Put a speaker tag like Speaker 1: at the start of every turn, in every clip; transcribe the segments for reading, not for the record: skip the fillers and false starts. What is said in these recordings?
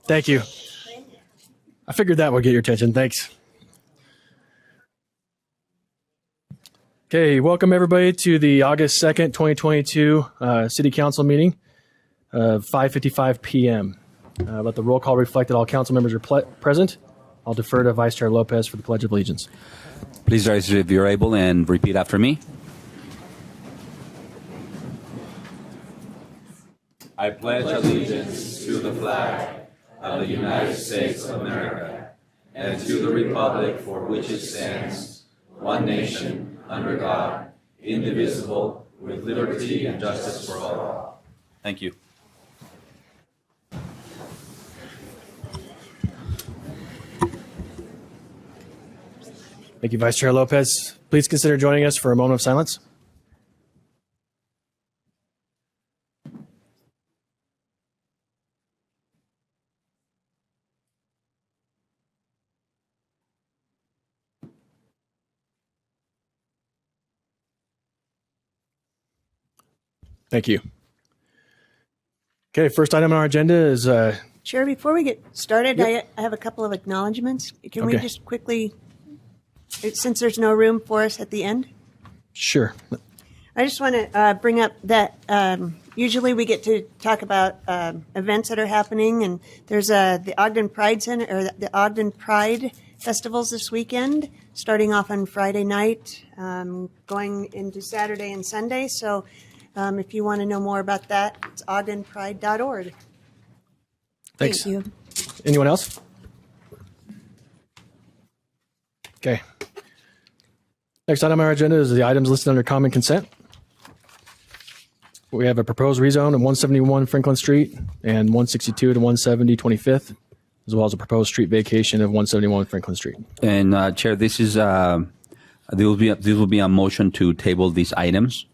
Speaker 1: Thank you. I figured that would get your attention. Thanks. Okay, welcome everybody to the August 2nd, 2022 City Council meeting, 5:55 p.m. Let the roll call reflect that all council members are present. I'll defer to Vice Chair Lopez for the Pledge of Allegiance.
Speaker 2: Please rise if you're able and repeat after me. I pledge allegiance to the flag of the United States of America and to the republic for which it stands, one nation, under God, indivisible, with liberty and justice for all. Thank you.
Speaker 1: Thank you, Vice Chair Lopez. Please consider joining us for a moment of silence. Thank you. Okay, first item on our agenda is...
Speaker 3: Chair, before we get started, yep. I have a couple of acknowledgements. Can we just quickly, since there's no room for us at the end?
Speaker 1: Sure.
Speaker 3: I just want to bring up that usually we get to talk about events that are happening, and there's the Ogden Pride Center, or the Ogden Pride Festivals this weekend, starting off on Friday night, going into Saturday and Sunday. So if you want to know more about that, it's ogdenpride.org.
Speaker 1: Thanks.
Speaker 3: Thank you.
Speaker 1: Anyone else? Okay. Next item on our agenda is the items listed under common consent. We have a proposed rezone of 171 Franklin Street and 162 to 170 25th, as well as a proposed street vacation of 171 Franklin Street.
Speaker 2: And Chair, this is there will be a motion to table these items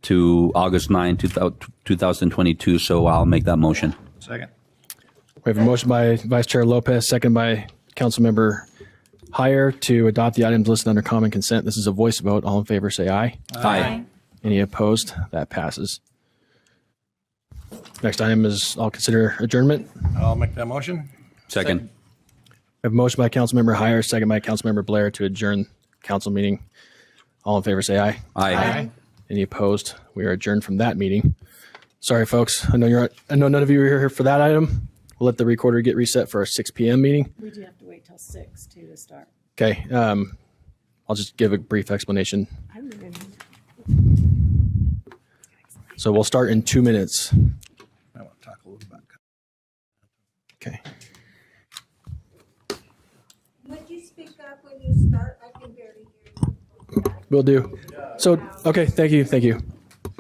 Speaker 2: to August 9, 2022. So I'll make that motion.
Speaker 4: Second.
Speaker 1: We have a motion by Vice Chair Lopez, second by Councilmember Heyer to adopt the items listed under common consent. This is a voice vote. All in favor, say aye.
Speaker 2: Aye.
Speaker 1: Any opposed? That passes. Next item is I'll consider adjournment.
Speaker 4: I'll make that motion.
Speaker 2: Second.
Speaker 1: We have a motion by Councilmember Heyer, second by Councilmember Blair to adjourn council meeting. All in favor, say aye.
Speaker 2: Aye.
Speaker 1: Any opposed? We are adjourned from that meeting. Sorry, folks. I know none of you were here for that item. We'll let the recorder get reset for our 6 p.m. meeting.
Speaker 5: We do have to wait till 6 to start.
Speaker 1: Okay. I'll just give a brief explanation. So we'll start in 2 minutes.
Speaker 4: I want to talk a little about.
Speaker 1: Okay.
Speaker 6: Would you speak up when you start? I can barely hear you.
Speaker 1: Will do. So, okay, thank you.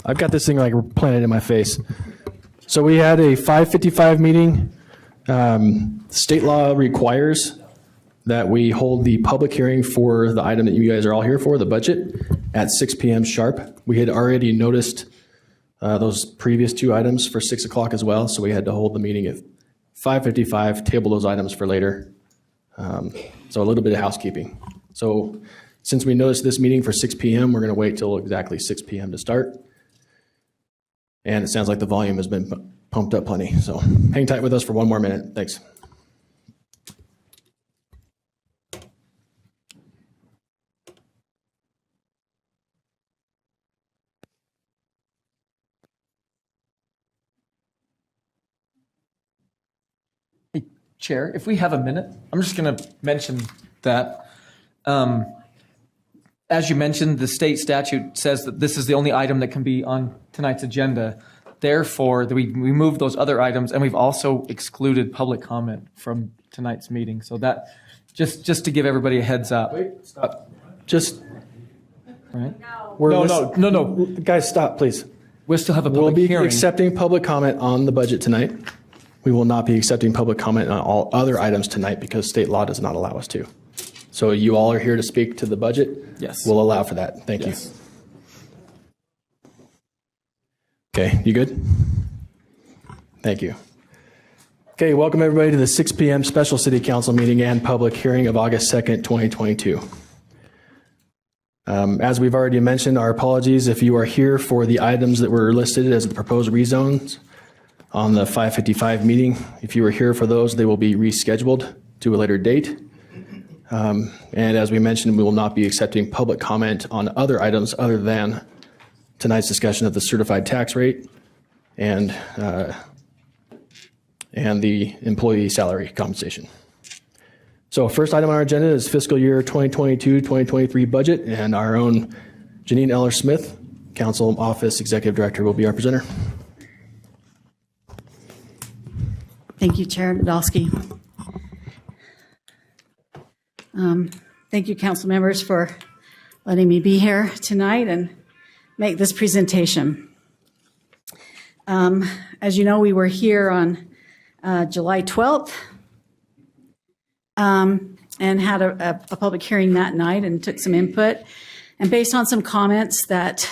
Speaker 1: I've got this thing like planted in my face. So we had a 5:55 meeting. State law requires that we hold the public hearing for the item that you guys are all here for, the budget, at 6 p.m. sharp. We had already noticed those previous two items for 6 o'clock as well, so we had to hold the meeting at 5:55, table those items for later. So a little bit of housekeeping. So since we noticed this meeting for 6 p.m., we're going to wait till exactly 6 p.m. to start. And it sounds like the volume has been pumped up plenty. So hang tight with us for one more minute. Thanks.
Speaker 7: Chair, if we have a minute, I'm just going to mention that. As you mentioned, the state statute says that this is the only item that can be on tonight's agenda. Therefore, we moved those other items, and we've also excluded public comment from tonight's meeting. So that, just to give everybody a heads up.
Speaker 1: Wait, stop. Just.
Speaker 7: Right?
Speaker 1: No. Guys, stop, please.
Speaker 7: We'll still have a
Speaker 1: We'll
Speaker 7: public
Speaker 1: be
Speaker 7: hearing.
Speaker 1: accepting public comment on the budget tonight. We will not be accepting public comment on all other items tonight because state law does not allow us to. So you all are here to speak to the budget?
Speaker 7: Yes.
Speaker 1: We'll allow for that. Thank you. Okay, you good? Thank you. Okay, welcome everybody to the 6 p.m. special city council meeting and public hearing of August 2nd, 2022. As we've already mentioned, our apologies if you are here for the items that were listed as the proposed rezones. on the 5:55 meeting. If you were here for those, they will be rescheduled to a later date. And as we mentioned, we will not be accepting public comment on other items other than tonight's discussion of the certified tax rate and the employee salary compensation. So first item on our agenda is fiscal year 2022-2023 budget, and our own Janine Eller-Smith, Council Office Executive Director, will be our presenter.
Speaker 5: Thank you, Chair Nadolski. Thank you, council members, for letting me be here tonight and make this presentation. As you know, we were here on July 12th and had a public hearing that night and took some input. And based on some comments that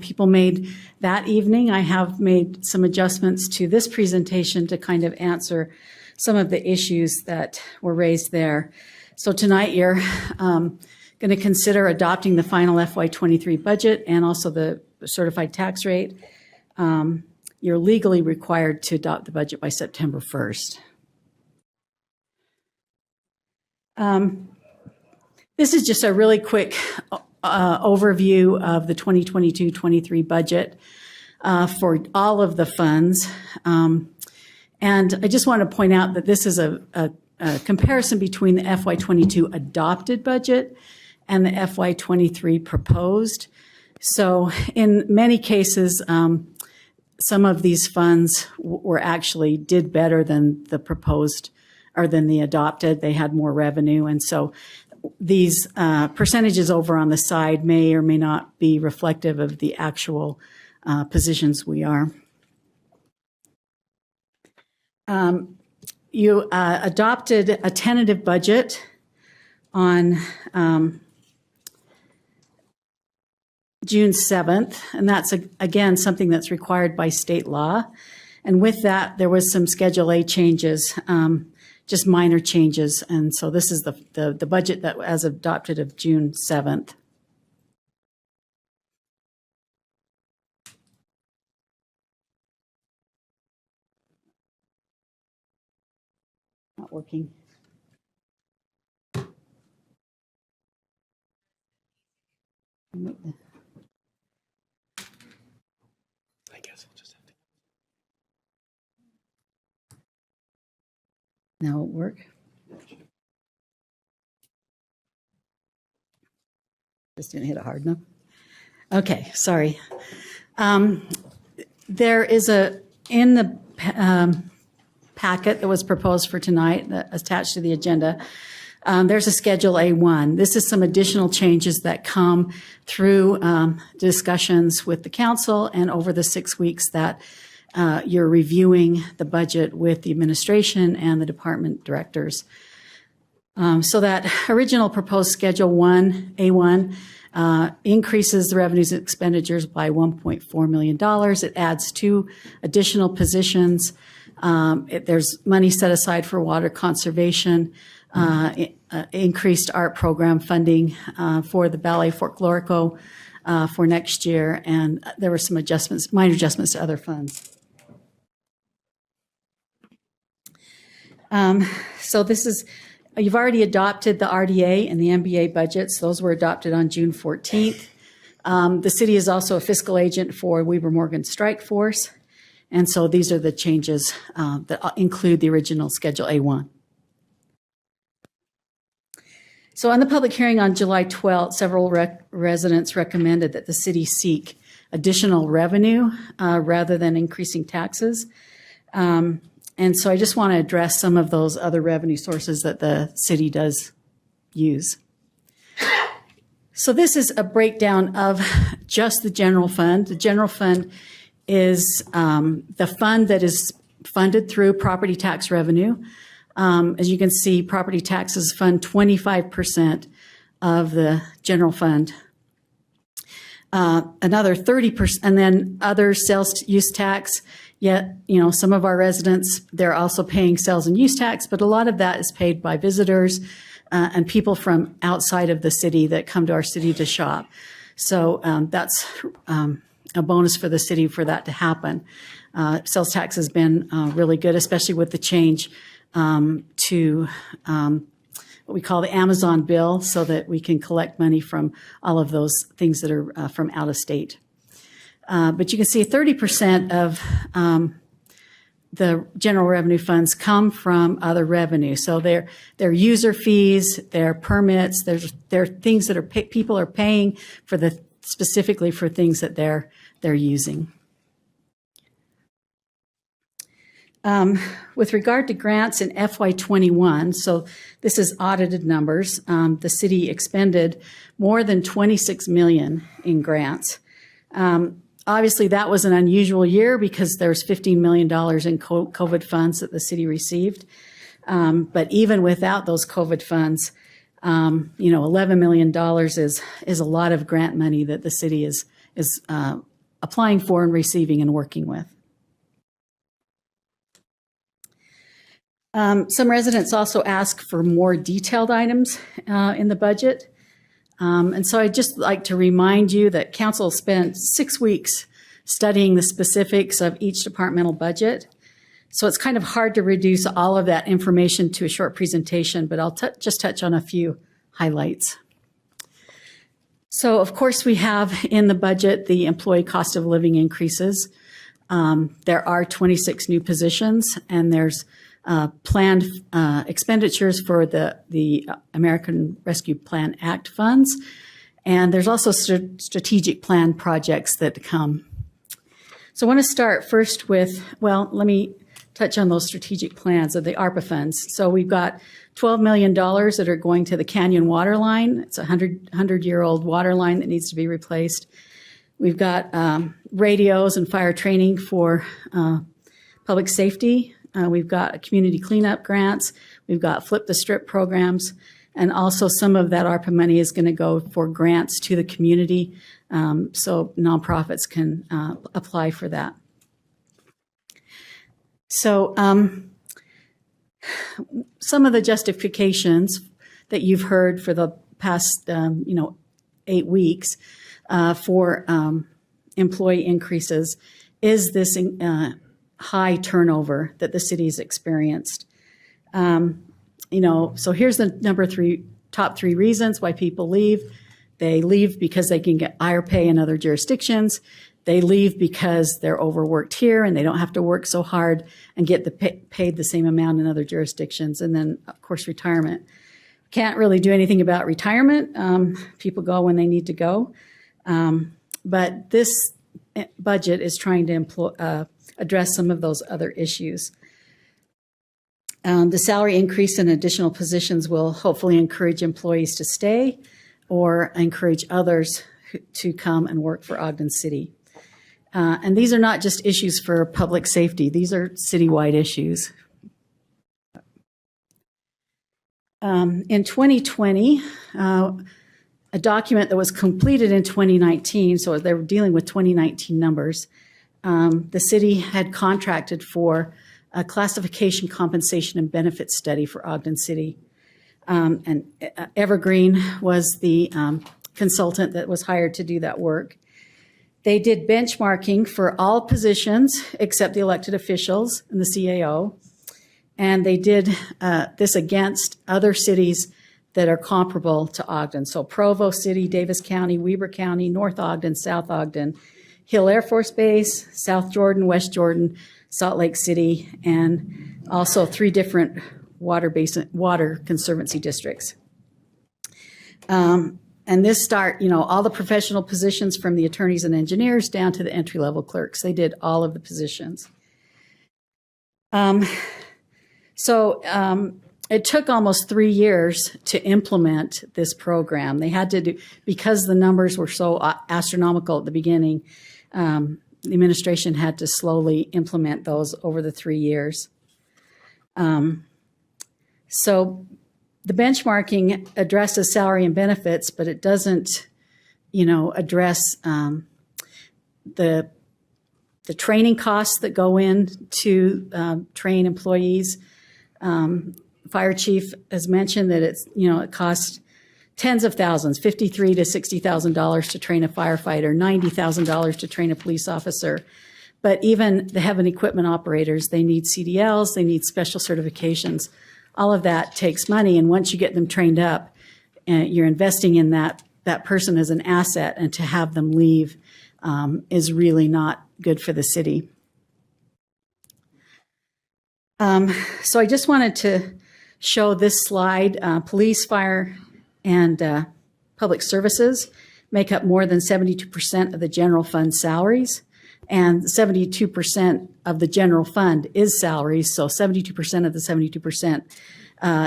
Speaker 5: people made that evening, I have made some adjustments to this presentation to kind of answer some of the issues that were raised there. So tonight you're going to consider adopting the final FY23 budget and also the certified tax rate. You're legally required to adopt the budget by September 1st. This is just a really quick overview of the 2022-23 budget for all of the funds. And I just want to point out that this is a comparison between the FY22 adopted budget and the FY23 proposed. So in many cases, some of these funds were actually did better than the proposed or than the adopted. They had more revenue. And so these percentages over on the side may or may not be reflective of the actual positions we are. You adopted a tentative budget on June 7th, and that's, again, something that's required by state law. And with that, there was some Schedule A changes, just minor changes. And so this is the budget that was adopted of June 7th. Not working.
Speaker 1: I guess I'll just have to.
Speaker 5: Now it'll work. Just didn't hit it hard enough. Okay, sorry. There is in the packet that was proposed for tonight, that attached to the agenda, there's a Schedule A1. This is some additional changes that come through discussions with the council and over the 6 weeks that you're reviewing the budget with the administration and the department directors. So that original proposed Schedule A1 increases the revenues and expenditures by $1.4 million. It adds 2 additional positions. There's money set aside for water conservation, increased art program funding for the Ballet Folklorico for next year, and there were some adjustments, minor adjustments to other funds. So this is, you've already adopted the RDA and the MBA budgets. Those were adopted on June 14th. The city is also a fiscal agent for Weber Morgan Strike Force. And so these are the changes that include the original Schedule A1. So on the public hearing on July 12th, several residents recommended that the city seek additional revenue rather than increasing taxes. And so I just want to address some of those other revenue sources that the city does use. So this is a breakdown of just the general fund. The general fund is the fund that is funded through property tax revenue. As you can see, property taxes fund 25% of the general fund. Another 30%, and then other sales use tax. Yet, you know, some of our residents, they're also paying sales and use tax, but a lot of that is paid by visitors and people from outside of the city that come to our city to shop. So that's a bonus for the city for that to happen. Sales tax has been really good, especially with the change to what we call the Amazon bill, so that we can collect money from all of those things that are from out of state. But you can see 30% of the general revenue funds come from other revenue. So they're user fees, they're permits, they're things that people are paying for specifically for things that they're using. With regard to grants in FY21, so this is audited numbers, the city expended more than $26 million in grants. Obviously, that was an unusual year because there's $15 million in COVID funds that the city received. But even without those COVID funds, $11 million is a lot of grant money that the city is applying for and receiving and working with. Some residents also ask for more detailed items in the budget. And so I'd just like to remind you that council spent 6 weeks studying the specifics of each departmental budget. So it's kind of hard to reduce all of that information to a short presentation, but I'll just touch on a few highlights. So of course we have in the budget the employee cost of living increases. There are 26 new positions, and there's planned expenditures for the American Rescue Plan Act funds. And there's also strategic plan projects that come. So I want to start first with, well, let me touch on those strategic plans of the ARPA funds. So we've got $12 million that are going to the Canyon water line. It's a 100-year-old water line that needs to be replaced. We've got radios and fire training for public safety. We've got community cleanup grants. We've got Flip the Strip programs. And also some of that ARPA money is going to go for grants to the community, so nonprofits can apply for that. So some of the justifications that you've heard for the past 8 weeks for employee increases is this high turnover that the city's experienced. So here's the top three reasons why people leave. They leave because they can get higher pay in other jurisdictions. They leave because they're overworked here and they don't have to work so hard and get paid the same amount in other jurisdictions. And then, of course, retirement. Can't really do anything about retirement. People go when they need to go. But this budget is trying to address some of those other issues. The salary increase in additional positions will hopefully encourage employees to stay or encourage others to come and work for Ogden City. And these are not just issues for public safety. These are citywide issues. In 2020, a document that was completed in 2019, so they were dealing with 2019 numbers, the city had contracted for a classification, compensation, and benefits study for Ogden City. And Evergreen was the consultant that was hired to do that work. They did benchmarking for all positions except the elected officials and the CAO. And they did this against other cities that are comparable to Ogden. So Provo City, Davis County, Weber County, North Ogden, South Ogden, Hill Air Force Base, South Jordan, West Jordan, Salt Lake City, and also 3 different water conservancy districts. And this all the professional positions from the attorneys and engineers down to the entry-level clerks. They did all of the positions. It took almost 3 years to implement this program. They had to do, because the numbers were so astronomical at the beginning, the administration had to slowly implement those over the 3 years. So the benchmarking addresses salary and benefits, but it doesn't, address the training costs that go in to train employees. Fire chief has mentioned that it costs tens of thousands, $53,000 to $60,000 to train a firefighter, $90,000 to train a police officer. But even the heavy equipment operators, they need CDLs, they need special certifications. All of that takes money, and once you get them trained up, you're investing in that person as an asset, and to have them leave is really not good for the city. So I just wanted to show this slide. Police, fire, and public services make up more than 72% of the general fund salaries, and 72% of the general fund is salaries. So 72% of the 72%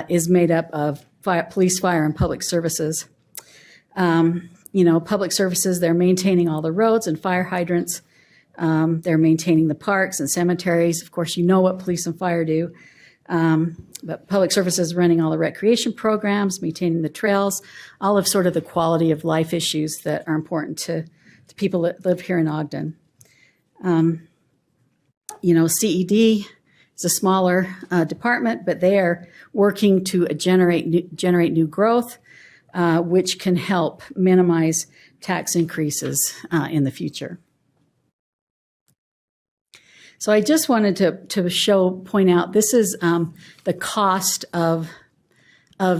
Speaker 5: is made up of police, fire, and public services. Public services, they're maintaining all the roads and fire hydrants. They're maintaining the parks and cemeteries. Of course, you know what police and fire do. But public services running all the recreation programs, maintaining the trails, all of sort of the quality of life issues that are important to people that live here in Ogden. CED is a smaller department, but they are working to generate new growth, which can help minimize tax increases in the future. So I just wanted to point out, this is the cost of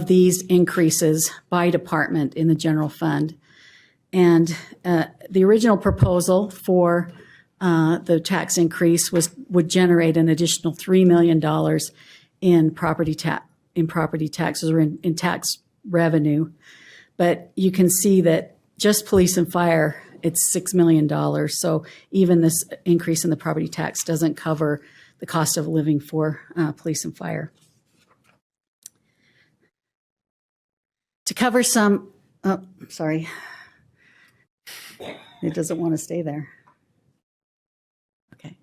Speaker 5: these increases by department in the general fund. And the original proposal for the tax increase would generate an additional $3 million in property taxes, or in tax revenue. But you can see that just police and fire, it's $6 million. So even this increase in the property tax doesn't cover the cost of living for police and fire. To cover some, sorry, it doesn't want to stay there. Okay.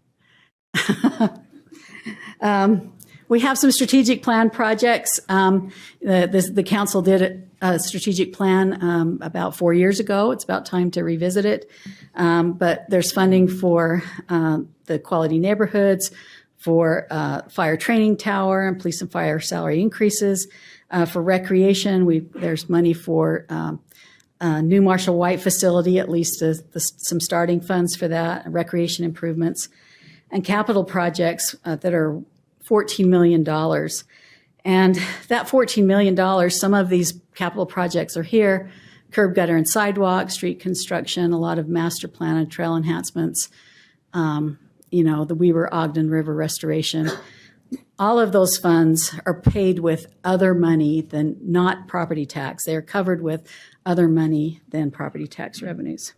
Speaker 5: We have some strategic plan projects. The council did a strategic plan about 4 years ago. It's about time to revisit it. But there's funding for the quality neighborhoods, for fire training tower and police and fire salary increases. For recreation, there's money for new Marshall White facility, at least some starting funds for that, recreation improvements, and capital projects that are $14 million. And that $14 million, some of these capital projects are here: curb, gutter, and sidewalk, street construction, a lot of master plan and trail enhancements, the Weaver Ogden River restoration. All of those funds are paid with other money than not property tax. They are covered with other money than property tax revenues.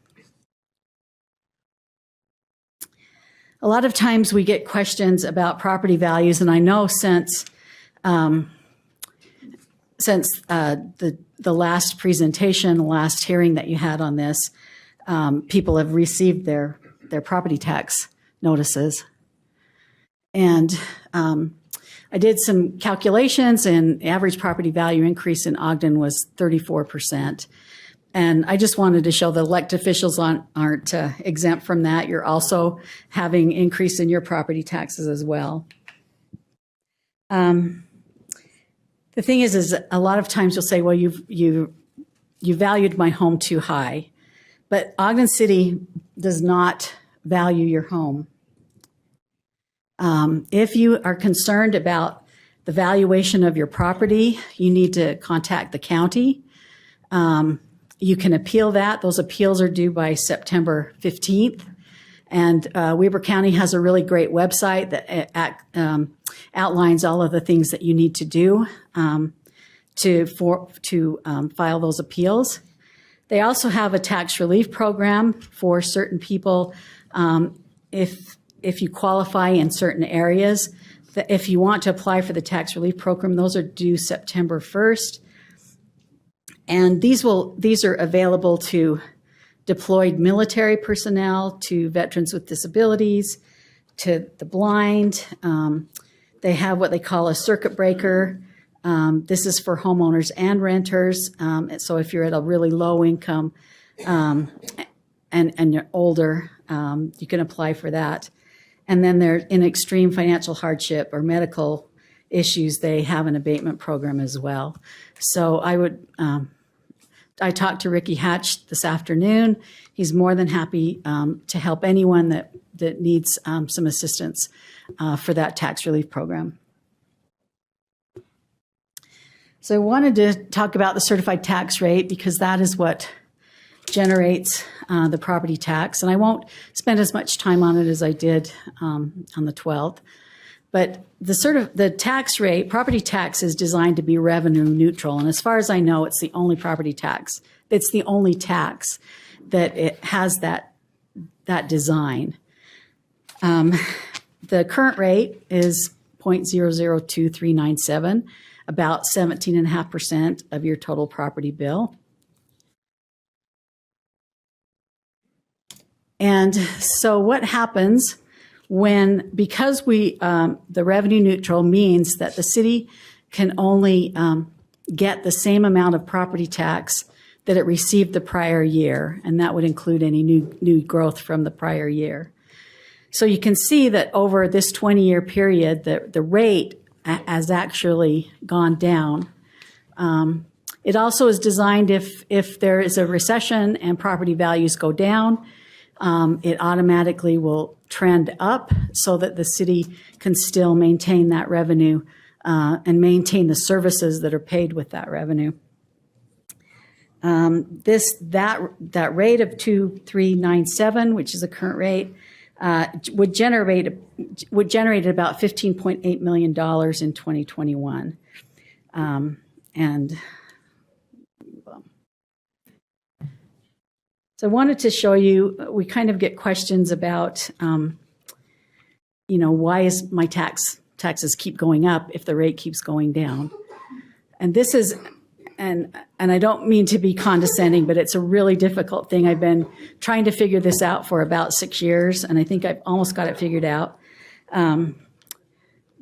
Speaker 5: A lot of times we get questions about property values, and I know since the last presentation, the last hearing that you had on this, people have received their property tax notices. And I did some calculations, and average property value increase in Ogden was 34%. And I just wanted to show that elected officials aren't exempt from that. You're also having increase in your property taxes as well. The thing is a lot of times you'll say, well, you valued my home too high. But Ogden City does not value your home. If you are concerned about the valuation of your property, you need to contact the county. You can appeal that. Those appeals are due by September 15th. And Weber County has a really great website that outlines all of the things that you need to do to file those appeals. They also have a tax relief program for certain people if you qualify in certain areas. If you want to apply for the tax relief program, those are due September 1st. And these are available to deployed military personnel, to veterans with disabilities, to the blind. They have what they call a circuit breaker. This is for homeowners and renters. So if you're at a really low income and you're older, you can apply for that. And then they're in extreme financial hardship or medical issues, they have an abatement program as well. So I would I talked to Ricky Hatch this afternoon. He's more than happy to help anyone that needs some assistance for that tax relief program. So I wanted to talk about the certified tax rate because that is what generates the property tax. And I won't spend as much time on it as I did on the 12th. But the tax rate, property tax, is designed to be revenue neutral. And as far as I know, it's the only property tax. It's the only tax that it has that design. The current rate is 0.002397, about 17.5% of your total property bill. And so what happens because the revenue neutral means that the city can only get the same amount of property tax that it received the prior year, and that would include any new growth from the prior year. So you can see that over this 20-year period, the rate has actually gone down. It also is designed if there is a recession and property values go down, it automatically will trend up so that the city can still maintain that revenue and maintain the services that are paid with that revenue. That rate of 2.397, which is the current rate, would generate about $15.8 million in 2021. So I wanted to show you, we kind of get questions about, why is my taxes keep going up if the rate keeps going down? And this is, and I don't mean to be condescending, but it's a really difficult thing. I've been trying to figure this out for about 6 years, and I think I've almost got it figured out.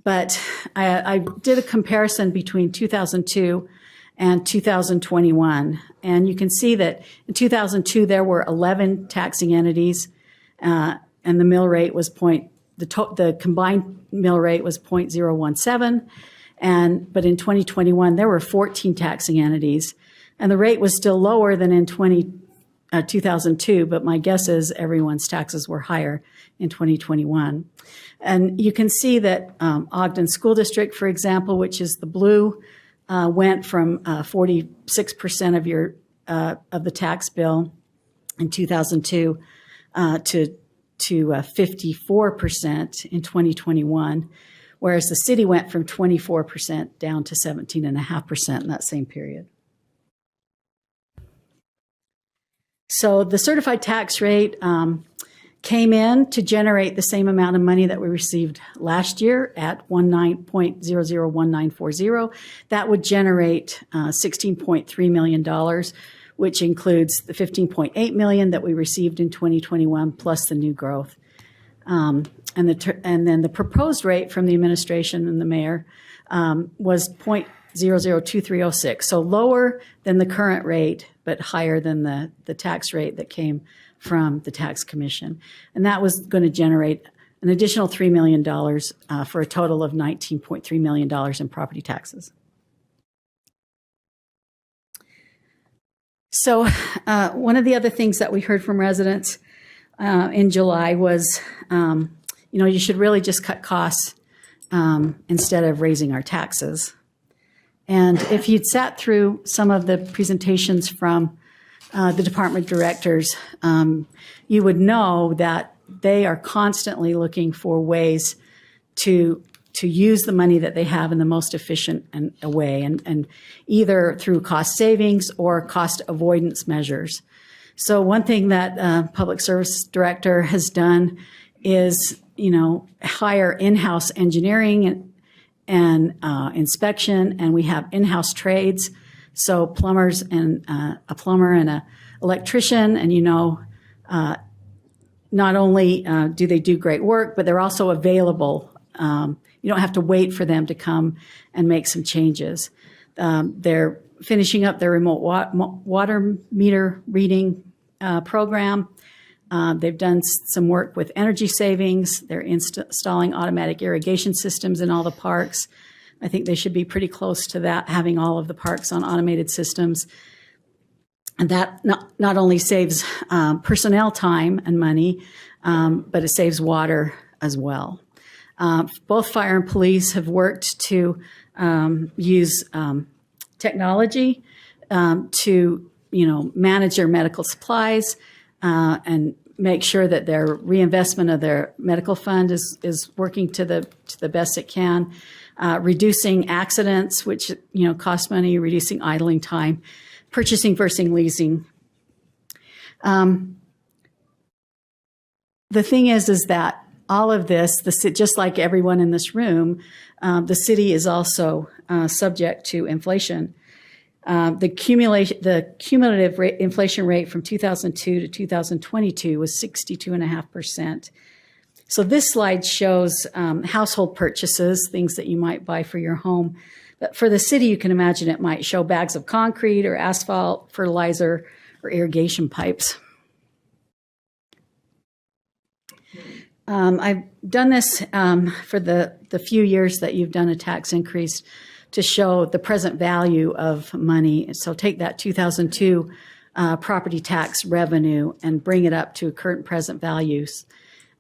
Speaker 5: But I did a comparison between 2002 and 2021. And you can see that in 2002, there were 11 taxing entities, and the mill rate was the combined mill rate was 0.017. But in 2021, there were 14 taxing entities, and the rate was still lower than in 2002, but my guess is everyone's taxes were higher in 2021. And you can see that Ogden School District, for example, which is the blue, went from 46% of the tax bill in 2002 to 54% in 2021, whereas the city went from 24% down to 17.5% in that same period. So the certified tax rate came in to generate the same amount of money that we received last year at 0.001940. That would generate $16.3 million, which includes the $15.8 million that we received in 2021 plus the new growth. And then the proposed rate from the administration and the mayor was 0.002306, so lower than the current rate, but higher than the tax rate that came from the tax commission. And that was going to generate an additional $3 million for a total of $19.3 million in property taxes. So one of the other things that we heard from residents in July was, you should really just cut costs instead of raising our taxes. And if you'd sat through some of the presentations from the department directors, you would know that they are constantly looking for ways to use the money that they have in the most efficient way, and either through cost savings or cost avoidance measures. So one thing that public service director has done is, hire in-house engineering and inspection, and we have in-house trades. So plumbers and a plumber and an electrician, and not only do they do great work, but they're also available. You don't have to wait for them to come and make some changes. They're finishing up their remote water meter reading program. They've done some work with energy savings. They're installing automatic irrigation systems in all the parks. I think they should be pretty close to that, having all of the parks on automated systems. And that not only saves personnel time and money, but it saves water as well. Both fire and police have worked to use technology to, manage their medical supplies and make sure that their reinvestment of their medical fund is working to the best it can. Reducing accidents, which cost money, reducing idling time, purchasing versus leasing. The thing is that all of this, just like everyone in this room, the city is also subject to inflation. The cumulative inflation rate from 2002 to 2022 was 62.5%. So this slide shows household purchases, things that you might buy for your home. But for the city, you can imagine it might show bags of concrete or asphalt, fertilizer, or irrigation pipes. I've done this for the few years that you've done a tax increase to show the present value of money. So take that 2002 property tax revenue and bring it up to current present values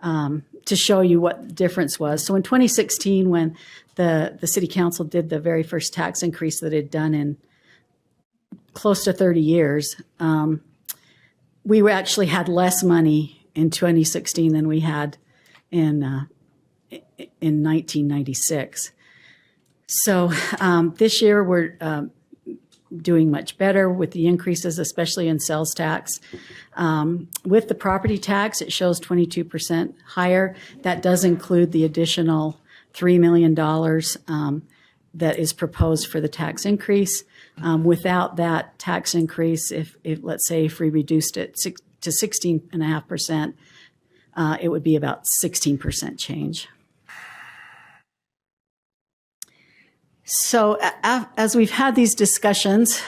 Speaker 5: to show you what the difference was. So in 2016, when the city council did the very first tax increase that it had done in close to 30 years, we actually had less money in 2016 than we had in 1996. So this year we're doing much better with the increases, especially in sales tax. With the property tax, it shows 22% higher. That does include the additional $3 million that is proposed for the tax increase. Without that tax increase, if let's say if we reduced it to 16.5%, it would be about 16% change. So as we've had these discussions,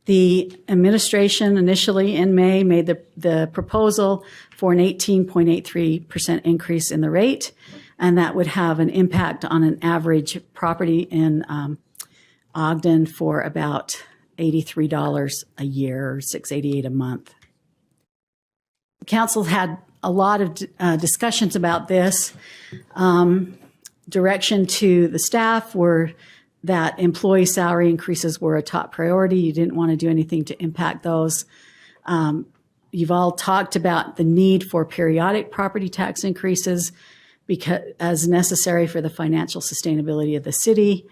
Speaker 5: the administration initially in May made the proposal for an 18.83% increase in the rate, and that would have an impact on an average property in Ogden for about $83 a year, or $688 a month. The council had a lot of discussions about this. Direction to the staff were that employee salary increases were a top priority. You didn't want to do anything to impact those. You've all talked about the need for periodic property tax increases as necessary for the financial sustainability of the city.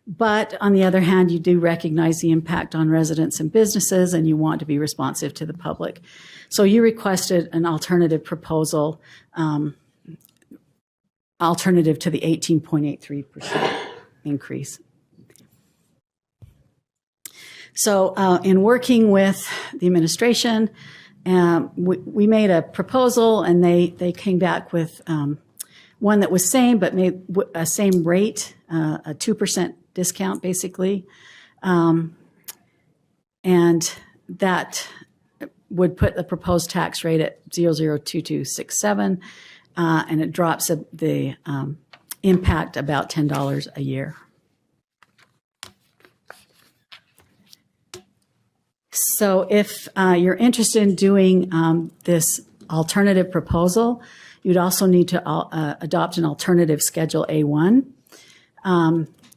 Speaker 5: But on the other hand, you do recognize the impact on residents and businesses, and you want to be responsive to the public. So you requested an alternative proposal, alternative to the 18.83% increase. So in working with the administration, we made a proposal, and they came back with one that was same, but made a same rate, a 2% discount basically. And that would put the proposed tax rate at 0.02267, and it drops the impact about $10 a year. So if you're interested in doing this alternative proposal, you'd also need to adopt an alternative Schedule A1.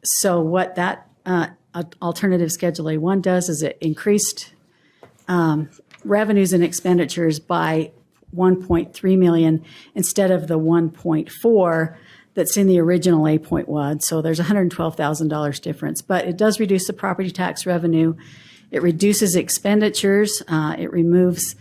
Speaker 5: So what that alternative Schedule A1 does is it increased revenues and expenditures by $1.3 million instead of the $1.4 that's in the original 8.1. So there's $112,000 difference, but it does reduce the property tax revenue. It reduces expenditures. It removes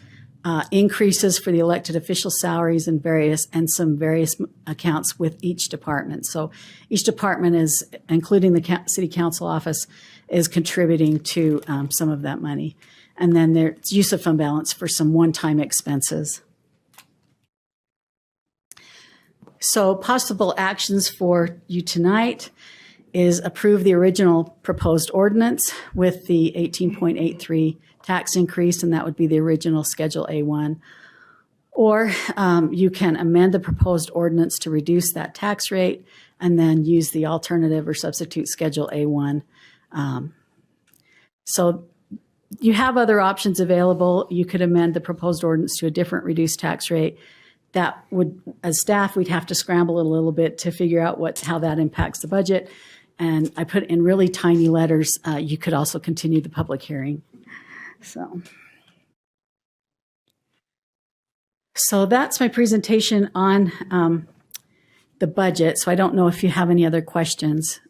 Speaker 5: increases for the elected official salaries and some various accounts with each department. So each department is, including the city council office, is contributing to some of that money. And then there's use of fund balance for some one-time expenses. So possible actions for you tonight is approve the original proposed ordinance with the 18.83 tax increase, and that would be the original Schedule A1. Or you can amend the proposed ordinance to reduce that tax rate and then use the alternative or substitute Schedule A1. So you have other options available. You could amend the proposed ordinance to a different reduced tax rate. That would, as staff, we'd have to scramble a little bit to figure out how that impacts the budget. And I put in really tiny letters, you could also continue the public hearing. So that's my presentation on the budget. So I don't know if you have any other questions.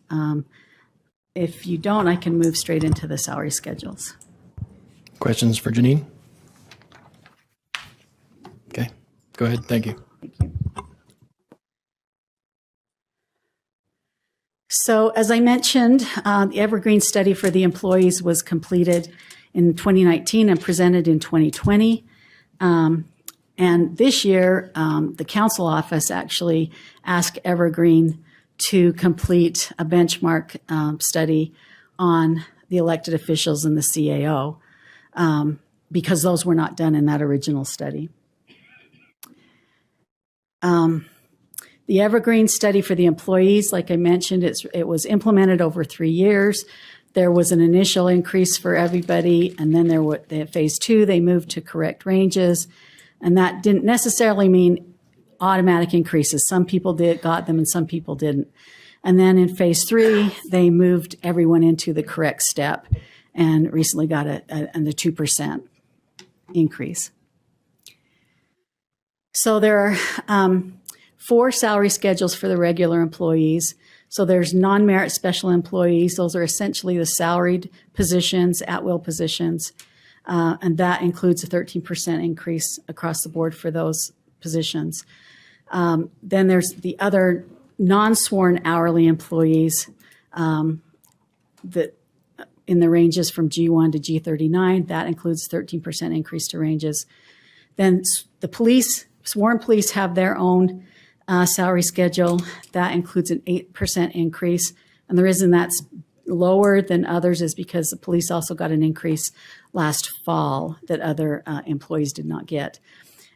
Speaker 5: If you don't, I can move straight into the salary schedules.
Speaker 1: Questions for Janine? Okay, go ahead. Thank you.
Speaker 5: Thank you. So as I mentioned, the Evergreen study for the employees was completed in 2019 and presented in 2020. And this year, the council office actually asked Evergreen to complete a benchmark study on the elected officials and the CAO, because those were not done in that original study. The Evergreen study for the employees, like I mentioned, it was implemented over 3 years. There was an initial increase for everybody, and then phase 2, they moved to correct ranges. And that didn't necessarily mean automatic increases. Some people got them and some people didn't. And then in phase 3, they moved everyone into the correct step and recently got the 2% increase. So there are 4 salary schedules for the regular employees. So there's non-merit special employees. Those are essentially the salaried positions, at-will positions. And that includes a 13% increase across the board for those positions. Then there's the other non-sworn hourly employees that in the ranges from G1 to G39. That includes 13% increase to ranges. Then the police, sworn police, have their own salary schedule. That includes an 8% increase. And the reason that's lower than others is because the police also got an increase last fall that other employees did not get.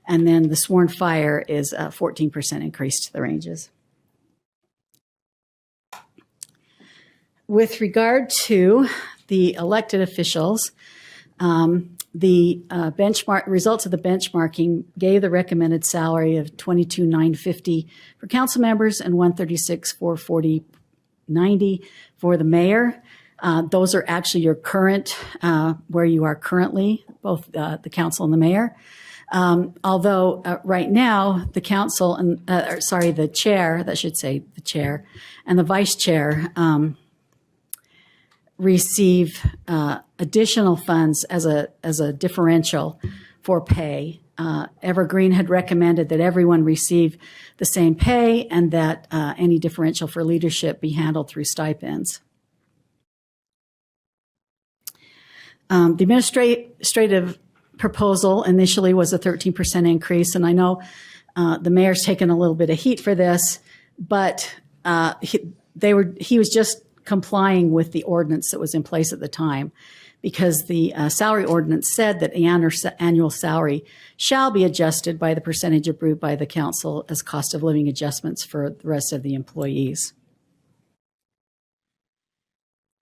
Speaker 5: And then the sworn fire is a 14% increase to the ranges. With regard to the elected officials, the results of the benchmarking gave the recommended salary of $22,950 for council members and $136,440.90 for the mayor. Those are actually your current, where you are currently, both the council and the mayor. Although right now the council and the chair, that should say the chair, and the vice chair receive additional funds as a differential for pay. Evergreen had recommended that everyone receive the same pay and that any differential for leadership be handled through stipends. The administrative proposal initially was a 13% increase, and I know the mayor's taken a little bit of heat for this, but he was just complying with the ordinance that was in place at the time, because the salary ordinance said that annual salary shall be adjusted by the percentage approved by the council as cost of living adjustments for the rest of the employees.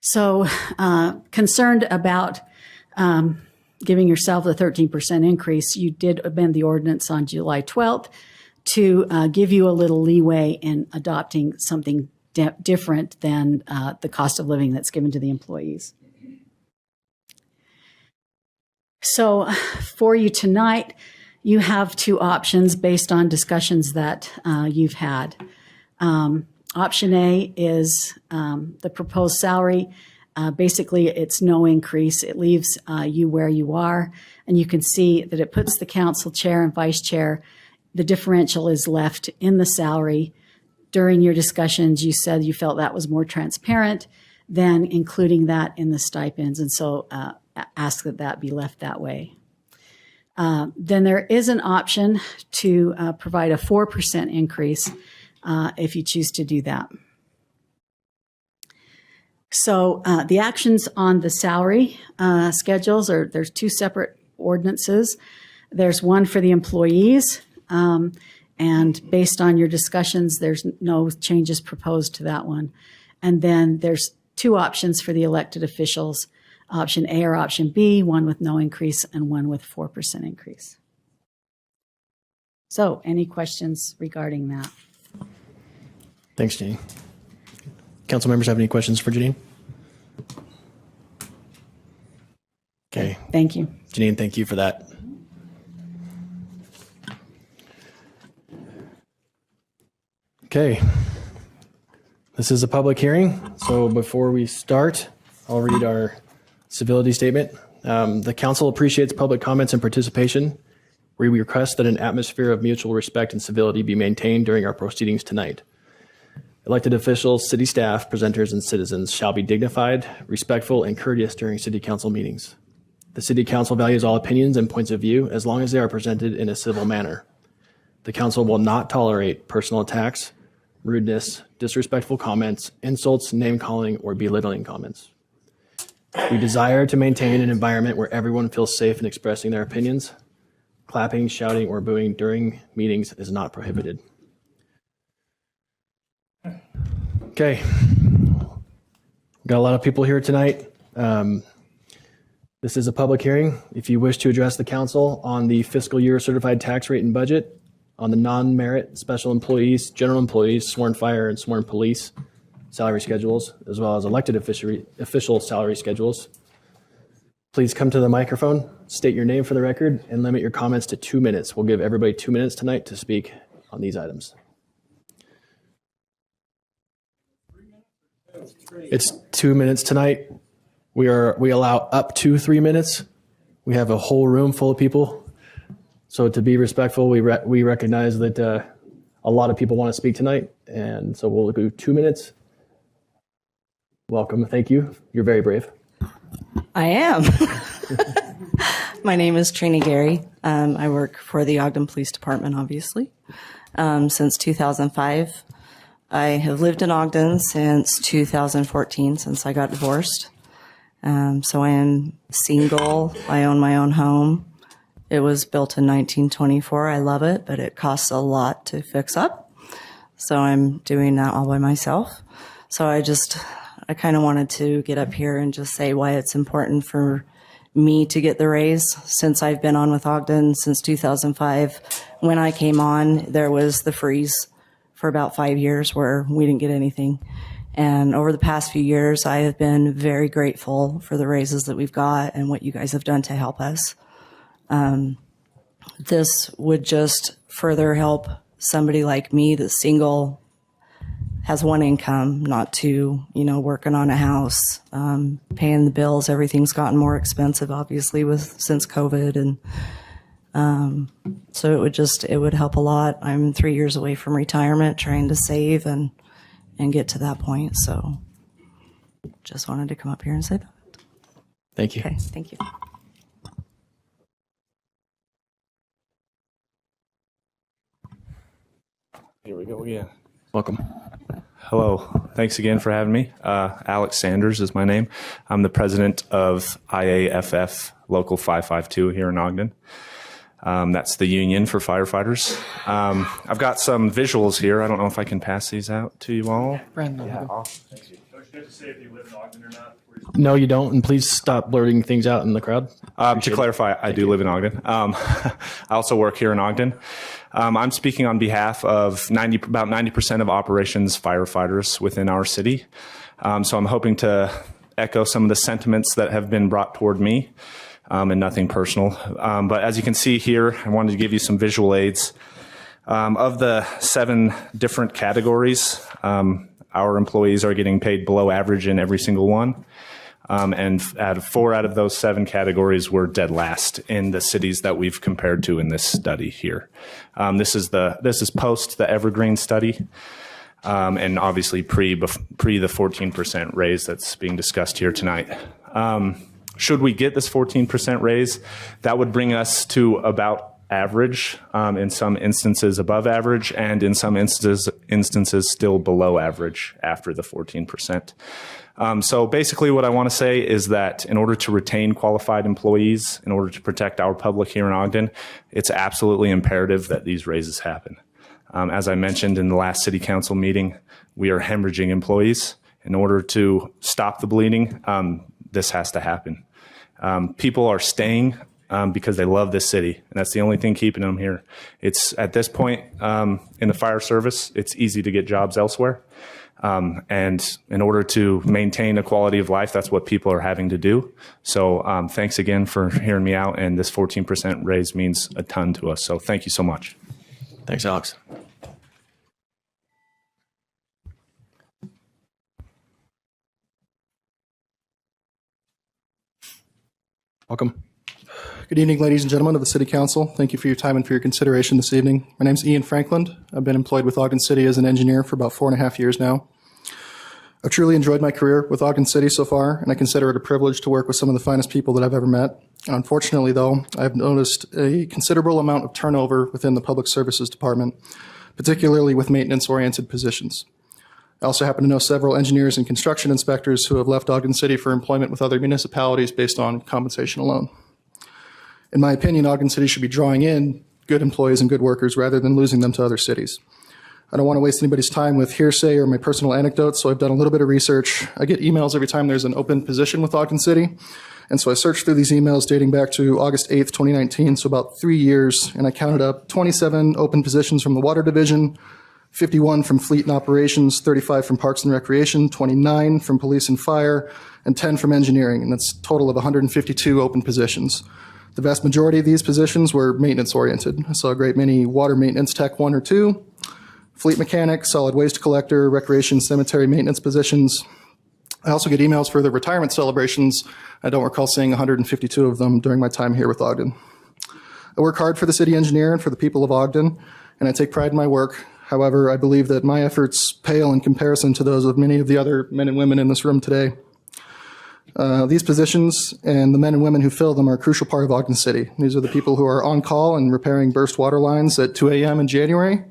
Speaker 5: So concerned about giving yourself a 13% increase, you did amend the ordinance on July 12th to give you a little leeway in adopting something different than the cost of living that's given to the employees. So for you tonight, you have 2 options based on discussions that you've had. Option A is the proposed salary. Basically, it's no increase. It leaves you where you are. And you can see that it puts the council chair and vice chair. The differential is left in the salary. During your discussions, you said you felt that was more transparent than including that in the stipends. And so ask that that be left that way. Then there is an option to provide a 4% increase if you choose to do that. So the actions on the salary schedules there's 2 separate ordinances. There's one for the employees, and based on your discussions, there's no changes proposed to that one. And then there's 2 options for the elected officials. option A or option B, one with no increase and one with 4% increase. So any questions regarding that?
Speaker 1: Thanks, Janine. Council members have any questions for Janine? Okay.
Speaker 5: Thank you.
Speaker 1: Janine, thank you for that. Okay. This is a public hearing, so before we start, I'll read our civility statement. The council appreciates public comments and participation. We request that an atmosphere of mutual respect and civility be maintained during our proceedings tonight. Elected officials, city staff, presenters, and citizens shall be dignified, respectful, and courteous during city council meetings. The city council values all opinions and points of view as long as they are presented in a civil manner. The council will not tolerate personal attacks, rudeness, disrespectful comments, insults, name-calling, or belittling comments. We desire to maintain an environment where everyone feels safe in expressing their opinions. Clapping, shouting, or booing during meetings is not prohibited. Okay. We've got a lot of people here tonight. This is a public hearing. If you wish to address the council on the fiscal year certified tax rate and budget, on the non-merit special employees, general employees, sworn fire and sworn police salary schedules, as well as elected official salary schedules, please come to the microphone, state your name for the record, and limit your comments to 2 minutes. We'll give everybody 2 minutes tonight to speak on these items. It's 2 minutes tonight. We allow up to 3 minutes. We have a whole room full of people. So to be respectful, we recognize that a lot of people want to speak tonight. And so we'll do 2 minutes. Welcome. Thank you. You're very brave.
Speaker 8: I am. My name is Trini Gary. I work for the Ogden Police Department, obviously, since 2005. I have lived in Ogden since 2014, since I got divorced. So I am single. I own my own home. It was built in 1924. I love it, but it costs a lot to fix up. So I'm doing that all by myself. So I kind of wanted to get up here and just say why it's important for me to get the raise. Since I've been on with Ogden since 2005, when I came on, there was the freeze for about 5 years where we didn't get anything. And over the past few years, I have been very grateful for the raises that we've got and what you guys have done to help us. This would just further help somebody like me that's single, has one income, not two, working on a house, paying the bills. Everything's gotten more expensive, obviously, since COVID. And so it would help a lot. I'm 3 years away from retirement, trying to save and get to that point. So just wanted to come up here and say that.
Speaker 1: Thank you.
Speaker 8: Okay, thank you.
Speaker 9: Here we go again.
Speaker 1: Welcome.
Speaker 9: Hello. Thanks again for having me. Alex Sanders is my name. I'm the president of IAFF Local 552 here in Ogden. That's the union for firefighters. I've got some visuals here. I don't know if I can pass these out to you all.
Speaker 7: Brandon.
Speaker 9: Yeah.
Speaker 10: Don't you have to say if you live in Ogden or not?
Speaker 1: No, you don't. And please stop blurting things out in the crowd.
Speaker 9: To clarify, I do live in Ogden. I also work here in Ogden. I'm speaking on behalf of about 90% of operations firefighters within our city. So I'm hoping to echo some of the sentiments that have been brought toward me, and nothing personal. But as you can see here, I wanted to give you some visual aids. Of the 7 different categories, our employees are getting paid below average in every single one. And 4 out of those 7 categories were dead last in the cities that we've compared to in this study here. This is post the Evergreen study, and obviously pre the 14% raise that's being discussed here tonight. Should we get this 14% raise, that would bring us to about average, in some instances above average, and in some instances still below average after the 14%. So basically what I want to say is that in order to retain qualified employees, in order to protect our public here in Ogden, it's absolutely imperative that these raises happen. As I mentioned in the last city council meeting, we are hemorrhaging employees. In order to stop the bleeding, this has to happen. People are staying because they love this city, and that's the only thing keeping them here. It's at this point in the fire service, it's easy to get jobs elsewhere. And in order to maintain a quality of life, that's what people are having to do. So thanks again for hearing me out, and this 14% raise means a ton to us. So thank you so much.
Speaker 1: Thanks, Alex. Welcome.
Speaker 11: Good evening, ladies and gentlemen of the City Council. Thank you for your time and for your consideration this evening. My name is Ian Frankland. I've been employed with Ogden City as an engineer for about 4.5 years now. I've truly enjoyed my career with Ogden City so far, and I consider it a privilege to work with some of the finest people that I've ever met. Unfortunately, though, I've noticed a considerable amount of turnover within the Public Services Department, particularly with maintenance-oriented positions. I also happen to know several engineers and construction inspectors who have left Ogden City for employment with other municipalities based on compensation alone. In my opinion, Ogden City should be drawing in good employees and good workers rather than losing them to other cities. I don't want to waste anybody's time with hearsay or my personal anecdotes, so I've done a little bit of research. I get emails every time there's an open position with Ogden City, and so I searched through these emails dating back to August 8th, 2019, so about 3 years, and I counted up 27 open positions from the Water Division, 51 from Fleet and Operations, 35 from Parks and Recreation, 29 from Police and Fire, and 10 from Engineering, and that's a total of 152 open positions. The vast majority of these positions were maintenance-oriented. I saw a great many water maintenance tech 1 or 2, fleet mechanic, solid waste collector, recreation cemetery maintenance positions. I also get emails for the retirement celebrations. I don't recall seeing 152 of them during my time here with Ogden. I work hard for the city engineer and for the people of Ogden, and I take pride in my work. However, I believe that my efforts pale in comparison to those of many of the other men and women in this room today. These positions and the men and women who fill them are a crucial part of Ogden City. These are the people who are on call and repairing burst water lines at 2 a.m. in January,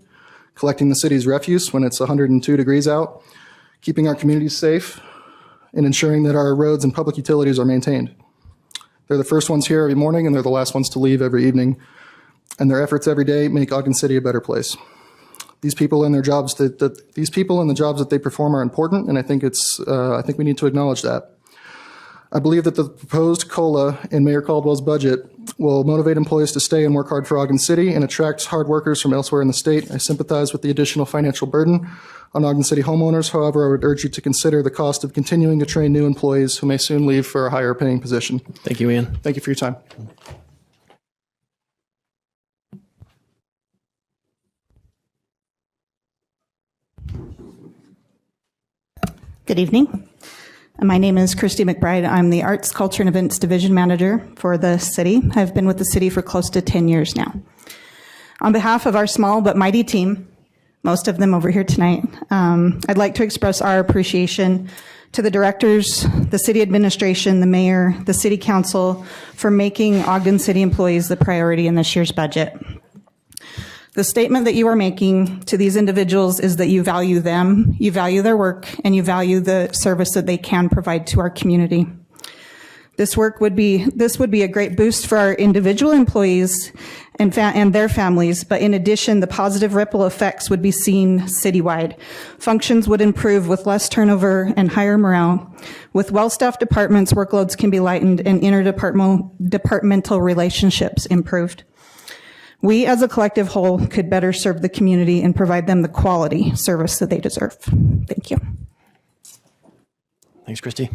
Speaker 11: collecting the city's refuse when it's 102 degrees out, keeping our communities safe, and ensuring that our roads and public utilities are maintained. They're the first ones here every morning, and they're the last ones to leave every evening. And their efforts every day make Ogden City a better place. These people and their jobs these people and the jobs that they perform are important, and I think we need to acknowledge that. I believe that the proposed COLA in Mayor Caldwell's budget will motivate employees to stay and work hard for Ogden City and attract hard workers from elsewhere in the state. I sympathize with the additional financial burden on Ogden City homeowners. However, I would urge you to consider the cost of continuing to train new employees who may soon leave for a higher paying position.
Speaker 1: Thank you, Ian.
Speaker 11: Thank you for your time.
Speaker 12: Good evening. My name is Christy McBride. I'm the Arts, Culture, and Events Division Manager for the city. I've been with the city for close to 10 years now. On behalf of our small but mighty team, most of them over here tonight, I'd like to express our appreciation to the directors, the city administration, the mayor, the city council for making Ogden City employees the priority in this year's budget. The statement that you are making to these individuals is that you value them, you value their work, and you value the service that they can provide to our community. This would be a great boost for our individual employees and their families, but in addition, the positive ripple effects would be seen citywide. Functions would improve with less turnover and higher morale. With well-staffed departments, workloads can be lightened and interdepartmental relationships improved. We as a collective whole could better serve the community and provide them the quality service that they deserve. Thank you.
Speaker 1: Thanks, Christy.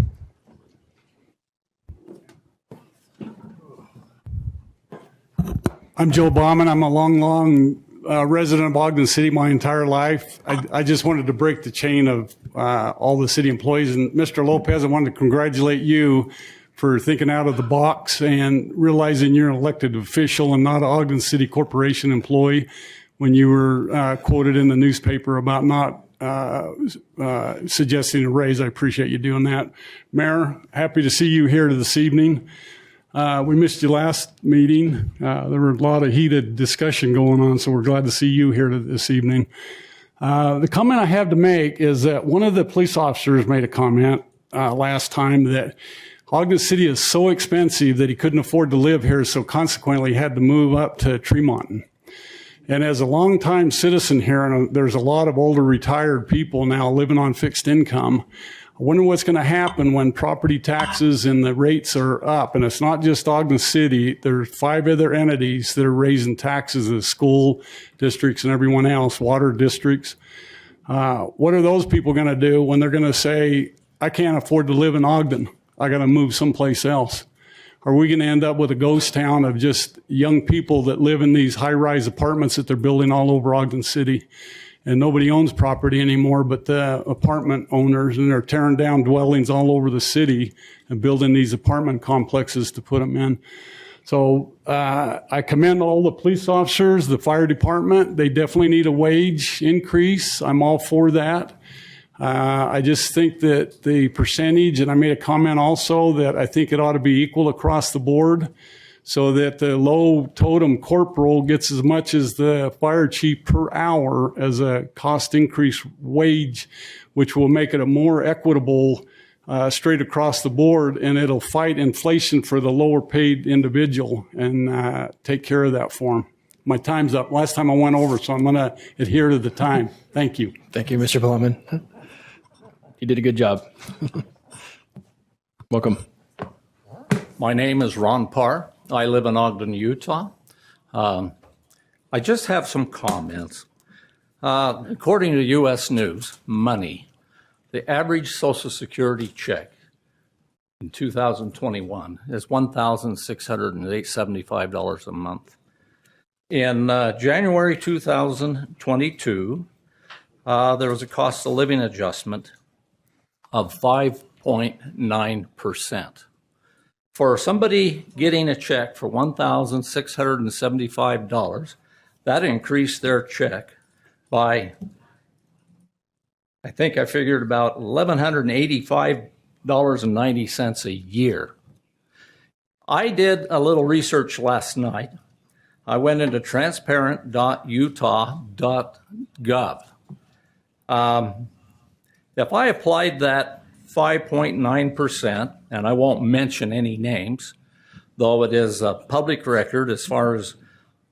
Speaker 13: I'm Joe Bauman. I'm a long resident of Ogden City my entire life. I just wanted to break the chain of all the city employees. And Mr. Lopez, I wanted to congratulate you for thinking out of the box and realizing you're an elected official and not an Ogden City Corporation employee when you were quoted in the newspaper about not suggesting a raise. I appreciate you doing that. Mayor, happy to see you here this evening. We missed you last meeting. There were a lot of heated discussion going on, so we're glad to see you here this evening. The comment I have to make is that one of the police officers made a comment last time that Ogden City is so expensive that he couldn't afford to live here, so consequently he had to move up to Tremont. And as a longtime citizen here, and there's a lot of older retired people now living on fixed income, I wonder what's going to happen when property taxes and the rates are up. And it's not just Ogden City. There's 5 other entities that are raising taxes, the school districts and everyone else, water districts. What are those people going to do when they're going to say, I can't afford to live in Ogden. I got to move someplace else? Are we going to end up with a ghost town of just young people that live in these high-rise apartments that they're building all over Ogden City? And nobody owns property anymore but the apartment owners, and they're tearing down dwellings all over the city and building these apartment complexes to put them in. So I commend all the police officers, the fire department. They definitely need a wage increase. I'm all for that. I just think that the percentage, and I made a comment also that I think it ought to be equal across the board, so that the low totem corporal gets as much as the fire chief per hour as a cost increase wage, which will make it a more equitable straight across the board, and it'll fight inflation for the lower paid individual and take care of that for them. My time's up. Last time I went over, so I'm going to adhere to the time. Thank you.
Speaker 1: Thank you, Mr. Plumman. You did a good job. Welcome.
Speaker 14: My name is Ron Parr. I live in Ogden, Utah. I just have some comments. According to U.S. News, money, the average Social Security check in 2021 is $1,675 a month. In January 2022, there was a cost of living adjustment of 5.9%. For somebody getting a check for $1,675, that increased their check by, I think I figured about $1,185.90 a year. I did a little research last night. I went into transparent.utah.gov. If I applied that 5.9%, and I won't mention any names, though it is a public record as far as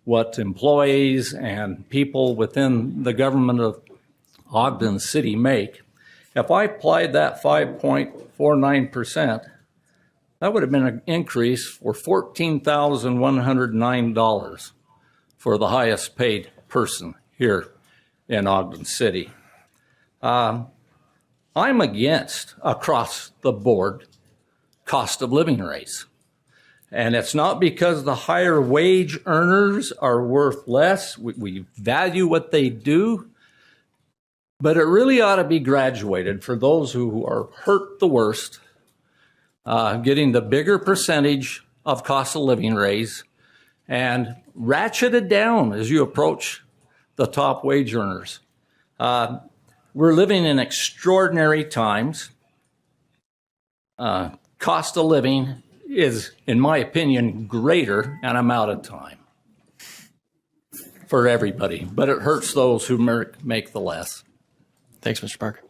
Speaker 14: what employees and people within the government of Ogden City make. If I applied that 5.49%, that would have been an increase for $14,109 for the highest paid person here in Ogden City. I'm against across the board cost of living raise. And it's not because the higher wage earners are worth less. We value what they do, but it really ought to be graduated for those who are hurt the worst, getting the bigger percentage of cost of living raise, and ratcheted down as you approach the top wage earners. We're living in extraordinary times. Cost of living is, in my opinion, greater, and I'm out of time for everybody, but it hurts those who make the less.
Speaker 1: Thanks, Mr. Park.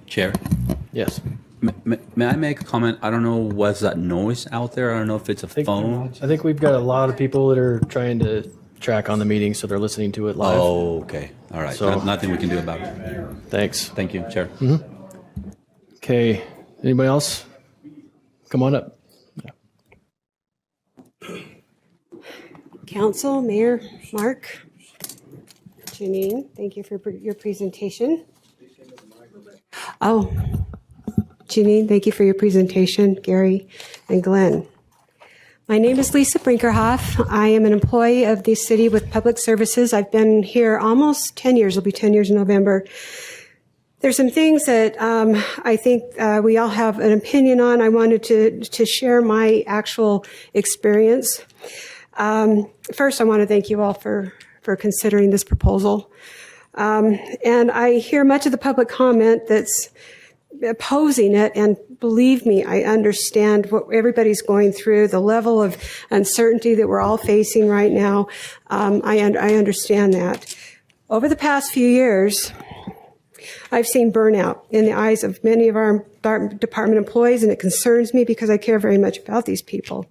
Speaker 15: Chair?
Speaker 1: Yes.
Speaker 15: May I make a comment? I don't know, what's that noise out there? I don't know if it's a phone.
Speaker 1: I think we've got a lot of people that are trying to track on the meeting, so they're listening to it live.
Speaker 15: Oh, okay. All right.
Speaker 1: So,
Speaker 15: nothing we can do about it.
Speaker 1: Thanks.
Speaker 15: Thank you, Chair.
Speaker 1: Mm-hmm. Okay. Anybody else? Come on up.
Speaker 6: Council, Mayor, Mark, Janine, thank you for your presentation. Oh, Janine, thank you for your presentation, Gary and Glenn. My name is Lisa Brinkerhoff. I am an employee of the city with public services. I've been here almost 10 years. It'll be 10 years in November. There's some things that I think we all have an opinion on. I wanted to share my actual experience. First, I want to thank you all for considering this proposal. And I hear much of the public comment that's opposing it, and believe me, I understand what everybody's going through, the level of uncertainty that we're all facing right now. I understand that. Over the past few years, I've seen burnout in the eyes of many of our department employees, and it concerns me because I care very much about these people.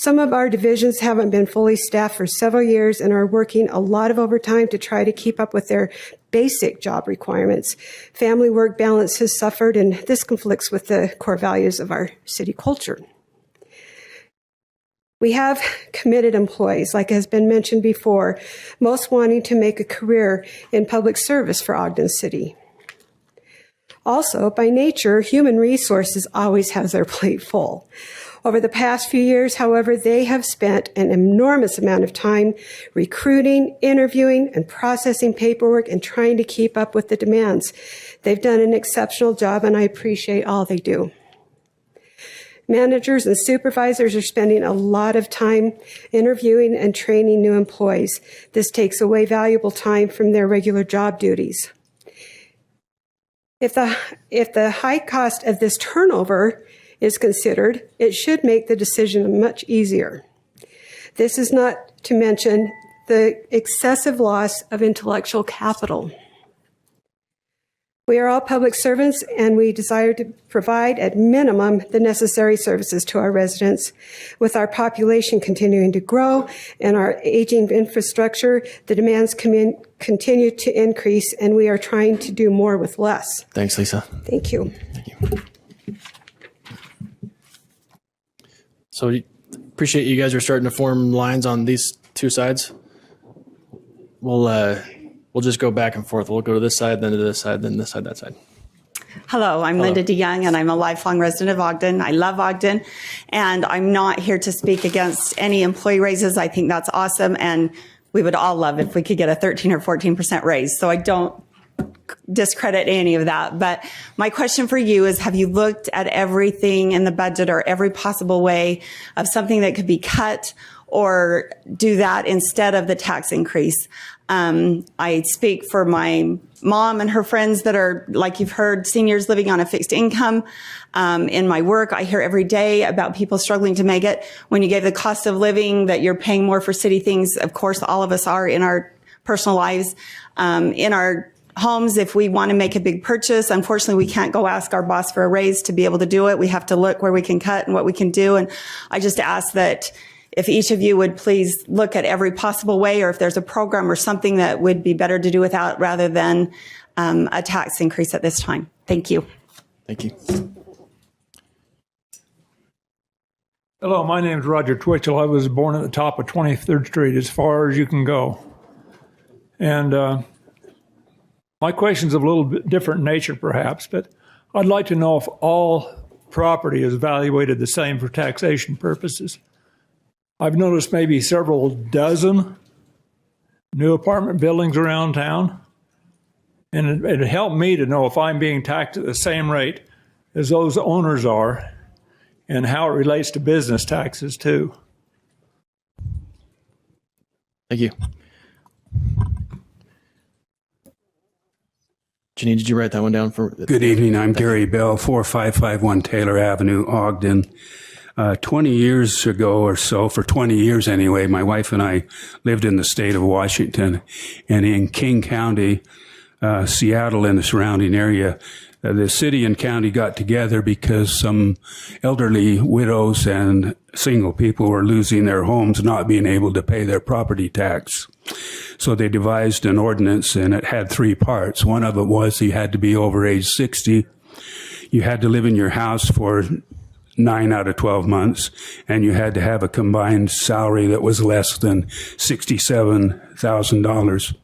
Speaker 6: Some of our divisions haven't been fully staffed for several years and are working a lot of overtime to try to keep up with their basic job requirements. Family work balance has suffered, and this conflicts with the core values of our city culture. We have committed employees, like has been mentioned before, most wanting to make a career in public service for Ogden City. Also, by nature, human resources always has their plate full. Over the past few years, however, they have spent an enormous amount of time recruiting, interviewing, and processing paperwork and trying to keep up with the demands. They've done an exceptional job, and I appreciate all they do. Managers and supervisors are spending a lot of time interviewing and training new employees. This takes away valuable time from their regular job duties. If the high cost of this turnover is considered, it should make the decision much easier. This is not to mention the excessive loss of intellectual capital. We are all public servants, and we desire to provide, at minimum, the necessary services to our residents. With our population continuing to grow and our aging infrastructure, the demands continue to increase, and we are trying to do more with less.
Speaker 1: Thanks, Lisa.
Speaker 6: Thank you.
Speaker 1: Thank you. So appreciate you guys are starting to form lines on these two sides. We'll just go back and forth. We'll go to this side, then to this side, then this side, that side.
Speaker 16: Hello, I'm Linda DeYoung, and I'm a lifelong resident of Ogden. I love Ogden, and I'm not here to speak against any employee raises. I think that's awesome, and we would all love if we could get a 13 or 14% raise. So I don't discredit any of that. But my question for you is, have you looked at everything in the budget or every possible way of something that could be cut or do that instead of the tax increase? I speak for my mom and her friends that are, like you've heard, seniors living on a fixed income. In my work, I hear every day about people struggling to make it. When you gave the cost of living that you're paying more for city things, of course, all of us are in our personal lives. In our homes, if we want to make a big purchase, unfortunately, we can't go ask our boss for a raise to be able to do it. We have to look where we can cut and what we can do. And I just ask that if each of you would please look at every possible way, or if there's a program or something that would be better to do without rather than a tax increase at this time. Thank you.
Speaker 1: Thank you.
Speaker 17: Hello, my name is Roger Twitchell. I was born at the top of 23rd Street, as far as you can go. And my question's of a little bit different nature, perhaps, but I'd like to know if all property is evaluated the same for taxation purposes. I've noticed maybe several dozen new apartment buildings around town, and it'd help me to know if I'm being taxed at the same rate as those owners are and how it relates to business taxes too.
Speaker 1: Thank you. Janine, did you write that one down for?
Speaker 18: Good evening. I'm Gary Bell, 4551 Taylor Avenue, Ogden. 20 years ago or so, for 20 years anyway, my wife and I lived in the state of Washington, and in King County, Seattle and the surrounding area, the city and county got together because some elderly widows and single people were losing their homes, not being able to pay their property tax. So they devised an ordinance, and it had three parts. One of it was you had to be over age 60. You had to live in your house for 9 out of 12 months, and you had to have a combined salary that was less than $67,000.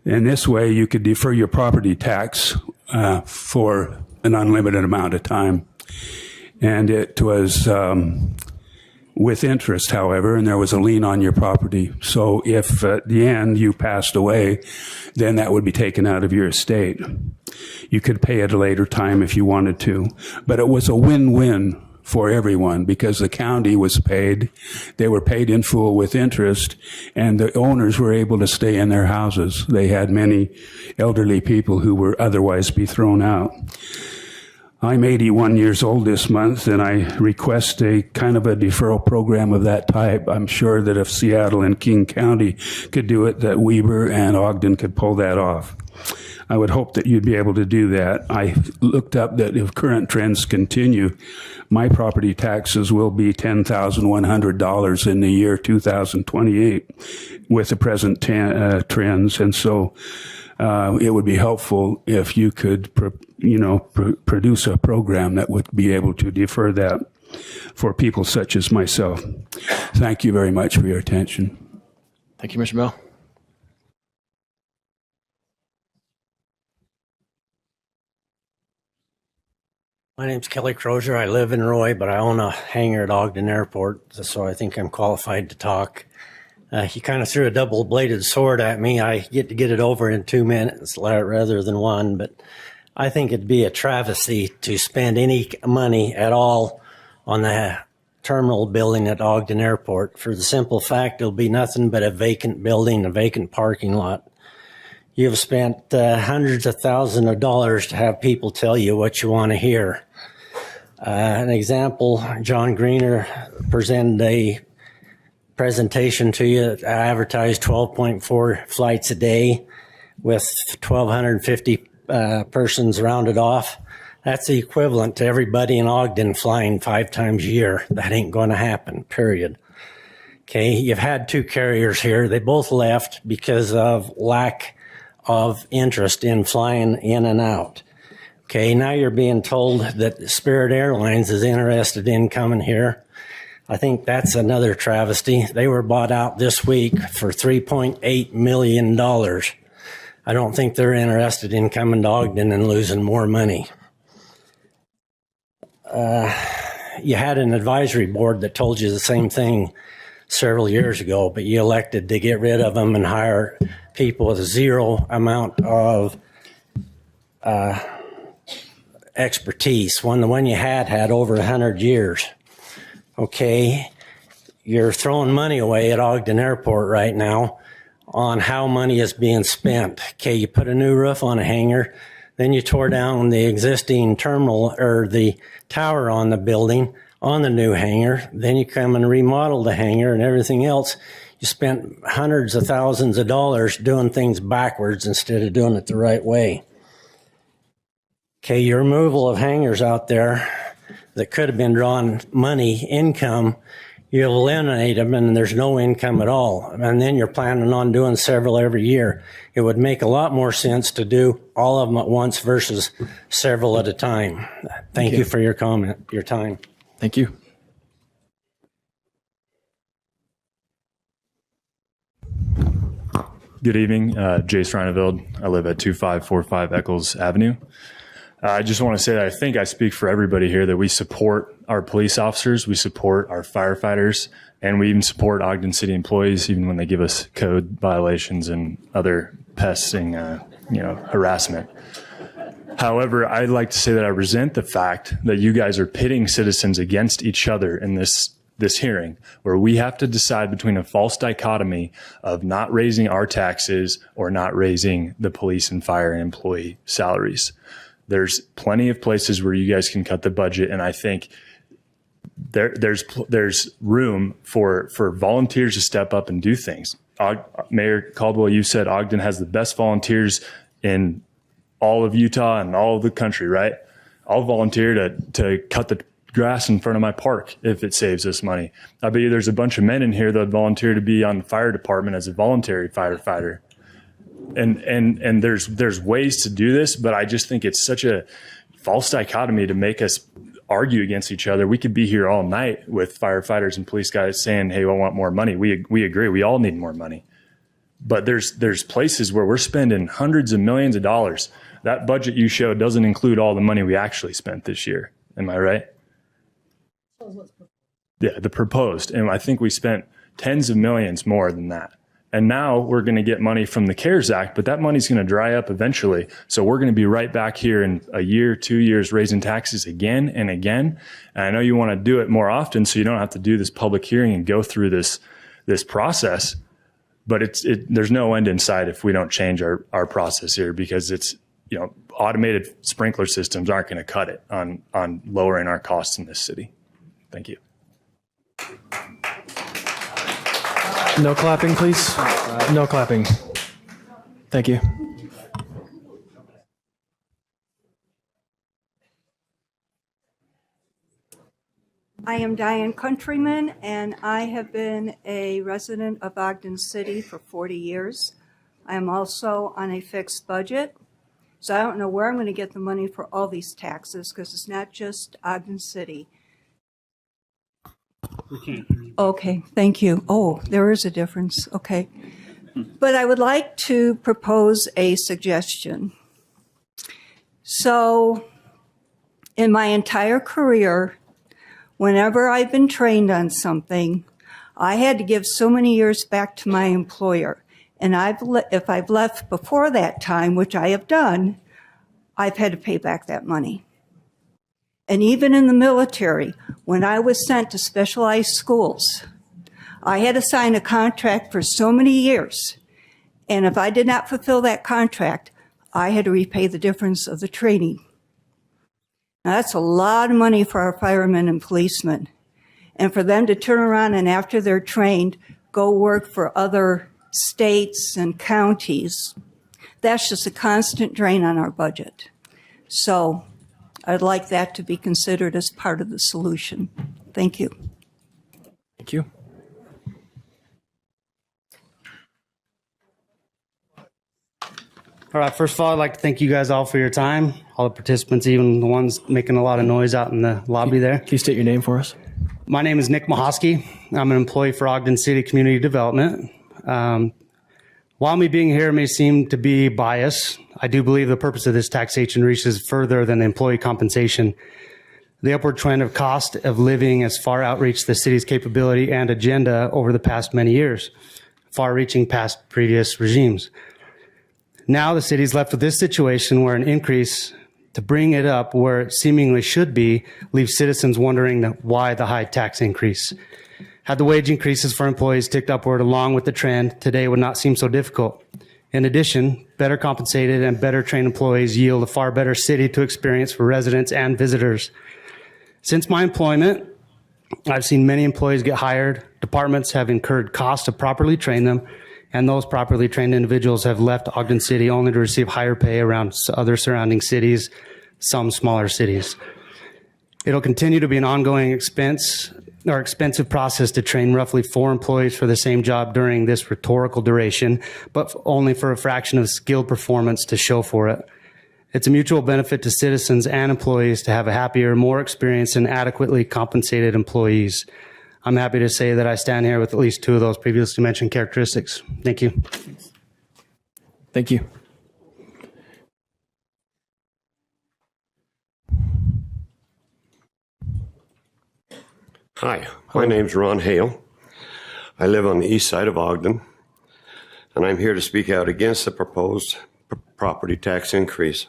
Speaker 18: And this way you could defer your property tax for an unlimited amount of time. And it was with interest, however, and there was a lien on your property. So if at the end you passed away, then that would be taken out of your estate. You could pay at a later time if you wanted to. But it was a win-win for everyone because the county was paid. They were paid in full with interest, and the owners were able to stay in their houses. They had many elderly people who would otherwise be thrown out. I'm 81 years old this month, and I request a kind of a deferral program of that type. I'm sure that if Seattle and King County could do it, that Weber and Ogden could pull that off. I would hope that you'd be able to do that. I looked up that if current trends continue, my property taxes will be $10,100 in the year 2028 with the present trends. And so it would be helpful if you could, produce a program that would be able to defer that for people such as myself. Thank you very much for your attention.
Speaker 1: Thank you, Mr. Bell.
Speaker 19: My name's Kelly Crozier. I live in Roy, but I own a hangar at Ogden Airport, so I think I'm qualified to talk. You kind of threw a double-bladed sword at me. I get to get it over in 2 minutes rather than one, but I think it'd be a travesty to spend any money at all on the terminal building at Ogden Airport for the simple fact it'll be nothing but a vacant building, a vacant parking lot. You've spent hundreds of thousands of dollars to have people tell you what you want to hear. An example, John Greener presented a presentation to you, advertised 12.4 flights a day with 1,250 persons rounded off. That's the equivalent to everybody in Ogden flying 5 times a year. That ain't going to happen, period. Okay, you've had 2 carriers here. They both left because of lack of interest in flying in and out. Okay, now you're being told that Spirit Airlines is interested in coming here. I think that's another travesty. They were bought out this week for $3.8 million. I don't think they're interested in coming to Ogden and losing more money. You had an advisory board that told you the same thing several years ago, but you elected to get rid of them and hire people with zero amount of expertise. The one you had over 100 years. Okay, you're throwing money away at Ogden Airport right now on how money is being spent. Okay, you put a new roof on a hangar, then you tore down the existing terminal or the tower on the building on the new hangar, then you come and remodel the hangar and everything else. You spent hundreds of thousands of dollars doing things backwards instead of doing it the right way. Okay, your removal of hangars out there that could have been drawing money, income, you eliminate them and there's no income at all. And then you're planning on doing several every year. It would make a lot more sense to do all of them at once versus several at a time. Thank you for your comment, your time.
Speaker 1: Thank you.
Speaker 10: Good evening, Jace Reineveld. I live at 2545 Eccles Avenue. I just want to say that I think I speak for everybody here that we support our police officers, we support our firefighters, and we even support Ogden City employees, even when they give us code violations and other pesting, harassment. However, I'd like to say that I resent the fact that you guys are pitting citizens against each other in this hearing, where we have to decide between a false dichotomy of not raising our taxes or not raising the police and fire and employee salaries. There's plenty of places where you guys can cut the budget, and I think there's room for volunteers to step up and do things. Mayor Caldwell, you said Ogden has the best volunteers in all of Utah and all of the country, right? I'll volunteer to cut the grass in front of my park if it saves us money. I bet you there's a bunch of men in here that would volunteer to be on the fire department as a voluntary firefighter. And there's ways to do this, but I just think it's such a false dichotomy to make us argue against each other. We could be here all night with firefighters and police guys saying, hey, I want more money. We agree. We all need more money. But there's places where we're spending hundreds of millions of dollars. That budget you showed doesn't include all the money we actually spent this year. Am I right? Yeah, the proposed. And I think we spent tens of millions more than that. And now we're going to get money from the CARES Act, but that money's going to dry up eventually. So we're going to be right back here in a year, 2 years, raising taxes again and again. And I know you want to do it more often so you don't have to do this public hearing and go through this process. But there's no end in sight if we don't change our process here, because automated sprinkler systems aren't going to cut it on lowering our costs in this city. Thank you.
Speaker 1: No clapping, please. No clapping. Thank you.
Speaker 20: I am Diane Countryman, and I have been a resident of Ogden City for 40 years. I am also on a fixed budget, so I don't know where I'm going to get the money for all these taxes, because it's not just Ogden City. Okay, thank you. Oh, there is a difference. Okay. But I would like to propose a suggestion. So, in my entire career, whenever I've been trained on something, I had to give so many years back to my employer. And if I've left before that time, which I have done, I've had to pay back that money. And even in the military, when I was sent to specialized schools, I had to sign a contract for so many years. And if I did not fulfill that contract, I had to repay the difference of the training. Now, that's a lot of money for our firemen and policemen. And for them to turn around and after they're trained, go work for other states and counties, that's just a constant drain on our budget. So I'd like that to be considered as part of the solution. Thank you.
Speaker 1: Thank you.
Speaker 21: All right, first of all, I'd like to thank you guys all for your time, all the participants, even the ones making a lot of noise out in the lobby there.
Speaker 1: Can you state your name for us?
Speaker 21: My name is Nick Mahosky. I'm an employee for Ogden City Community Development. While me being here may seem to be biased, I do believe the purpose of this taxation reaches further than employee compensation. The upward trend of cost of living has far outreached the city's capability and agenda over the past many years, far reaching past previous regimes. Now the city's left with this situation where an increase to bring it up where it seemingly should be leaves citizens wondering why the high tax increase. Had the wage increases for employees ticked upward along with the trend, today would not seem so difficult. In addition, better compensated and better trained employees yield a far better city to experience for residents and visitors. Since my employment, I've seen many employees get hired, departments have incurred costs to properly train them, and those properly trained individuals have left Ogden City only to receive higher pay around other surrounding cities, some smaller cities. It'll continue to be an ongoing expensive process to train roughly 4 employees for the same job during this rhetorical duration, but only for a fraction of skilled performance to show for it. It's a mutual benefit to citizens and employees to have a happier, more experienced, and adequately compensated employees. I'm happy to say that I stand here with at least 2 of those previously mentioned characteristics. Thank you.
Speaker 1: Thank you.
Speaker 22: Hi, my name's Ron Hale. I live on the east side of Ogden, and I'm here to speak out against the proposed property tax increase.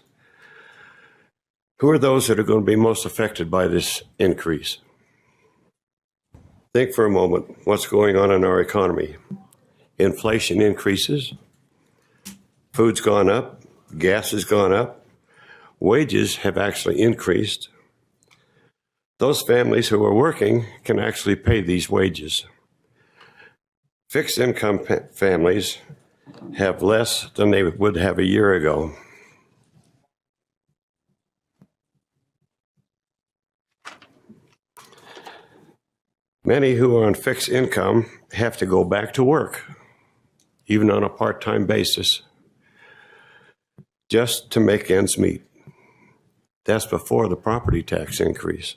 Speaker 22: Who are those that are going to be most affected by this increase? Think for a moment what's going on in our economy. Inflation increases, food's gone up, gas has gone up, wages have actually increased. Those families who are working can actually pay these wages. Fixed income families have less than they would have a year ago. Many who are on fixed income have to go back to work, even on a part-time basis, just to make ends meet. That's before the property tax increase.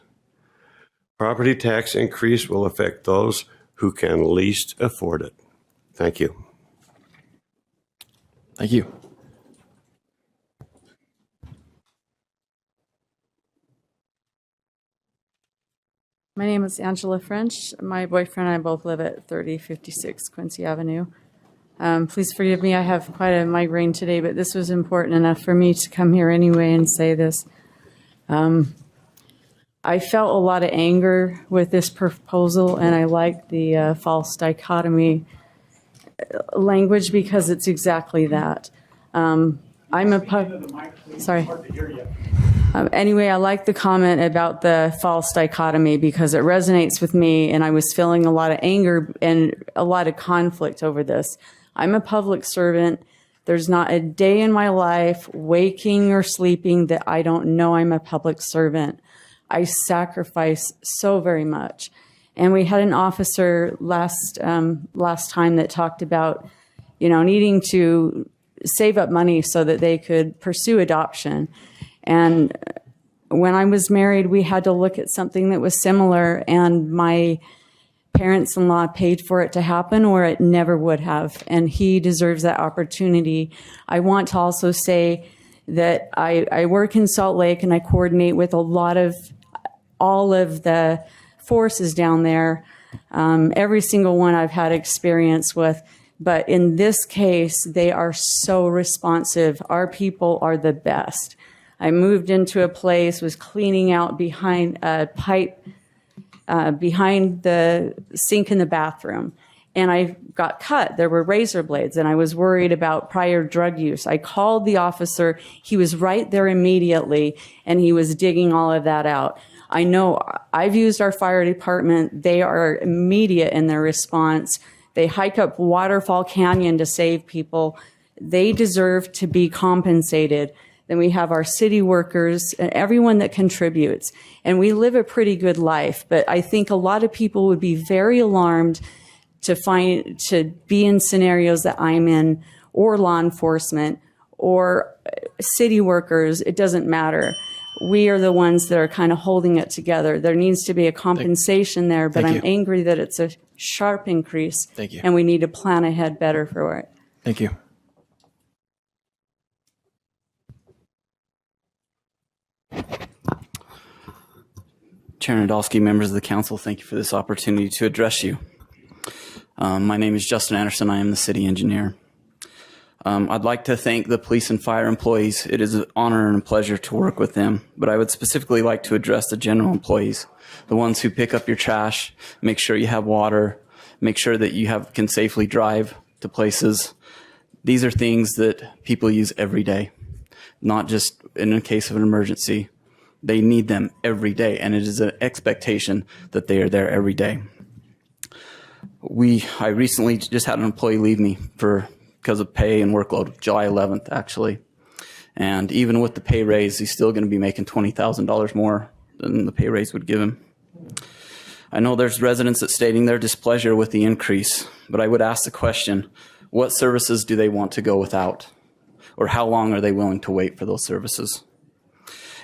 Speaker 22: Property tax increase will affect those who can least afford it. Thank you.
Speaker 1: Thank you.
Speaker 23: My name is Angela French. My boyfriend and I both live at 3056 Quincy Avenue. Please forgive me, I have quite a migraine today, but this was important enough for me to come here anyway and say this. I felt a lot of anger with this proposal, and I like the false dichotomy language because it's exactly that. Anyway, I like the comment about the false dichotomy because it resonates with me, and I was feeling a lot of anger and a lot of conflict over this. I'm a public servant. There's not a day in my life, waking or sleeping, that I don't know I'm a public servant. I sacrifice so very much. And we had an officer last time that talked about, needing to save up money so that they could pursue adoption. And when I was married, we had to look at something that was similar, and my parents-in-law paid for it to happen, or it never would have. And he deserves that opportunity. I want to also say that I work in Salt Lake, and I coordinate with all of the forces down there. Every single one I've had experience with. But in this case, they are so responsive. Our people are the best. I moved into a place, was cleaning out behind a pipe, behind the sink in the bathroom. And I got cut. There were razor blades, and I was worried about prior drug use. I called the officer. He was right there immediately, and he was digging all of that out. I know I've used our fire department. They are immediate in their response. They hike up Waterfall Canyon to save people. They deserve to be compensated. Then we have our city workers and everyone that contributes. And we live a pretty good life. But I think a lot of people would be very alarmed to be in scenarios that I'm in, or law enforcement, or city workers. It doesn't matter. We are the ones that are kind of holding it together. There needs to be a compensation there, but I'm angry that it's a sharp increase.
Speaker 1: Thank you.
Speaker 23: And we need to plan ahead better for it.
Speaker 1: Thank you.
Speaker 2: Chair Nadolski, members of the council, thank you for this opportunity to address you. My name is Justin Anderson. I am the city engineer. I'd like to thank the police and fire employees. It is an honor and a pleasure to work with them, but I would specifically like to address the general employees, the ones who pick up your trash, make sure you have water, make sure that you can safely drive to places. These are things that people use every day, not just in a case of an emergency. They need them every day, and it is an expectation that they are there every day. I recently just had an employee leave me because of pay and workload, July 11th, actually. And even with the pay raise, he's still going to be making $20,000 more than the pay raise would give him. I know there's residents that stating their displeasure with the increase, but I would ask the question, what services do they want to go without? Or how long are they willing to wait for those services?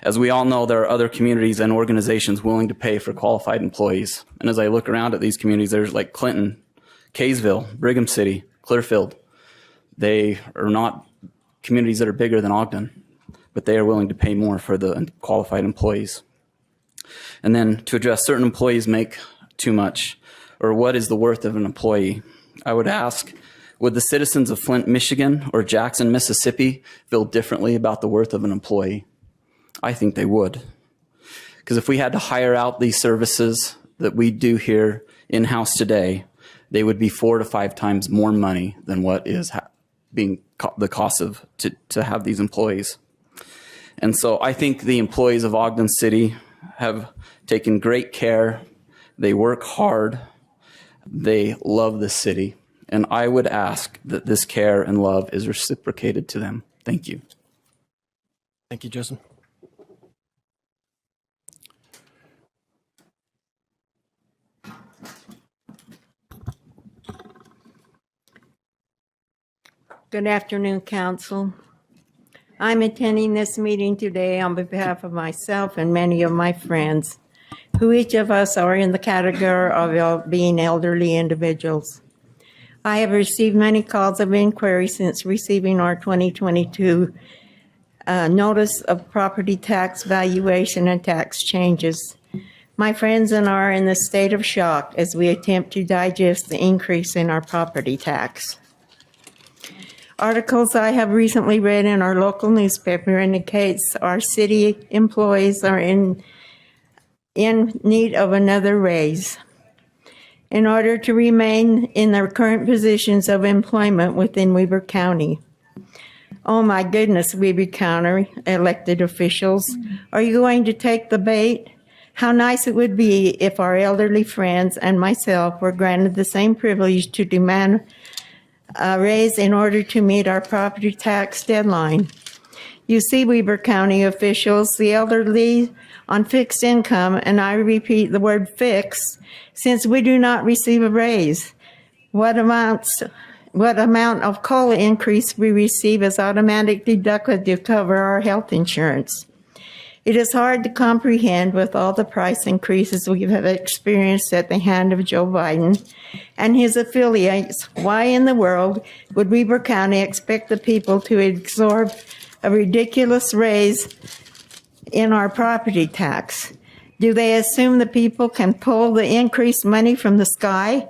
Speaker 2: As we all know, there are other communities and organizations willing to pay for qualified employees. And as I look around at these communities, there's like Clinton, Kaysville, Brigham City, Clearfield. They are not communities that are bigger than Ogden, but they are willing to pay more for the qualified employees. And then to address certain employees make too much, or what is the worth of an employee? I would ask, would the citizens of Flint, Michigan, or Jackson, Mississippi feel differently about the worth of an employee? I think they would. Because if we had to hire out these services that we do here in-house today, they would be 4 to 5 times more money than what is being the cost of to have these employees. And so I think the employees of Ogden City have taken great care. They work hard. They love the city. And I would ask that this care and love is reciprocated to them. Thank you.
Speaker 1: Thank you, Justin.
Speaker 3: Good afternoon, Council. I'm attending this meeting today on behalf of myself and many of my friends, who each of us are in the category of being elderly individuals. I have received many calls of inquiry since receiving our 2022 notice of property tax valuation and tax changes. My friends and I are in the state of shock as we attempt to digest the increase in our property tax. Articles I have recently read in our local newspaper indicates our city employees are in need of another raise in order to remain in their current positions of employment within Weber County. Oh my goodness, Weber County elected officials, are you going to take the bait? How nice it would be if our elderly friends and myself were granted the same privilege to demand a raise in order to meet our property tax deadline. You see, Weber County officials, the elderly on fixed income, and I repeat the word fixed, since we do not receive a raise. What amount of COLA increase we receive is automatically deducted to cover our health insurance. It is hard to comprehend with all the price increases we have experienced at the hand of Joe Biden and his affiliates. Why in the world would Weber County expect the people to absorb a ridiculous raise in our property tax? Do they assume the people can pull the increased money from the sky?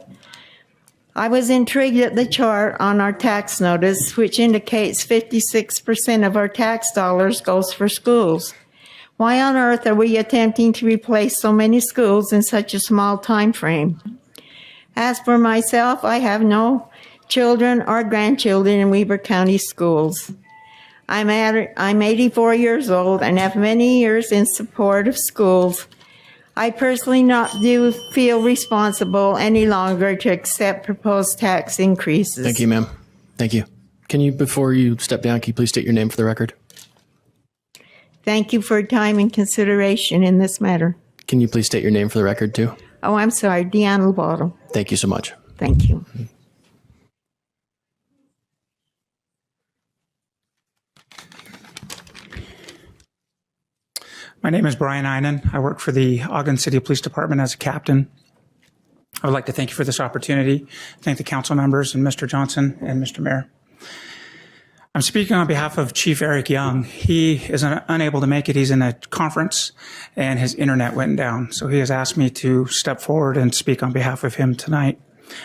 Speaker 3: I was intrigued at the chart on our tax notice, which indicates 56% of our tax dollars goes for schools. Why on earth are we attempting to replace so many schools in such a small time frame? As for myself, I have no children or grandchildren in Weber County schools. I'm 84 years old and have many years in support of schools. I personally not do feel responsible any longer to accept proposed tax increases.
Speaker 1: Thank you, ma'am. Thank you. Can you, before you step down, can you please state your name for the record?
Speaker 3: Thank you for your time and consideration in this matter.
Speaker 1: Can you please state your name for the record, too?
Speaker 3: Oh, I'm sorry, Deanna Lobato.
Speaker 1: Thank you so much.
Speaker 3: Thank you.
Speaker 4: My name is Brian Einen. I work for the Ogden City Police Department as a captain. I would like to thank you for this opportunity. Thank the council members and Mr. Johnson and Mr. Mayor. I'm speaking on behalf of Chief Eric Young. He is unable to make it. He's in a conference and his internet went down. So he has asked me to step forward and speak on behalf of him tonight.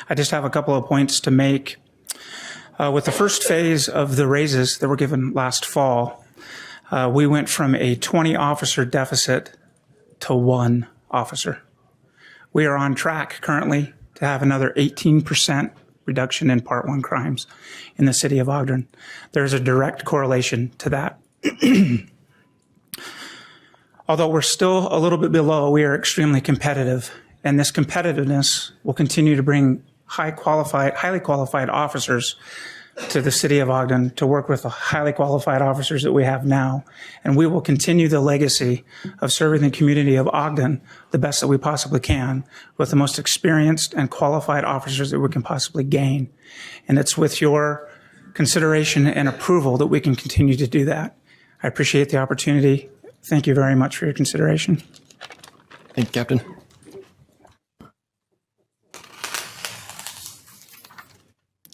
Speaker 4: I just have a couple of points to make. With the first phase of the raises that were given last fall, we went from a 20 officer deficit to 1 officer. We are on track currently to have another 18% reduction in Part 1 crimes in the city of Ogden. There's a direct correlation to that. Although we're still a little bit below, we are extremely competitive, and this competitiveness will continue to bring highly qualified officers to the city of Ogden to work with the highly qualified officers that we have now. And we will continue the legacy of serving the community of Ogden the best that we possibly can with the most experienced and qualified officers that we can possibly gain. And it's with your consideration and approval that we can continue to do that. I appreciate the opportunity. Thank you very much for your consideration.
Speaker 1: Thank you, Captain.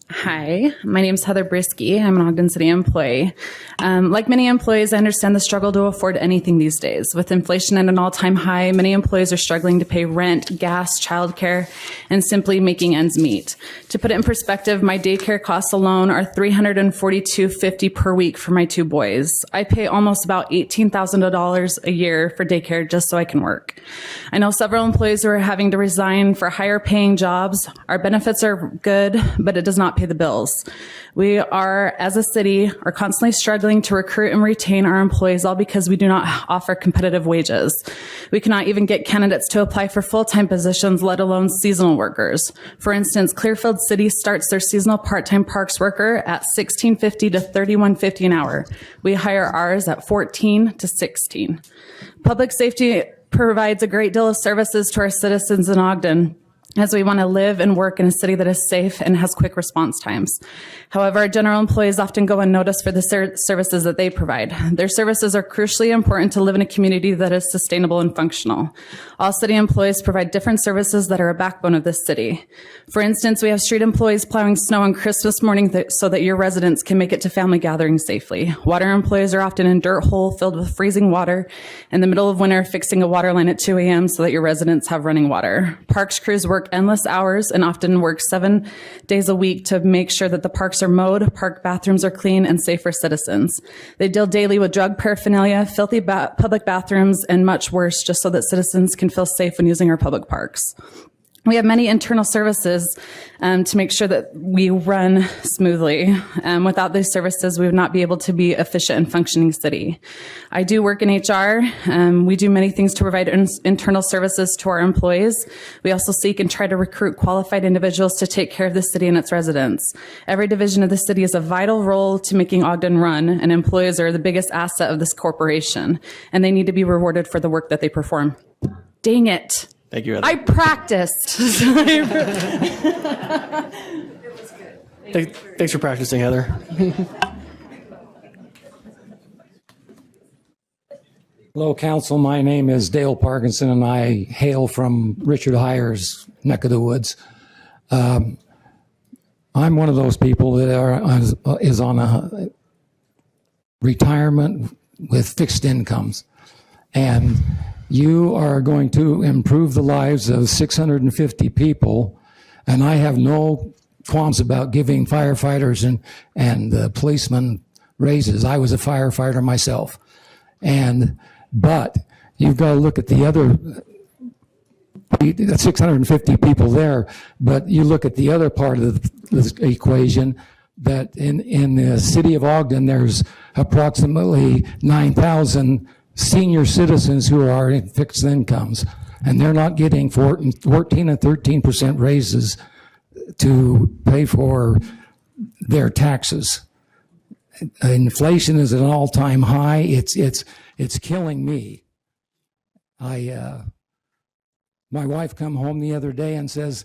Speaker 23: Hi, my name is Heather Brisky. I'm an Ogden City employee. Like many employees, I understand the struggle to afford anything these days. With inflation at an all-time high, many employees are struggling to pay rent, gas, childcare, and simply making ends meet. To put it in perspective, my daycare costs alone are $342.50 per week for my 2 boys. I pay almost about $18,000 a year for daycare just so I can work. I know several employees who are having to resign for higher paying jobs. Our benefits are good, but it does not pay the bills. We are, as a city, are constantly struggling to recruit and retain our employees, all because we do not offer competitive wages. We cannot even get candidates to apply for full-time positions, let alone seasonal workers. For instance, Clearfield City starts their seasonal part-time parks worker at $16.50 to $31.50 an hour. We hire ours at $14 to $16. Public safety provides a great deal of services to our citizens in Ogden, as we want to live and work in a city that is safe and has quick response times. However, our general employees often go unnoticed for the services that they provide. Their services are crucially important to live in a community that is sustainable and functional. All city employees provide different services that are a backbone of this city. For instance, we have street employees plowing snow on Christmas morning so that your residents can make it to family gatherings safely. Water employees are often in dirt hole filled with freezing water in the middle of winter, fixing a water line at 2 a.m. so that your residents have running water. Parks crews work endless hours and often work 7 days a week to make sure that the parks are mowed, park bathrooms are clean, and safe for citizens. They deal daily with drug paraphernalia, filthy public bathrooms, and much worse, just so that citizens can feel safe when using our public parks.
Speaker 5: We have many internal services to make sure that we run smoothly. Without these services, we would not be able to be efficient and functioning city. I do work in HR. We do many things to provide internal services to our employees. We also seek and try to recruit qualified individuals to take care of the city and its residents. Every division of the city is a vital role to making Ogden run, and employees are the biggest asset of this corporation, and they need to be rewarded for the work that they perform. Dang it.
Speaker 1: Thank you, Heather.
Speaker 5: I practiced.
Speaker 1: Thanks for practicing, Heather.
Speaker 7: Hello, Council. My name is Dale Parkinson, and I hail from Richard Heyer's neck of the woods. I'm one of those people that is on a retirement with fixed incomes. And you are going to improve the lives of 650 people, and I have no qualms about giving firefighters and policemen raises. I was a firefighter myself. But you've got to look at the other 650 people there, but you look at the other part of the equation, that in the city of Ogden, there's approximately 9,000 senior citizens who are in fixed incomes, and they're not getting 14 and 13% raises to pay for their taxes. Inflation is at an all-time high. It's killing me. My wife come home the other day and says,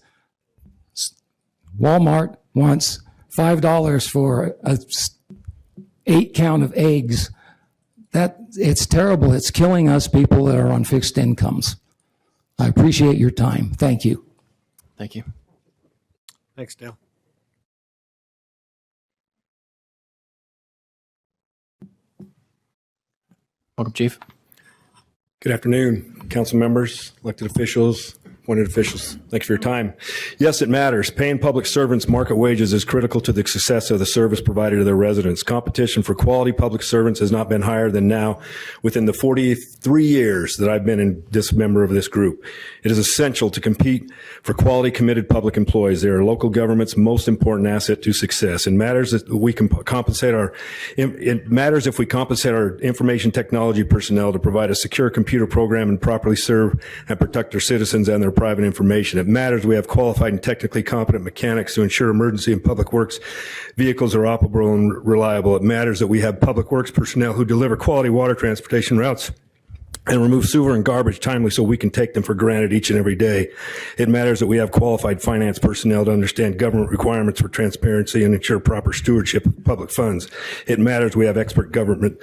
Speaker 7: Walmart wants $5 for a 8-count of eggs. It's terrible. It's killing us people that are on fixed incomes. I appreciate your time. Thank you.
Speaker 1: Thank you.
Speaker 8: Thanks, Dale.
Speaker 1: Welcome, Chief.
Speaker 8: Good afternoon, council members, elected officials, appointed officials. Thanks for your time. Yes, it matters. Paying public servants market wages is critical to the success of the service provided to their residents. Competition for quality public servants has not been higher than now within the 43 years that I've been this member of this group. It is essential to compete for quality, committed public employees. They are local government's most important asset to success. It matters if we can compensate our information technology personnel to provide a secure computer program and properly serve and protect their citizens and their private information. It matters we have qualified and technically competent mechanics to ensure emergency and public works vehicles are operable and reliable. It matters that we have public works personnel who deliver quality water transportation routes and remove sewer and garbage timely so we can take them for granted each and every day. It matters that we have qualified finance personnel to understand government requirements for transparency and ensure proper stewardship of public funds. It matters we have expert government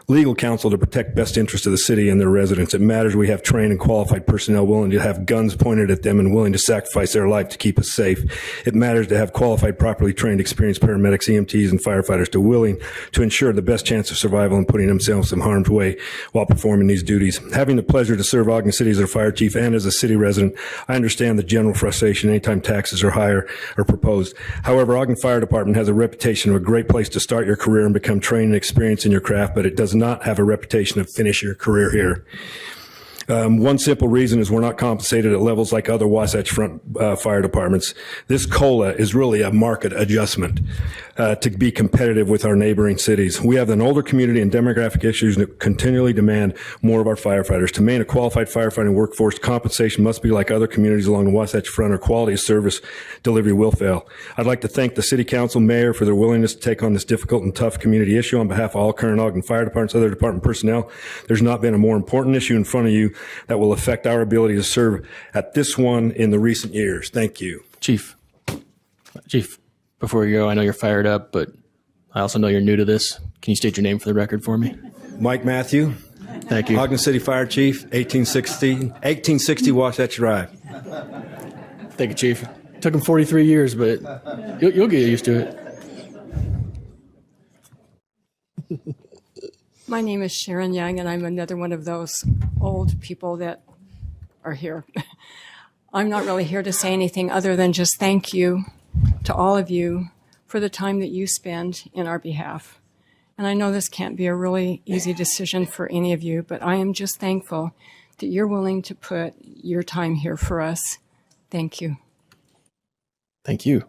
Speaker 8: legal counsel to protect best interests of the city and their residents. It matters we have trained and qualified personnel willing to have guns pointed at them and willing to sacrifice their life to keep us safe. It matters to have qualified, properly trained, experienced paramedics, EMTs, and firefighters willing to ensure the best chance of survival and putting themselves in harm's way while performing these duties. Having the pleasure to serve Ogden City as their fire chief and as a city resident, I understand the general frustration anytime taxes are higher or proposed. However, Ogden Fire Department has a reputation of a great place to start your career and become trained and experienced in your craft, but it does not have a reputation of finish your career here. One simple reason is we're not compensated at levels like other Wasatch Front fire departments. This COLA is really a market adjustment to be competitive with our neighboring cities. We have an older community and demographic issues that continually demand more of our firefighters. To maintain a qualified firefighting workforce, compensation must be like other communities along the Wasatch Front, or quality of service delivery will fail. I'd like to thank the City Council, Mayor for their willingness to take on this difficult and tough community issue. On behalf of all current Ogden Fire Departments, other department personnel, there's not been a more important issue in front of you that will affect our ability to serve at this one in the recent years. Thank you.
Speaker 1: Chief, before you go, I know you're fired up, but I also know you're new to this. Can you state your name for the record for me?
Speaker 8: Mike Matthew.
Speaker 1: Thank you.
Speaker 8: Ogden City Fire Chief, 1860 Wasatch Drive.
Speaker 1: Thank you, Chief. Took him 43 years, but you'll get used to it.
Speaker 24: My name is Sharon Young, and I'm another one of those old people that are here. I'm not really here to say anything other than just thank you to all of you for the time that you spend in our behalf. And I know this can't be a really easy decision for any of you, but I am just thankful that you're willing to put your time here for us Thank you.
Speaker 1: Thank you.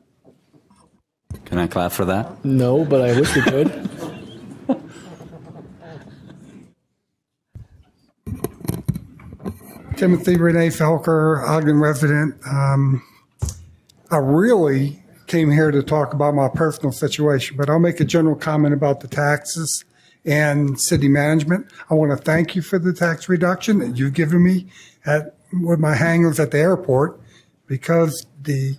Speaker 15: Can I clap for that?
Speaker 1: No, but I wish we could.
Speaker 9: Timothy Renee Felker, Ogden resident. I really came here to talk about my personal situation, but I'll make a general comment about the taxes and city management. I want to thank you for the tax reduction that you've given me with my hangars at the airport, because the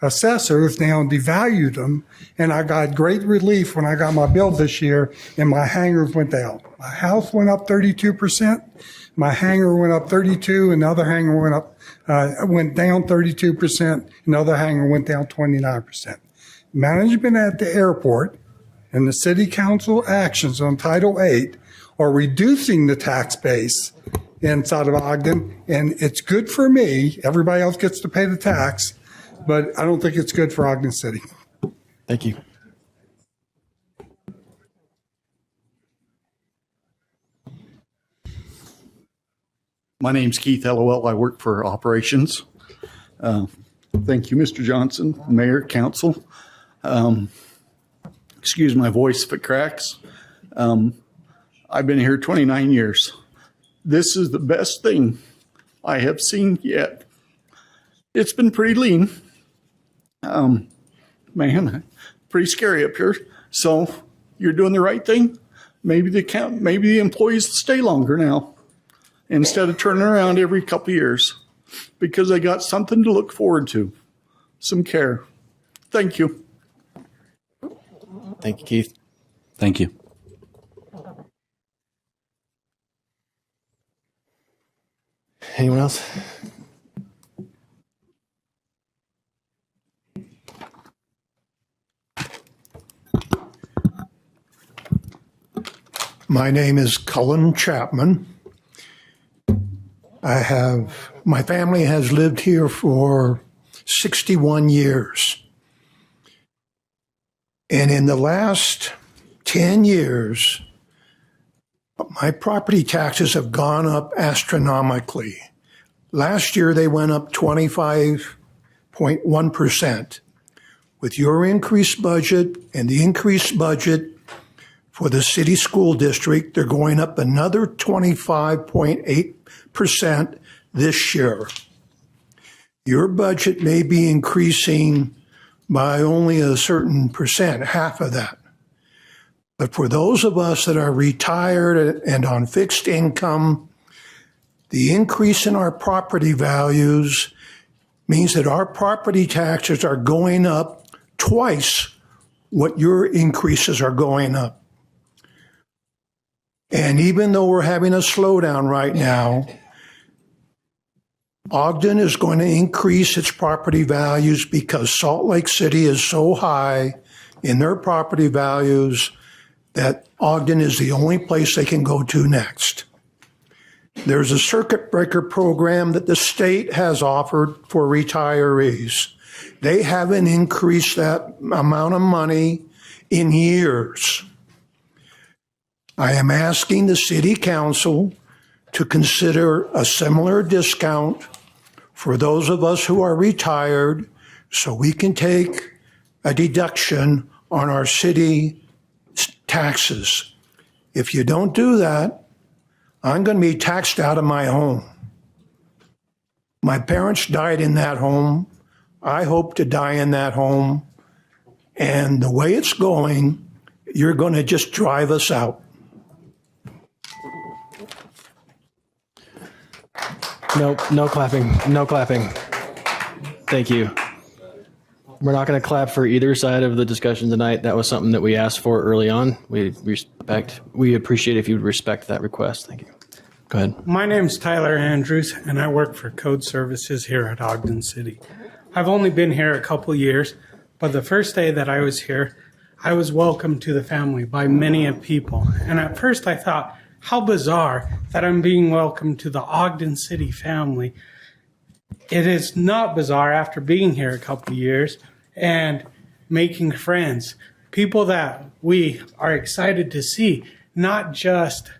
Speaker 9: assessors now devalued them, and I got great relief when I got my bill this year and my hangars went down. My house went up 32%. My hangar went up 32%, and the other hangar went down 32%, and the other hangar went down 29%. Management at the airport and the city council actions on Title VIII are reducing the tax base inside of Ogden, and it's good for me. Everybody else gets to pay the tax, but I don't think it's good for Ogden City.
Speaker 1: Thank you.
Speaker 11: My name's Keith Ellowell. I work for operations. Thank you, Mr. Johnson, Mayor, Council. Excuse my voice if it cracks. I've been here 29 years. This is the best thing I have seen yet. It's been pretty lean. Man, pretty scary up here. So you're doing the right thing. Maybe the employees stay longer now, instead of turning around every couple of years, because they got something to look forward to, some care. Thank you.
Speaker 1: Thank you, Keith.
Speaker 15: Thank you.
Speaker 1: Anyone else?
Speaker 12: My name is Cullen Chapman. My family has lived here for 61 years. And in the last 10 years, my property taxes have gone up astronomically. Last year, they went up 25.1%. With your increased budget and the increased budget for the city school district, they're going up another 25.8% this year. Your budget may be increasing by only a certain percent, half of that. But for those of us that are retired and on fixed income, the increase in our property values means that our property taxes are going up twice what your increases are going up. And even though we're having a slowdown right now, Ogden is going to increase its property values because Salt Lake City is so high in their property values that Ogden is the only place they can go to next. There's a circuit breaker program that the state has offered for retirees. They haven't increased that amount of money in years. I am asking the city council to consider a similar discount for those of us who are retired so we can take a deduction on our city taxes. If you don't do that, I'm going to be taxed out of my home. My parents died in that home. I hope to die in that home. And the way it's going, you're going to just drive us out.
Speaker 1: No clapping. No clapping. Thank you. We're not going to clap for either side of the discussion tonight. That was something that we asked for early on. We appreciate if you would respect that request. Thank you. Go ahead.
Speaker 13: My name's Tyler Andrews, and I work for Code Services here at Ogden City. I've only been here a couple years, but the first day that I was here, I was welcomed to the family by many people. And at first I thought, how bizarre that I'm being welcomed to the Ogden City family. It is not bizarre after being here a couple years and making friends, people that we are excited to see, not just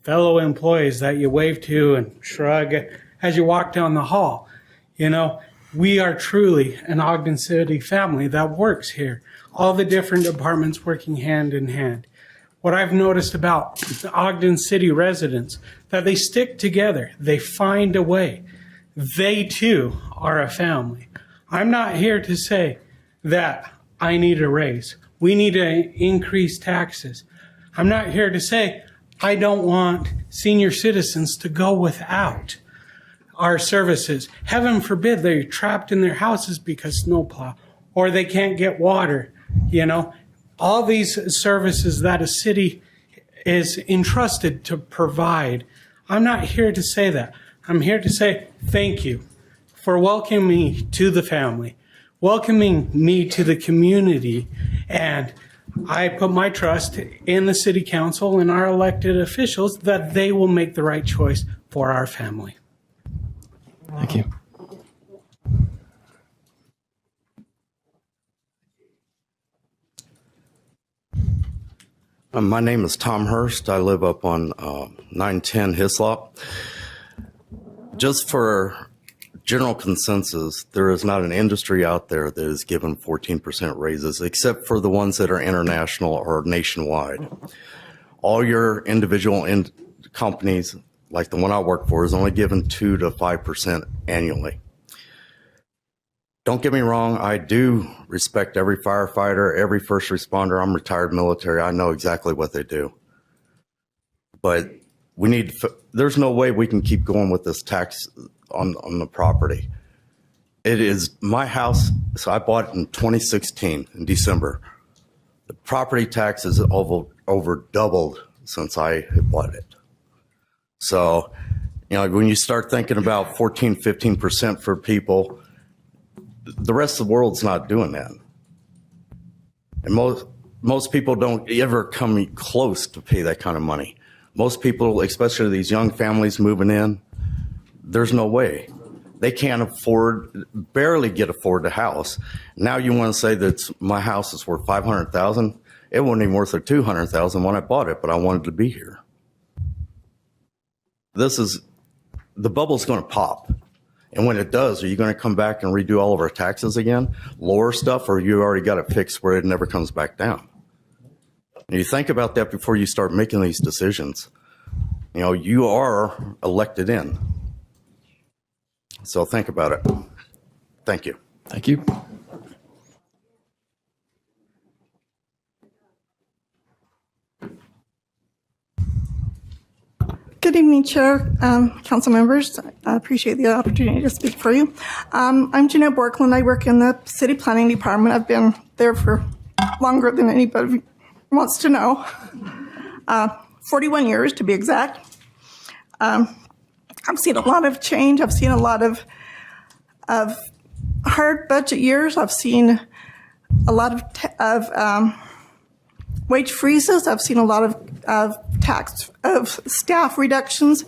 Speaker 13: fellow employees that you wave to and shrug as you walk down the hall. You know, we are truly an Ogden City family that works here. All the different departments working hand in hand. What I've noticed about the Ogden City residents, that they stick together. They find a way. They too are a family. I'm not here to say that I need a raise. We need to increase taxes. I'm not here to say I don't want senior citizens to go without our services. Heaven forbid they're trapped in their houses because snowplow, or they can't get water. You know, all these services that a city is entrusted to provide. I'm not here to say that. I'm here to say thank you for welcoming me to the family, welcoming me to the community, and I put my trust in the city council and our elected officials that they will make the right choice for our family.
Speaker 1: Thank you.
Speaker 6: My name is Tom Hurst. I live up on 910 Hislop. Just for general consensus, there is not an industry out there that is given 14% raises, except for the ones that are international or nationwide. All your individual companies, like the one I work for, is only given 2 to 5% annually. Don't get me wrong, I do respect every firefighter, every first responder. I'm retired military. I know exactly what they do. But there's no way we can keep going with this tax on the property. It is my house, so I bought it in 2016 in December. The property tax is over doubled since I bought it. So, you know, when you start thinking about 14, 15% for people, the rest of the world's not doing that. And most people don't ever come close to pay that kind of money. Most people, especially these young families moving in, there's no way. They can't barely afford a house. Now you want to say that my house is worth $500,000? It wasn't even worth $200,000 when I bought it, but I wanted to be here. The bubble's going to pop. And when it does, are you going to come back and redo all of our taxes again? Lower stuff, or you already got it fixed where it never comes back down? And you think about that before you start making these decisions. You know, you are elected in. So think about it. Thank you.
Speaker 1: Thank you.
Speaker 14: Good evening, Chair, council members. I appreciate the opportunity to speak for you. I'm Jeanette Borkland. I work in the city planning department. I've been there for longer than anybody wants to know. 41 years to be exact. I've seen a lot of change. I've seen a lot of hard budget years. I've seen a lot of wage freezes. I've seen a lot of staff reductions.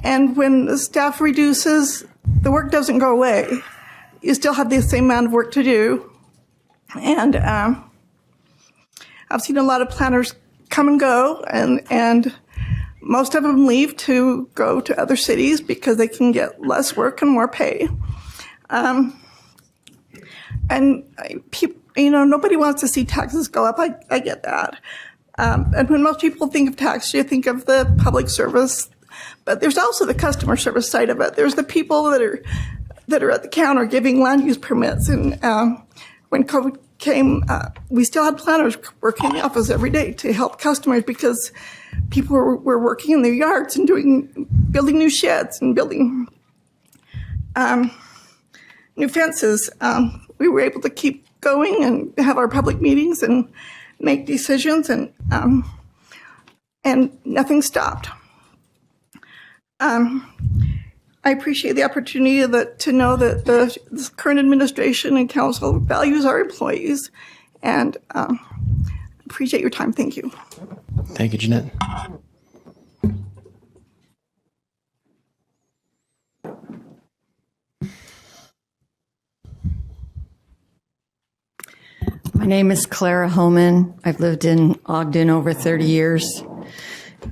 Speaker 14: And when the staff reduces, the work doesn't go away. You still have the same amount of work to do. And I've seen a lot of planners come and go, and most of them leave to go to other cities because they can get less work and more pay. You know, nobody wants to see taxes go up. I get that. And when most people think of tax, you think of the public service, but there's also the customer service side of it. There's the people that are at the counter giving land use permits. And when COVID came, we still had planners working in the office every day to help customers because people were working in their yards and building new sheds and building new fences. We were able to keep going and have our public meetings and make decisions, and nothing stopped. I appreciate the opportunity to know that the current administration and council values our employees, and appreciate your time. Thank you.
Speaker 1: Thank you, Jeanette.
Speaker 16: My name is Clara Homan. I've lived in Ogden over 30 years,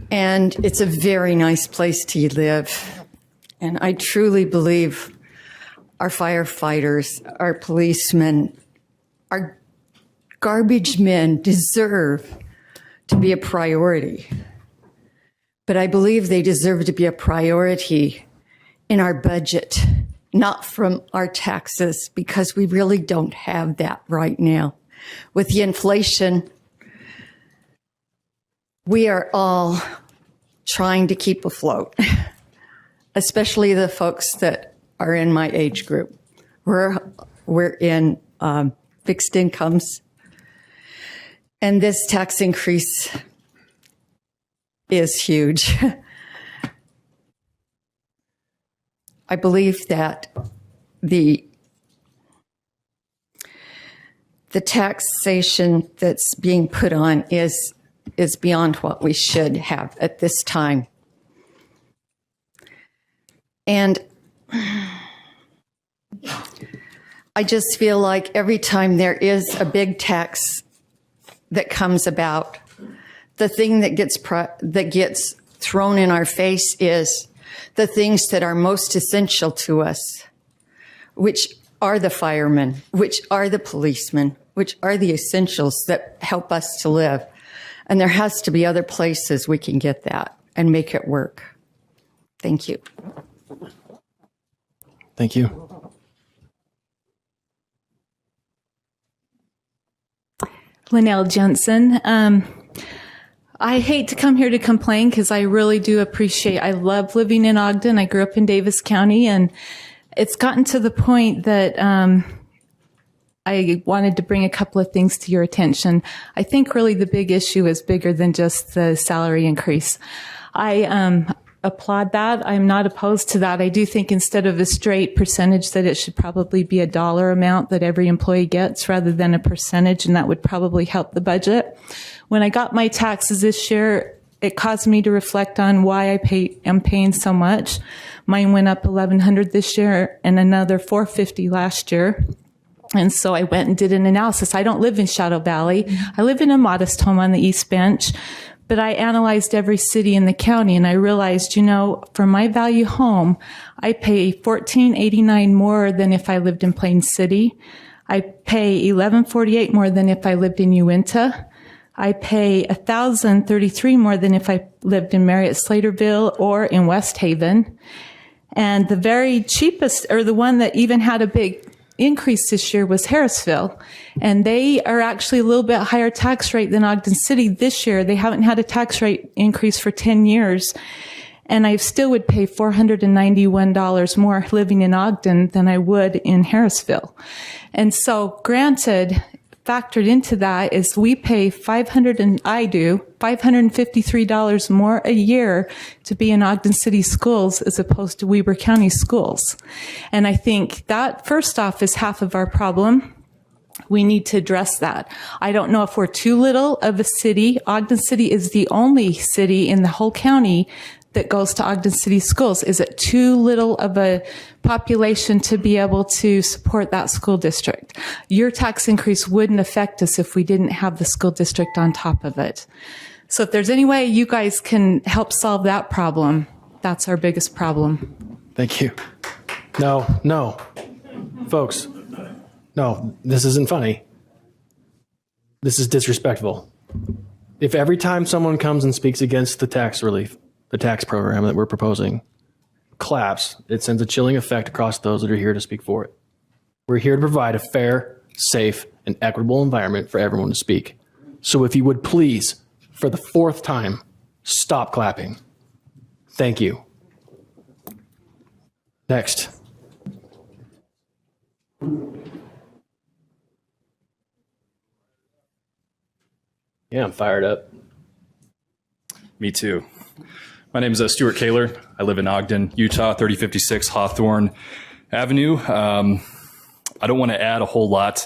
Speaker 16: and it's a very nice place to live. And I truly believe our firefighters, our policemen, our garbage men deserve to be a priority. But I believe they deserve to be a priority in our budget, not from our taxes, because we really don't have that right now. With the inflation, we are all trying to keep afloat, especially the folks that are in my age group. We're in fixed incomes, and this tax increase is huge. I believe that the taxation that's being put on is beyond what we should have at this time. And I just feel like every time there is a big tax that comes about, the thing that gets thrown in our face is the things that are most essential to us, which are the firemen, which are the policemen, which are the essentials that help us to live. And there has to be other places we can get that and make it work. Thank you.
Speaker 1: Thank you.
Speaker 10: Linnell Jensen. I hate to come here to complain because I really do I love living in Ogden. I grew up in Davis County, and it's gotten to the point that I wanted to bring a couple of things to your attention. I think really the big issue is bigger than just the salary increase. I applaud that. I'm not opposed to that. I do think instead of a straight percentage that it should probably be a dollar amount that every employee gets rather than a percentage, and that would probably help the budget. When I got my taxes this year, it caused me to reflect on why I'm paying so much. Mine went up $1,100 this year and another $450 last year. And so I went and did an analysis. I don't live in Shadow Valley. I live in a modest home on the East Bench, but I analyzed every city in the county, and I realized, for my value home, I pay $1,489 more than if I lived in Plain City. I pay $1,148 more than if I lived in Uinta. I pay $1,033 more than if I lived in Marriott Slaterville or in West Haven. And the very cheapest, or the one that even had a big increase this year, was Harrisville. And they are actually a little bit higher tax rate than Ogden City this year. They haven't had a tax rate increase for 10 years. And I still would pay $491 more living in Ogden than I would in Harrisville. And so granted, factored into that is we pay $553 more a year to be in Ogden City schools as opposed to Weber County schools. And I think that first off is half of our problem. We need to address that. I don't know if we're too little of a city. Ogden City is the only city in the whole county that goes to Ogden City schools. Is it too little of a population to be able to support that school district? Your tax increase wouldn't affect us if we didn't have the school district on top of it. So if there's any way you guys can help solve that problem, that's our biggest problem.
Speaker 1: Thank you. No. Folks, no, this isn't funny. This is disrespectful. If every time someone comes and speaks against the tax relief, the tax program that we're proposing, claps, it sends a chilling effect across those that are here to speak for it. We're here to provide a fair, safe, and equitable environment for everyone to speak. So if you would please, for the fourth time, stop clapping. Thank you. Next. Yeah, I'm fired up.
Speaker 17: Me too. My name is Stuart Kaler. I live in Ogden, Utah, 3056 Hawthorne Avenue. I don't want to add a whole lot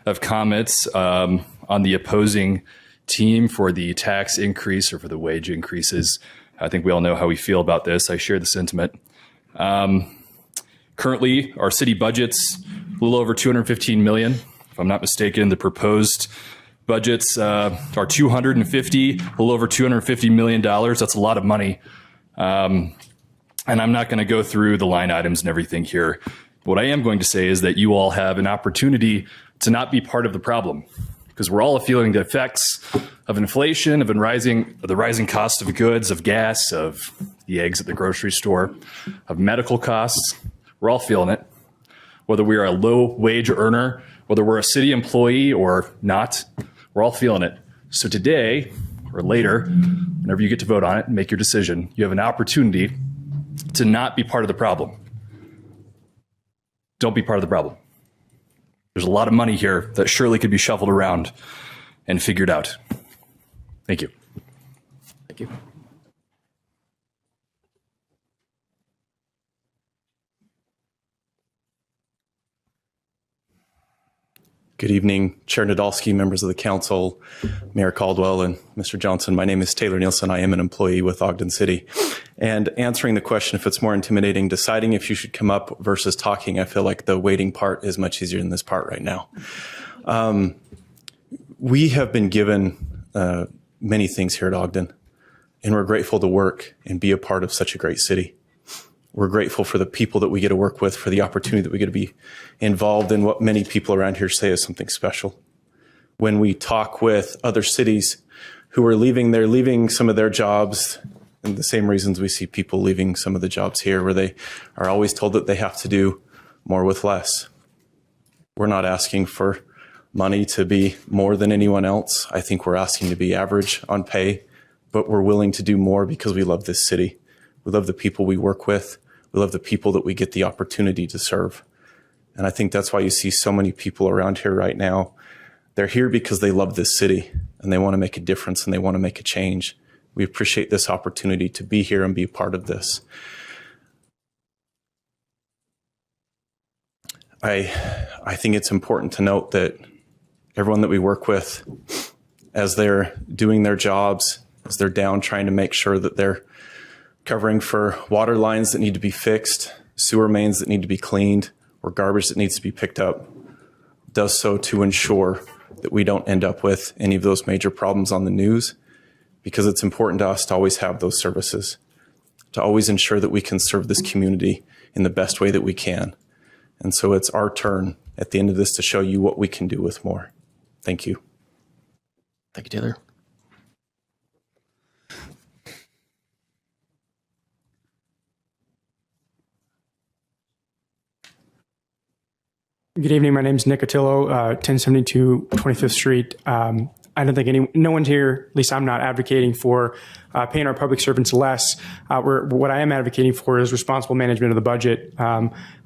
Speaker 17: of comments on the opposing team for the tax increase or for the wage increases. I think we all know how we feel about this. I share the sentiment. Currently, our city budget's a little over $215 million. If I'm not mistaken, the proposed budgets are a little over $250 million. That's a lot of money. And I'm not going to go through the line items and everything here, What I am going to say is that you all have an opportunity to not be part of the problem, because we're all feeling the effects of inflation, of the rising cost of goods, of gas, of the eggs at the grocery store, of medical costs. We're all feeling it. Whether we are a low wage earner, whether we're a city employee or not, we're all feeling it. So today or later, whenever you get to vote on it and make your decision, you have an opportunity to not be part of the problem. Don't be part of the problem. There's a lot of money here that surely could be shuffled around and figured out. Thank you.
Speaker 1: Thank you.
Speaker 18: Good evening, Chair Nadolski, members of the council, Mayor Caldwell, and Mr. Johnson. My name is Taylor Nielsen. I am an employee with Ogden City. And answering the question if it's more intimidating, deciding if you should come up versus talking, I feel like the waiting part is much easier than this part right now. We have been given many things here at Ogden, and we're grateful to work and be a part of such a great city. We're grateful for the people that we get to work with, for the opportunity that we get to be involved in what many people around here say is something special. When we talk with other cities who are leaving, they're leaving some of their jobs, and the same reasons we see people leaving some of the jobs here, where they are always told that they have to do more with less. We're not asking for money to be more than anyone else. I think we're asking to be average on pay, but we're willing to do more because we love this city. We love the people we work with. We love the people that we get the opportunity to serve. And I think that's why you see so many people around here right now. They're here because they love this city and they want to make a difference and they want to make a change. We appreciate this opportunity to be here and be a part of this. I think it's important to note that everyone that we work with, as they're doing their jobs, as they're down trying to make sure that they're covering for water lines that need to be fixed, sewer mains that need to be cleaned, or garbage that needs to be picked up, does so to ensure that we don't end up with any of those major problems on the news, because it's important to us to always have those services, to always ensure that we can serve this community in the best way that we can. And so it's our turn at the end of this to show you what we can do with more. Thank you.
Speaker 1: Thank you, Taylor.
Speaker 19: Good evening. My name is Nick Attillo, 1072 25th Street. I don't think no one's here, at least I'm not advocating for paying our public servants less. What I am advocating for is responsible management of the budget.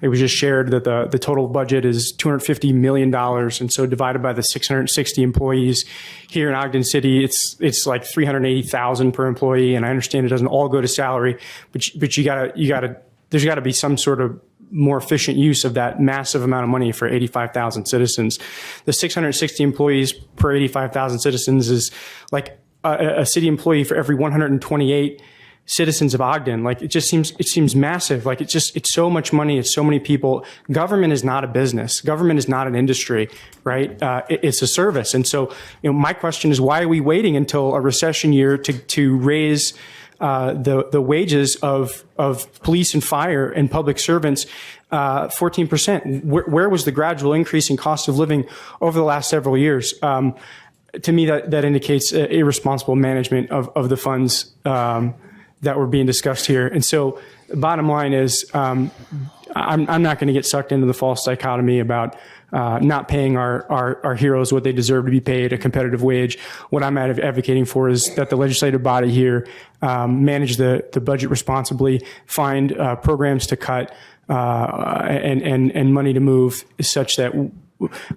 Speaker 19: It was just shared that the total budget is $250 million. And so divided by the 660 employees here in Ogden City, it's like $380,000 per employee. And I understand it doesn't all go to salary, but there's gotta be some sort of more efficient use of that massive amount of money for 85,000 citizens. The 660 employees per 85,000 citizens is like a city employee for every 128 citizens of Ogden. Like it seems massive. Like it's so much money. It's so many people. Government is not a business. Government is not an industry, right? It's a service. And so, my question is, why are we waiting until a recession year to raise the wages of police and fire and public servants 14%. Where was the gradual increase in cost of living over the last several years? To me, that indicates irresponsible management of the funds that were being discussed here. And so the bottom line is I'm not going to get sucked into the false dichotomy about not paying our heroes what they deserve to be paid, a competitive wage. What I'm advocating for is that the legislative body here manage the budget responsibly, find programs to cut and money to move such that,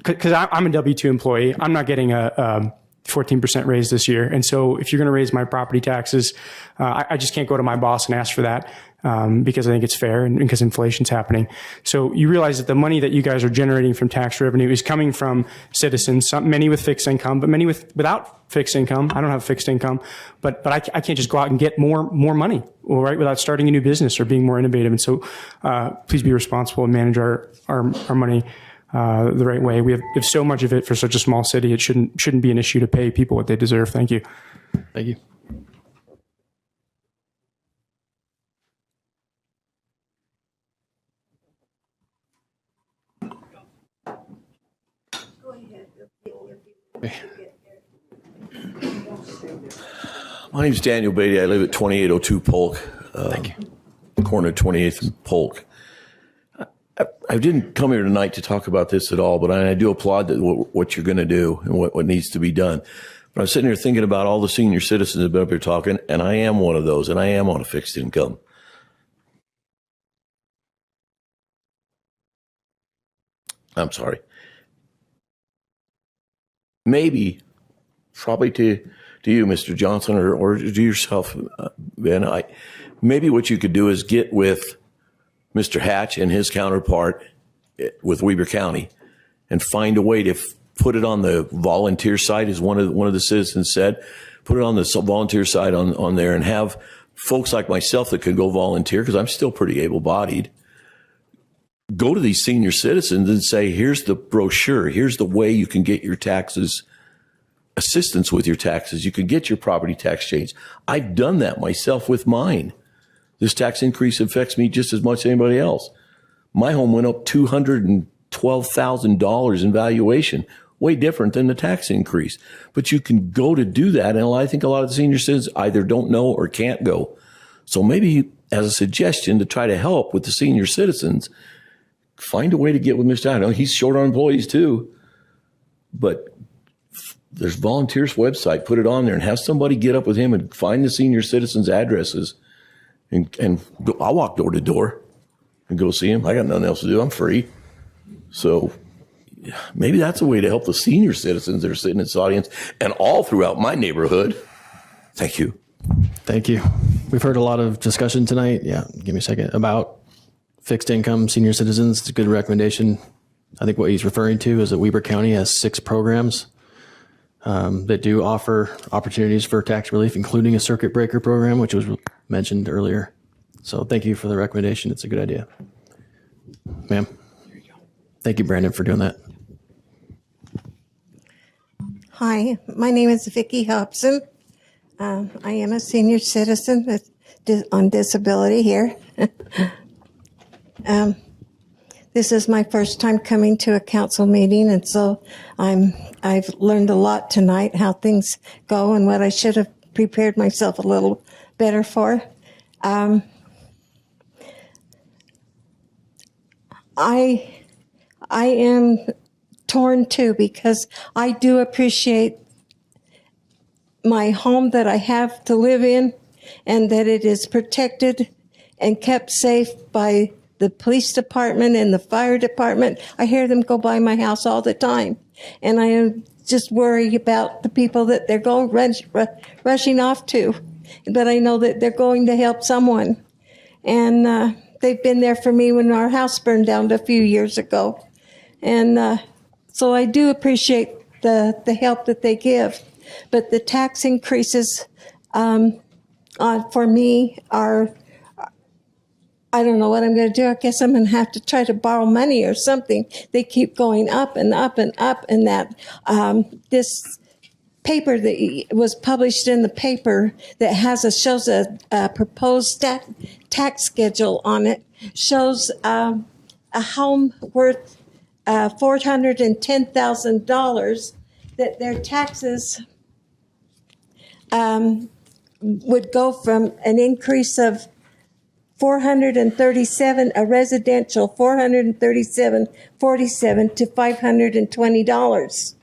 Speaker 19: because I'm a W-2 employee, I'm not getting a 14% raise this year. And so if you're going to raise my property taxes, I just can't go to my boss and ask for that. Because I think it's fair and because inflation's happening. So you realize that the money that you guys are generating from tax revenue is coming from citizens, many with fixed income, but many without fixed income. I don't have fixed income, but I can't just go out and get more money, right, without starting a new business or being more innovative. And so please be responsible and manage our money the right way. We have so much of it for such a small city. It shouldn't be an issue to pay people what they deserve. Thank you.
Speaker 1: Thank you.
Speaker 2: My name's Daniel Beatty. I live at 2802 Polk.
Speaker 1: Thank you.
Speaker 2: Corner of 28th and Polk. I didn't come here tonight to talk about this at all, but I do applaud what you're going to do and what needs to be done. But I'm sitting here thinking about all the senior citizens that have been up here talking, and I am one of those, and I am on a fixed income. I'm sorry. Maybe, probably to you, Mr. Johnson, or to yourself, Ben, maybe what you could do is get with Mr. Hatch and his counterpart with Weber County and find a way to put it on the volunteer side, as one of the citizens said, put it on the volunteer side on there, and have folks like myself that could go volunteer, because I'm still pretty able-bodied, go to these senior citizens and say, here's the brochure, here's the way you can get your taxes, assistance with your taxes. You can get your property tax changed. I've done that myself with mine. This tax increase affects me just as much as anybody else. My home went up $212,000 in valuation, way different than the tax increase. But you can go to do that, and I think a lot of the senior citizens either don't know or can't go. So maybe as a suggestion to try to help with the senior citizens, find a way to get with Mr. I know he's short on employees too, but there's volunteers website, put it on there and have somebody get up with him and find the senior citizens' addresses and go, I'll walk door to door and go see him. I got nothing else to do. I'm free. So maybe that's a way to help the senior citizens that are sitting in this audience and all throughout my neighborhood. Thank you.
Speaker 1: Thank you. We've heard a lot of discussion tonight. Yeah, give me a second. About fixed income senior citizens. It's a good recommendation. I think what he's referring to is that Weber County has 6 programs that do offer opportunities for tax relief, including a circuit breaker program, which was mentioned earlier. So thank you for the recommendation. It's a good idea. Ma'am. Thank you, Brandon, for doing that.
Speaker 20: Hi, my name is Vicki Hobson. I am a senior citizen on disability here. This is my first time coming to a council meeting, and so I've learned a lot tonight, how things go and what I should have prepared myself a little better for. I am torn too, because I do appreciate my home that I have to live in, and that it is protected and kept safe by the police department and the fire department. I hear them go by my house all the time, and I am just worried about the people that they're going rushing off to. But I know that they're going to help someone, and they've been there for me when our house burned down a few years ago, and so I do appreciate the help that they give. But the tax increases for me are, I don't know what I'm going to do. I guess I'm going to have to try to borrow money or something. They keep going up and up and up, and that this paper that was published in the paper that shows a proposed tax schedule on it shows a home worth $410,000 that their taxes would go from an increase of 437, a residential 437.47 to $520.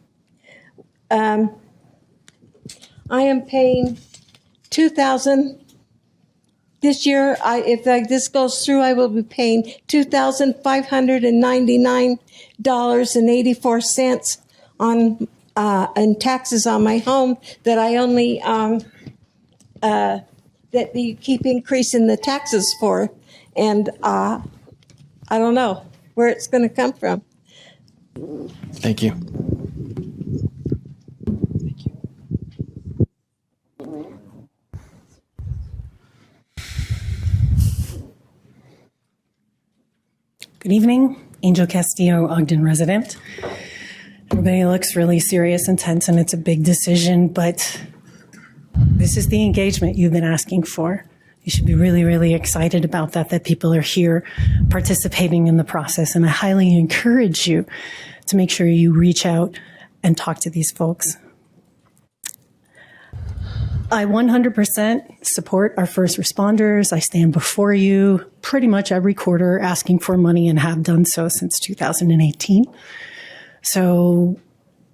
Speaker 20: I am paying $2,000 this year. If this goes through, I will be paying $2,599.84 on in taxes on my home that I only that you keep increasing the taxes for, and I don't know where it's going to come from.
Speaker 1: Thank you.
Speaker 21: Good evening, Angel Castillo, Ogden resident. Everybody looks really serious and tense, and it's a big decision, but this is the engagement you've been asking for. You should be really, really excited about that people are here participating in the process. And I highly encourage you to make sure you reach out and talk to these folks. I 100% support our first responders. I stand before you pretty much every quarter asking for money and have done so since 2018. So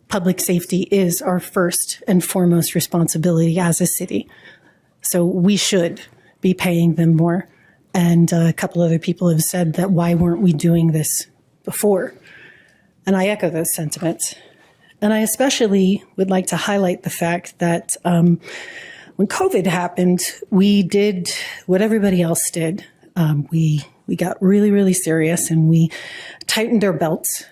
Speaker 21: public safety is our first and foremost responsibility as a city. So we should be paying them more. And a couple other people have said that why weren't we doing this before? And I echo those sentiments. And I especially would like to highlight the fact that when COVID happened, we did what everybody else did. We got really, really serious and we tightened our belts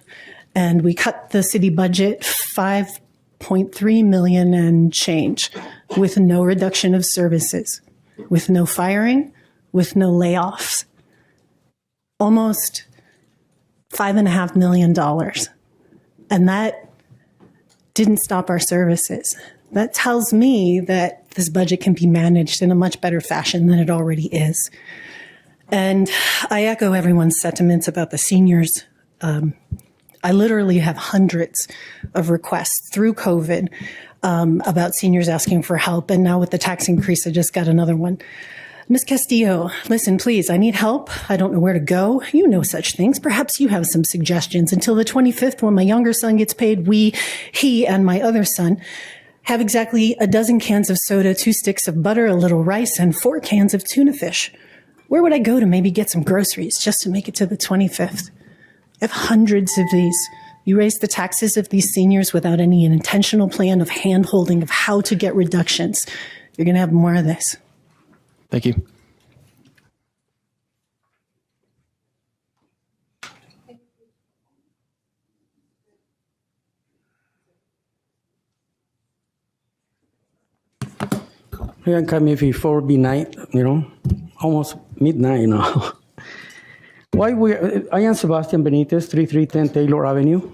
Speaker 21: and we cut the city budget $5.3 million and change with no reduction of services, with no firing, with no layoffs. Almost $5.5 million. And that didn't stop our services. That tells me that this budget can be managed in a much better fashion than it already is. And I echo everyone's sentiments about the seniors. I literally have hundreds of requests through COVID about seniors asking for help. And now with the tax increase, I just got another one. Ms. Castillo, listen, please, I need help. I don't know where to go. You know such things. Perhaps you have some suggestions. Until the 25th, when my younger son gets paid, he and my other son have exactly a dozen cans of soda, 2 sticks of butter, a little rice, and 4 cans of tuna fish. Where would I go to maybe get some groceries just to make it to the 25th? I have hundreds of these. You raise the taxes of these seniors without any intentional plan of hand-holding of how to get reductions. You're going to have more of this.
Speaker 1: Thank you.
Speaker 3: We are coming before midnight, almost midnight now. I am Sebastian Benitez, 3310 Taylor Avenue.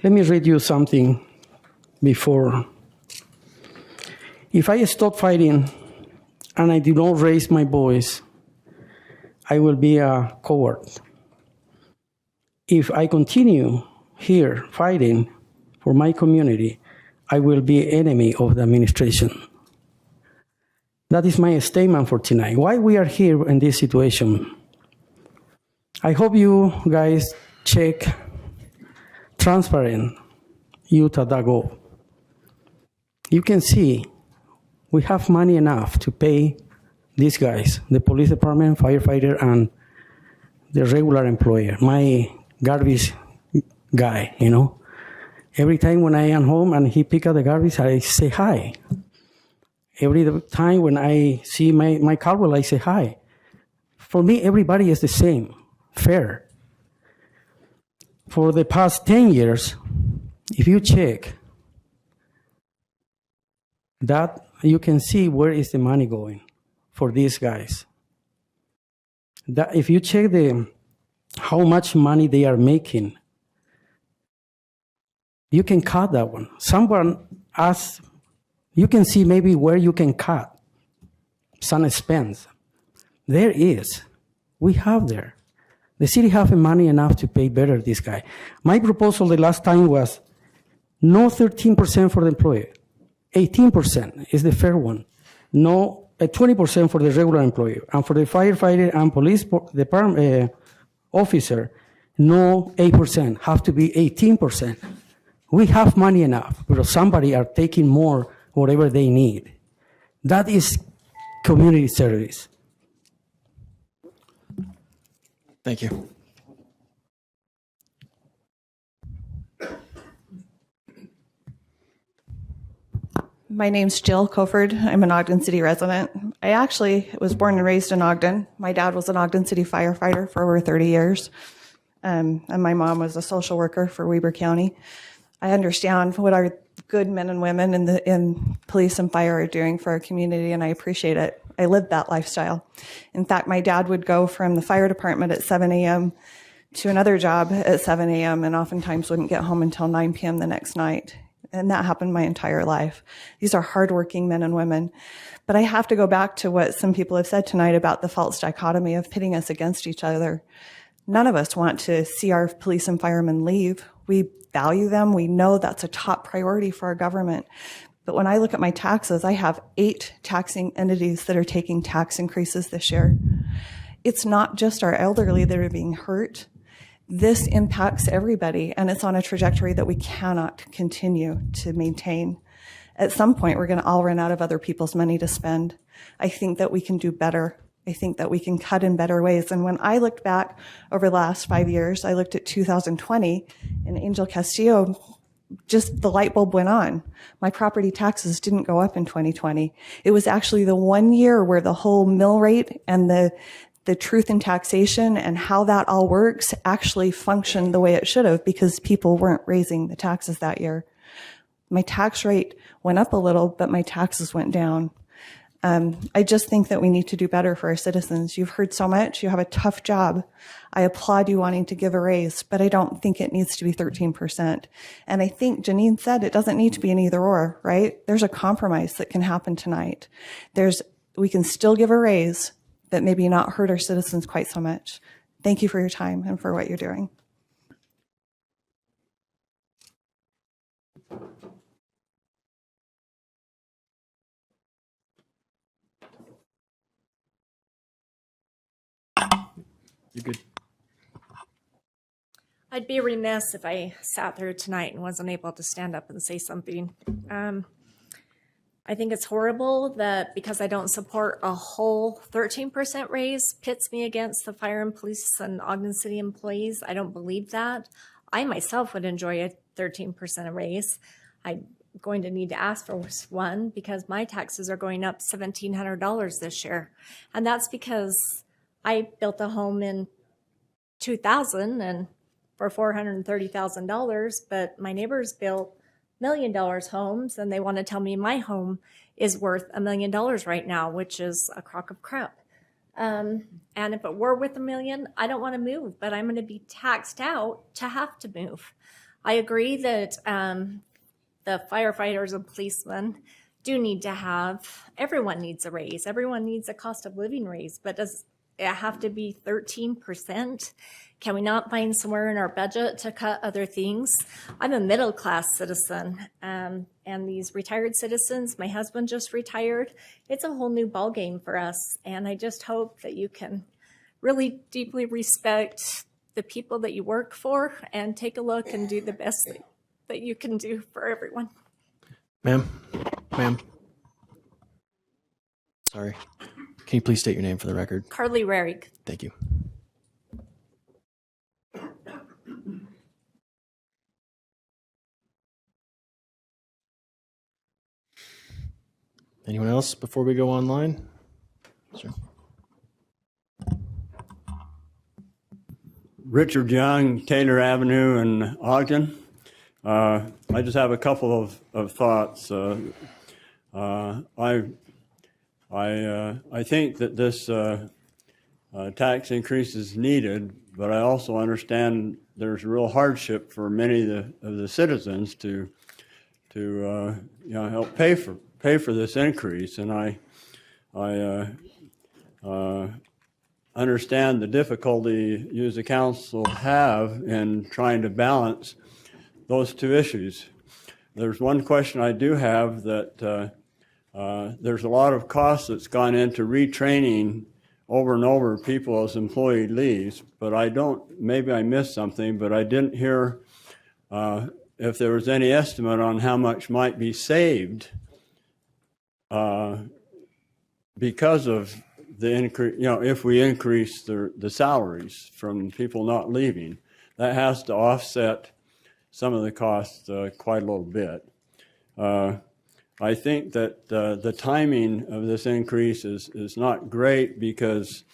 Speaker 3: Let me read you something before. If I stop fighting and I do not raise my voice, I will be a coward. If I continue here fighting for my community, I will be an enemy of the administration. That is my statement for tonight. Why we are here in this situation? I hope you guys check transparent.utah.gov. You can see we have money enough to pay these guys, the police department, firefighter, and the regular employer, my garbage guy, Every time when I am home and he pick up the garbage, I say hi. Every time when I see my car, I say hi. For me, everybody is the same, fair. For the past 10 years, if you check that, you can see where is the money going for these guys. That if you check how much money they are making, you can cut that one. Someone asked, you can see maybe where you can cut some expense. There is. We have there. The city have money enough to pay better this guy. My proposal the last time was no 13% for the employee. 18% is the fair one. No, 20% for the regular employee. And for the firefighter and police department officer, no 8%. Have to be 18%. We have money enough, but somebody are taking more, whatever they need. That is community service.
Speaker 1: Thank you.
Speaker 4: My name's Jill Coford. I'm an Ogden City resident. I actually was born and raised in Ogden. My dad was an Ogden City firefighter for over 30 years, and my mom was a social worker for Weber County. I understand what our good men and women in police and fire are doing for our community, and I appreciate it. I lived that lifestyle. In fact, my dad would go from the fire department at 7 a.m. to another job at 7 a.m. and oftentimes wouldn't get home until 9 p.m. the next night. And that happened my entire life. These are hardworking men and women. But I have to go back to what some people have said tonight about the false dichotomy of pitting us against each other. None of us want to see our police and firemen leave. We value them. We know that's a top priority for our government. But when I look at my taxes, I have 8 taxing entities that are taking tax increases this year. It's not just our elderly that are being hurt. This impacts everybody, and it's on a trajectory that we cannot continue to maintain. At some point, we're going to all run out of other people's money to spend. I think that we can do better. I think that we can cut in better ways. And when I looked back over the last 5 years, I looked at 2020, and Angel Castillo, just the light bulb went on. My property taxes didn't go up in 2020. It was actually the one year where the whole mill rate and the truth in taxation and how that all works actually functioned the way it should have, because people weren't raising the taxes that year. My tax rate went up a little, but my taxes went down. I just think that we need to do better for our citizens. You've heard so much. You have a tough job. I applaud you wanting to give a raise, but I don't think it needs to be 13%. And I think Janine said it doesn't need to be an either or, right? There's a compromise that can happen tonight. We can still give a raise, but maybe not hurt our citizens quite so much. Thank you for your time and for what you're doing.
Speaker 1: You're good.
Speaker 5: I'd be remiss if I sat there tonight and wasn't able to stand up and say something. I think it's horrible that because I don't support a whole 13% raise pits me against the fire and police and Ogden City employees. I don't believe that. I myself would enjoy a 13% raise. I'm going to need to ask for one because my taxes are going up $1,700 this year. And that's because I built a home in 2000 and for $430,000, but my neighbors built $1 million homes, and they want to tell me my home is worth $1 million right now, which is a crock of crap. And if it were worth $1 million, I don't want to move, but I'm going to be taxed out to have to move. I agree that the firefighters and policemen do need to have, everyone needs a raise. Everyone needs a cost of living raise, but does it have to be 13%? Can we not find somewhere in our budget to cut other things? I'm a middle-class citizen, and these retired citizens, my husband just retired. It's a whole new ballgame for us, and I just hope that you can really deeply respect the people that you work for and take a look and do the best that you can do for everyone.
Speaker 1: Ma'am. Sorry. Can you please state your name for the record?
Speaker 5: Carly Rarig.
Speaker 1: Thank you. Anyone else before we go online? Sure.
Speaker 7: Richard Young, Taylor Avenue in Ogden. I just have a couple of thoughts. I think that this tax increase is needed, but I also understand there's a real hardship for many of the citizens to help pay for this increase, and I understand the difficulty you as a council have in trying to balance those two issues. There's one question I do have that there's a lot of cost that's gone into retraining over and over people as employee leaves, but maybe I missed something, but I didn't hear if there was any estimate on how much might be saved because of the increase, if we increase the salaries from people not leaving. That has to offset some of the costs quite a little bit. I think that the timing of this increase is not great because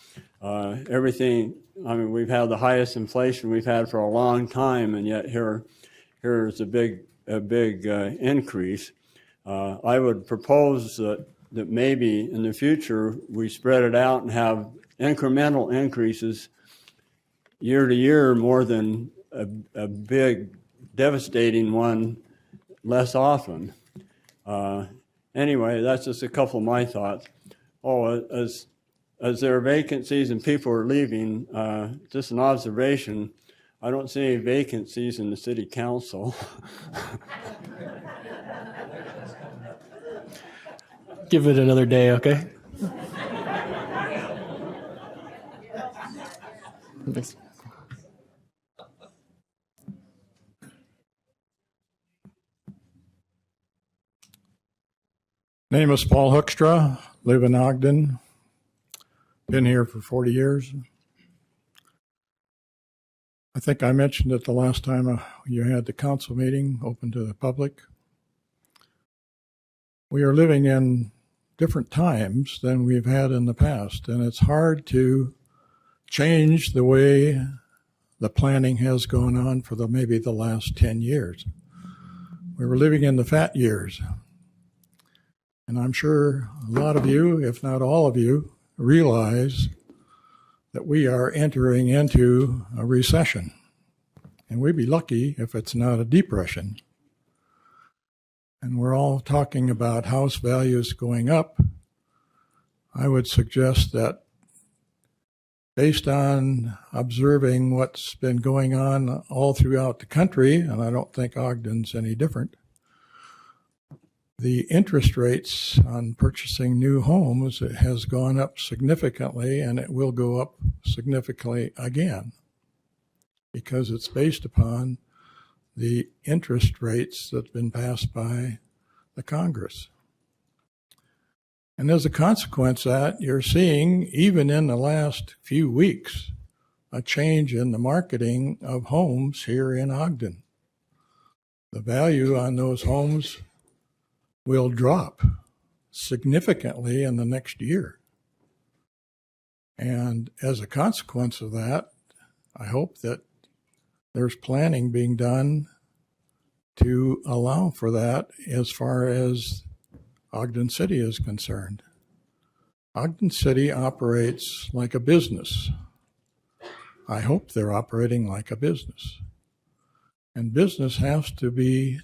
Speaker 7: everything, we've had the highest inflation we've had for a long time, and yet here is a big increase. I would propose that maybe in the future we spread it out and have incremental increases year to year more than a big devastating one less often. Anyway, that's just a couple of my thoughts. As as there are vacancies and people are leaving, just an observation, I don't see any vacancies in the city council.
Speaker 1: Give it another day, okay? Thanks.
Speaker 8: Name is Paul Hoekstra, live in Ogden, been here for 40 years. I think I mentioned it the last time you had the council meeting open to the public. We are living in different times than we've had in the past, and it's hard to change the way the planning has gone on for maybe the last 10 years. We were living in the fat years. And I'm sure a lot of you, if not all of you, realize that we are entering into a recession. And we'd be lucky if it's not a depression. And we're all talking about house values going up. I would suggest that based on observing what's been going on all throughout the country, and I don't think Ogden's any different, the interest rates on purchasing new homes has gone up significantly, and it will go up significantly again because it's based upon the interest rates that have been passed by the Congress. And as a consequence of that, you're seeing, even in the last few weeks, a change in the marketing of homes here in Ogden. The value on those homes will drop significantly in the next year. And as a consequence of that, I hope that there's planning being done to allow for that as far as Ogden City is concerned. Ogden City operates like a business. I hope they're operating like a business. And business has to be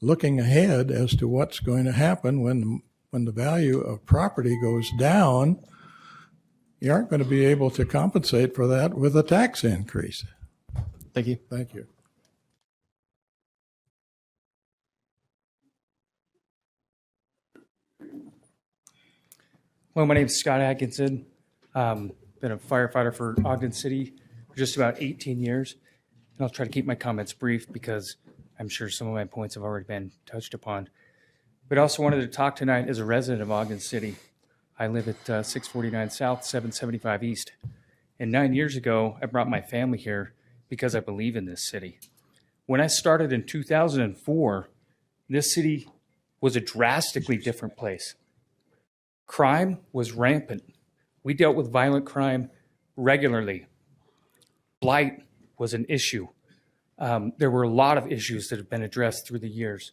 Speaker 8: looking ahead as to what's going to happen when the value of property goes down. You aren't going to be able to compensate for that with a tax increase.
Speaker 1: Thank you.
Speaker 8: Thank you.
Speaker 22: Well, my name is Scott Atkinson. Been a firefighter for Ogden City for just about 18 years. And I'll try to keep my comments brief because I'm sure some of my points have already been touched upon. But I also wanted to talk tonight as a resident of Ogden City. I live at 649 South, 775 East. And 9 years ago, I brought my family here because I believe in this city. When I started in 2004, this city was a drastically different place. Crime was rampant. We dealt with violent crime regularly. Blight was an issue. There were a lot of issues that have been addressed through the years.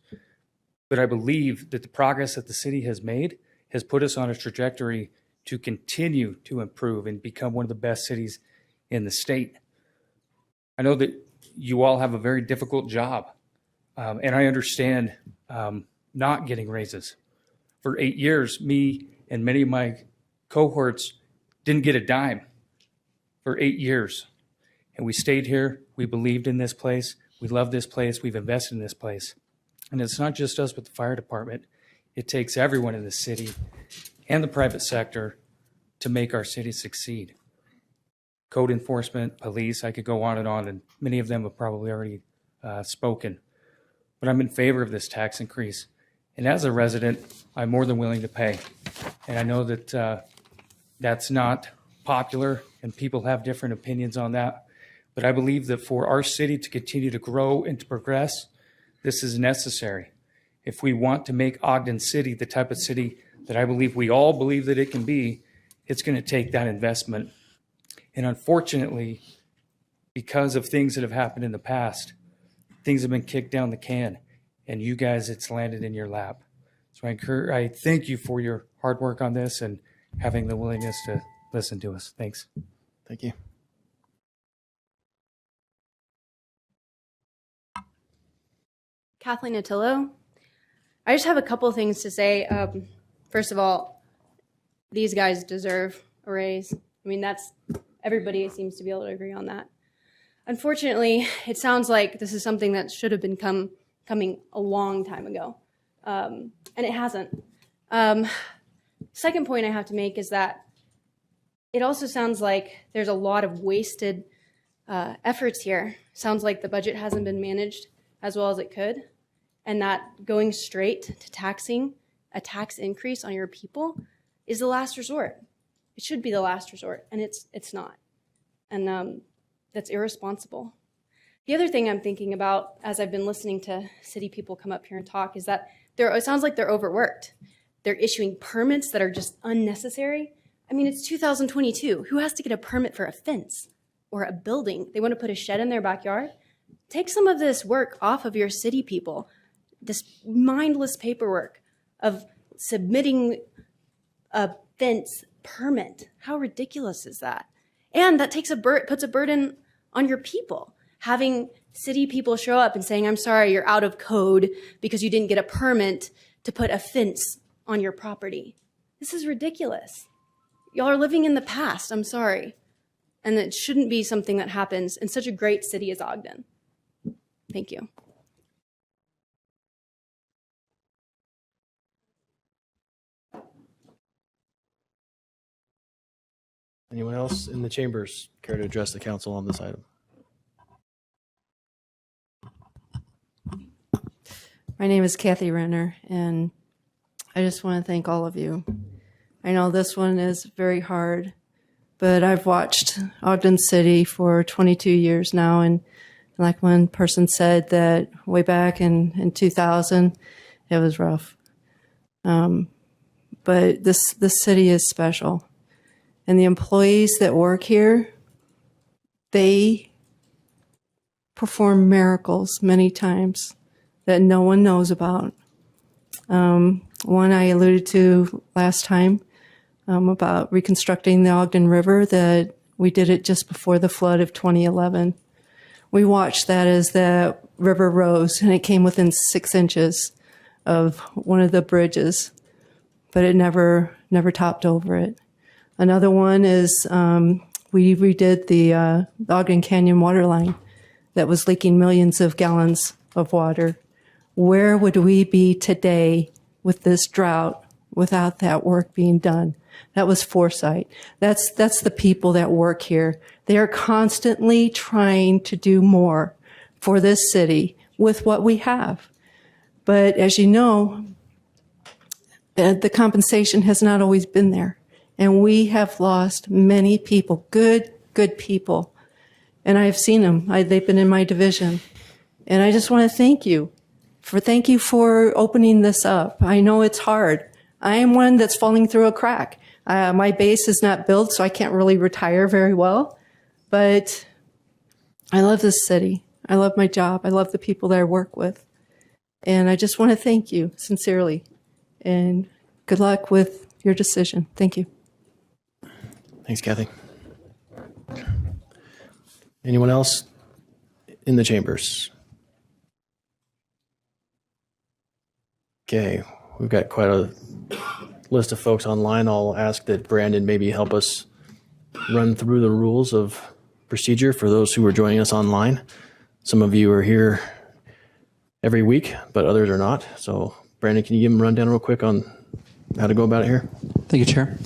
Speaker 22: But I believe that the progress that the city has made has put us on a trajectory to continue to improve and become one of the best cities in the state. I know that you all have a very difficult job, and I understand not getting raises. For 8 years, me and many of my cohorts didn't get a dime for 8 years. And we stayed here. We believed in this place. We love this place. We've invested in this place. And it's not just us with the fire department. It takes everyone in the city and the private sector to make our city succeed. Code enforcement, police, I could go on, and many of them have probably already spoken. But I'm in favor of this tax increase. And as a resident, I'm more than willing to pay. And I know that that's not popular, and people have different opinions on that. But I believe that for our city to continue to grow and to progress, this is necessary. If we want to make Ogden City the type of city that I believe we all believe that it can be, it's going to take that investment. And unfortunately, because of things that have happened in the past, things have been kicked down the can, and you guys, it's landed in your lap. So I thank you for your hard work on this and having the willingness to listen to us. Thanks.
Speaker 1: Thank you.
Speaker 23: Kathleen Attillo. I just have a couple things to say. First of all, these guys deserve
Speaker 21: a raise. I mean, everybody seems to be able to agree on that. Unfortunately, it sounds like this is something that should have been coming a long time ago, and it hasn't. Second point I have to make is that it also sounds like there's a lot of wasted efforts here. Sounds like the budget hasn't been managed as well as it could, and that going straight to taxing a tax increase on your people is the last resort. It should be the last resort, and it's not. And that's irresponsible. The other thing I'm thinking about as I've been listening to city people come up here and talk is that it sounds like they're overworked. They're issuing permits that are just unnecessary. I mean, it's 2022. Who has to get a permit for a fence or a building? They want to put a shed in their backyard? Take some of this work off of your city people, this mindless paperwork of submitting a fence permit. How ridiculous is that? And that puts a burden on your people. Having city people show up and saying, I'm sorry, you're out of code because you didn't get a permit to put a fence on your property. This is ridiculous. Y'all are living in the past. I'm sorry. And it shouldn't be something that happens in such a great city as Ogden. Thank you.
Speaker 1: Anyone else in the chambers care to address the council on this item?
Speaker 9: My name is Kathy Renner, and I just want to thank all of you. I know this one is very hard, but I've watched Ogden City for 22 years now, and like one person said that way back in 2000, it was rough. But this city is special. And the employees that work here, they perform miracles many times that no one knows about. One I alluded to last time about reconstructing the Ogden River, that we did it just before the flood of 2011. We watched that as the river rose, and it came within 6 inches of one of the bridges, but it never topped over it. Another one is we redid the Ogden Canyon water line that was leaking millions of gallons of water. Where would we be today with this drought without that work being done? That was foresight. That's the people that work here. They are constantly trying to do more for this city with what we have. But as you know, the compensation has not always been there. And we have lost many people, good people. And I've seen them. They've been in my division. And I just want to thank you for opening this up. I know it's hard. I am one that's falling through a crack. My base is not built, so I can't really retire very well. But I love this city. I love my job. I love the people that I work with. And I just want to thank you sincerely. And good luck with your decision. Thank you.
Speaker 1: Thanks, Kathy. Anyone else in the chambers? Okay, we've got quite a list of folks online. I'll ask that Brandon maybe help us run through the rules of procedure for those who are joining us online. Some of you are here every week, but others are not. So, Brandon, can you give them a rundown real quick on how to go about it here?
Speaker 11: Thank you, Chair.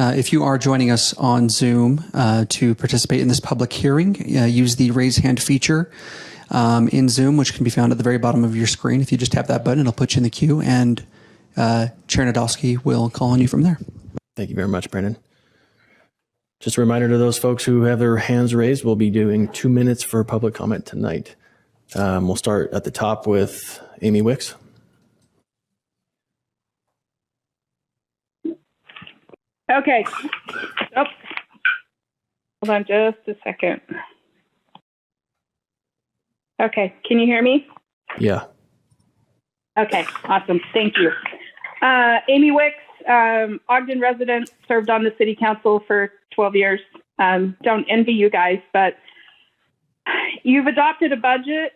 Speaker 11: If you are joining us on Zoom to participate in this public hearing, use the raise hand feature in Zoom, which can be found at the very bottom of your screen. If you just tap that button, it'll put you in the queue, and Chair Nadolski will call on you from there.
Speaker 1: Thank you very much, Brandon. Just a reminder to those folks who have their hands raised, we'll be doing 2 minutes for public comment tonight. We'll start at the top with Amy Wicks.
Speaker 15: Okay. Oh. Hold on just a second. Okay. Can you hear me?
Speaker 1: Yeah.
Speaker 15: Okay. Awesome. Thank you. Amy Wicks, Ogden resident, served on the city council for 12 years. Don't envy you guys, but you've adopted a budget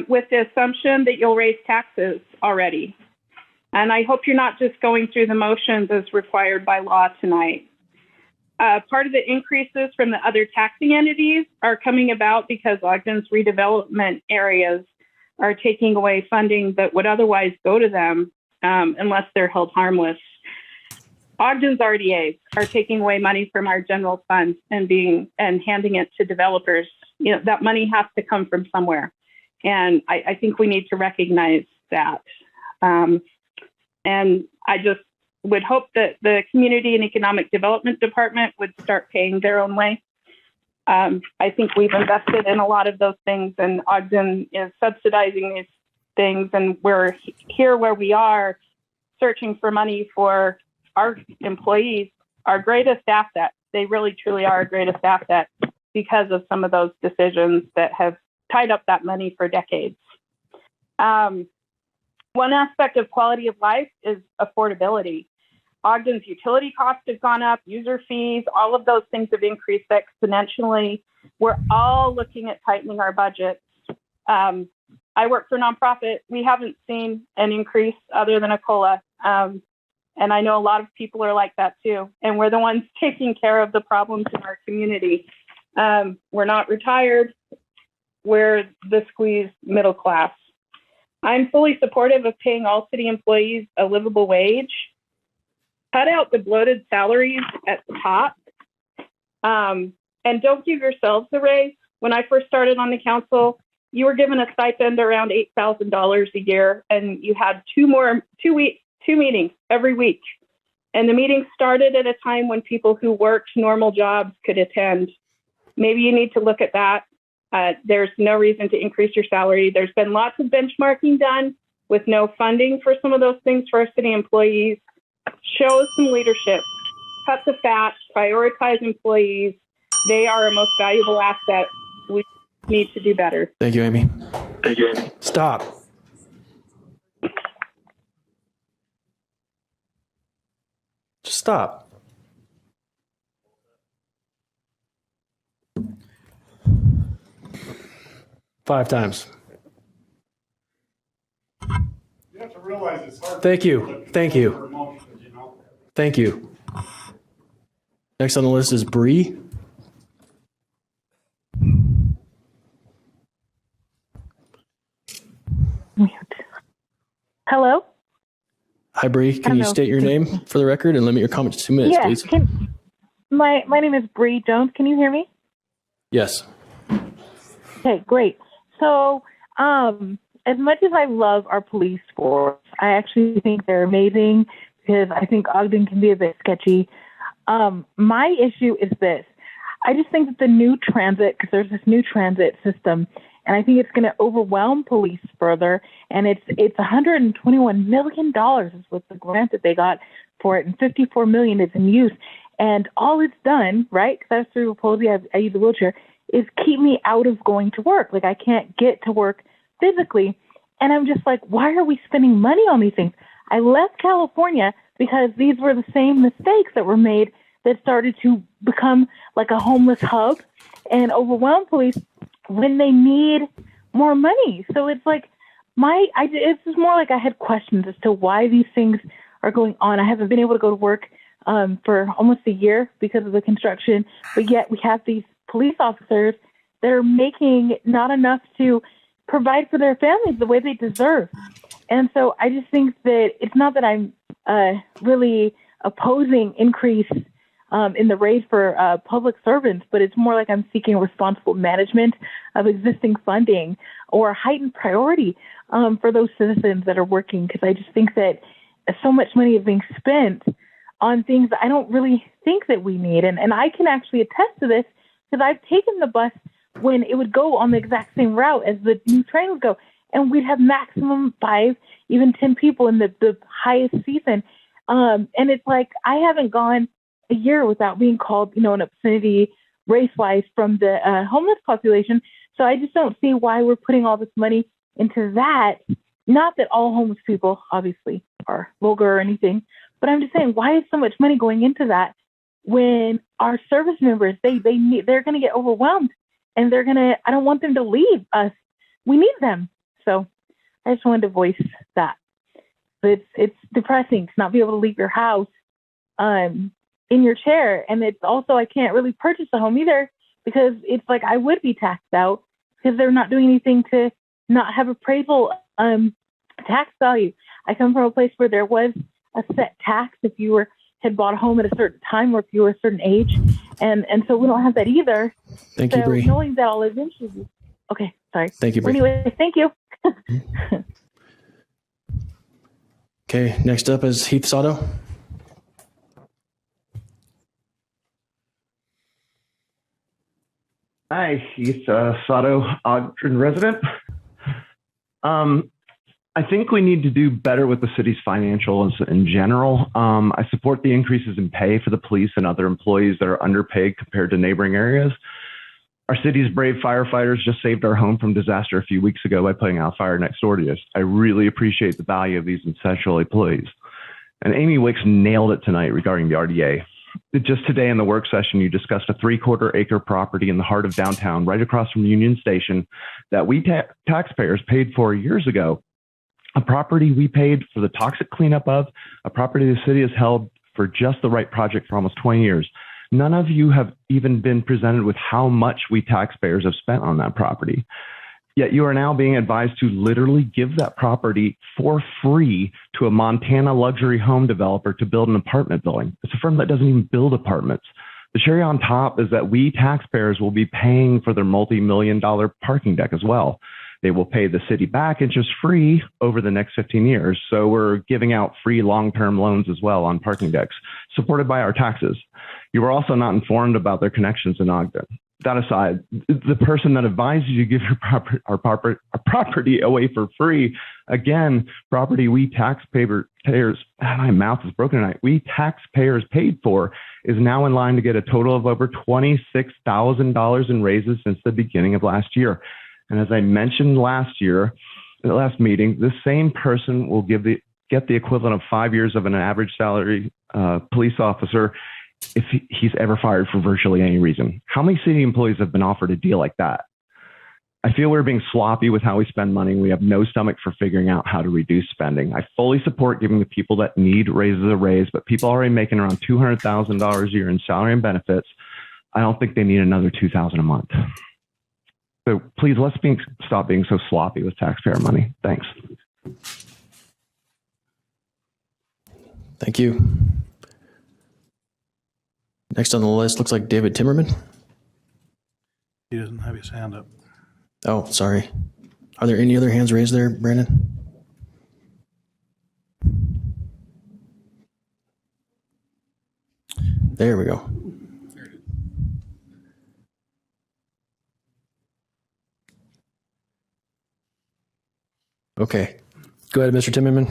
Speaker 15: with the assumption that you'll raise taxes already. And I hope you're not just going through the motions as required by law tonight. Part of the increases from the other taxing entities are coming about because Ogden's redevelopment areas are taking away funding that would otherwise go to them unless they're held harmless. Ogden's RDAs are taking away money from our general fund and handing it to developers. You know, that money has to come from somewhere. And I think we need to recognize that. And I just would hope that the Community and Economic Development Department would start paying their own way. I think we've invested in a lot of those things, and Ogden is subsidizing these things, and we're here where we are searching for money for our employees, our greatest asset. They really, truly are our greatest asset because of some of those decisions that have tied up that money for decades. One aspect of quality of life is affordability. Ogden's utility costs have gone up, user fees, all of those things have increased exponentially. We're all looking at tightening our budgets. I work for a nonprofit. We haven't seen an increase other than a COLA. And I know a lot of people are like that too. And we're the ones taking care of the problems in our community. We're not retired. We're the squeezed middle class. I'm fully supportive of paying all city employees a livable wage. Cut out the bloated salaries at the top. And don't give yourselves a raise. When I first started on the council, you were given a stipend around $8,000 a year, and you had two meetings every week. And the meetings started at a time when people who worked normal jobs could attend. Maybe you need to look at that. There's no reason to increase your salary. There's been lots of benchmarking done with no funding for some of those things for our city employees. Show some leadership. Cut the fat. Prioritize employees. They are our most valuable asset. We need to do better.
Speaker 1: Thank you, Amy.
Speaker 2: Thank you, Amy.
Speaker 1: Stop. Just stop. Five times.
Speaker 6: You have to realize it's hard.
Speaker 1: Thank you. Thank you. Thank you. Next on the list is Bree.
Speaker 12: Hello?
Speaker 1: Hi, Bree. Can you state your name for the record and limit your comments to 2 minutes, please?
Speaker 12: My name is Bree Jones. Can you hear me?
Speaker 1: Yes.
Speaker 12: Okay, great. So, as much as I love our police force, I actually think they're amazing because I think Ogden can be a bit sketchy. My issue is this. I just think that the new transit, because there's this new transit system, and I think it's going to overwhelm police further. And it's $121 million is what the grant that they got for it, and $54 million is in use. And all it's done, right, because I was through palsy, I use a wheelchair, is keep me out of going to work. Like, I can't get to work physically. And I'm just like, why are we spending money on these things? I left California because these were the same mistakes that were made that started to become like a homeless hub and overwhelm police when they need more money. So it's like it's just more like I had questions as to why these things are going on. I haven't been able to go to work for almost a year because of the construction, but yet we have these police officers that are making not enough to provide for their families the way they deserve. And so I just think that it's not that I'm really opposing increase in the raise for public servants, but it's more like I'm seeking responsible management of existing funding or heightened priority for those citizens that are working, because I just think that so much money is being spent on things that I don't really think that we need. And I can actually attest to this because I've taken the bus when it would go on the exact same route as the new train would go, and we'd have maximum 5, even 10 people in the highest season. And it's like I haven't gone a year without being called, an obscenity race-wise from the homeless population. So I just don't see why we're putting all this money into that. Not that all homeless people obviously are vulgar or anything, but I'm just saying, why is so much money going into that when our service members, they're going to get overwhelmed and I don't want them to leave us. We need them. So I just wanted to voice that. But it's depressing to not be able to leave your house in your chair. And it's also, I can't really purchase a home either because it's like I would be taxed out because they're not doing anything to not have appraisal tax value. I come from a place where there was a set tax if you had bought a home at a certain time or if you were a certain age. And so we don't have that either.
Speaker 1: Thank you, Bree.
Speaker 12: Knowing that I'll eventually be, okay, sorry.
Speaker 1: Thank you, Bree.
Speaker 12: Anyway, thank you.
Speaker 1: Okay, next up is Heath Sato.
Speaker 13: Hi, Heath Sato, Ogden resident. I think we need to do better with the city's financials in general. I support the increases in pay for the police and other employees that are underpaid compared to neighboring areas. Our city's brave firefighters just saved our home from disaster a few weeks ago by putting out a fire next door to us. I really appreciate the value of these essential employees. And Amy Wicks nailed it tonight regarding the RDA. Just today in the work session, you discussed a 3/4 acre property in the heart of downtown, right across from Union Station, that we taxpayers paid for years ago. A property we paid for the toxic cleanup of, a property the city has held for just the right project for almost 20 years. None of you have even been presented with how much we taxpayers have spent on that property. Yet you are now being advised to literally give that property for free to a Montana luxury home developer to build an apartment building. It's a firm that doesn't even build apartments. The cherry on top is that we taxpayers will be paying for their multi-million-dollar parking deck as well. They will pay the city back interest-free over the next 15 years. So we're giving out free long-term loans as well on parking decks, supported by our taxes. You were also not informed about their connections in Ogden. That aside, the person that advised you to give our property away for free, again, property we taxpayers, my mouth is broken tonight, we taxpayers paid for, is now in line to get a total of over $26,000 in raises since the beginning of last year. And as I mentioned last meeting, this same person will get the equivalent of 5 years of an average salary police officer if he's ever fired for virtually any reason. How many city employees have been offered a deal like that? I feel we're being sloppy with how we spend money. We have no stomach for figuring out how to reduce spending. I fully support giving the people that need raises a raise, but people already making around $200,000 a year in salary and benefits, I don't think they need another $2,000 a month. So please, let's stop being so sloppy with taxpayer money. Thanks.
Speaker 1: Thank you. Next on the list looks like David Timmerman.
Speaker 14: He doesn't have his hand up.
Speaker 1: Oh, sorry. Are there any other hands raised there, Brandon? There we go. Okay. Go ahead, Mr. Timmerman.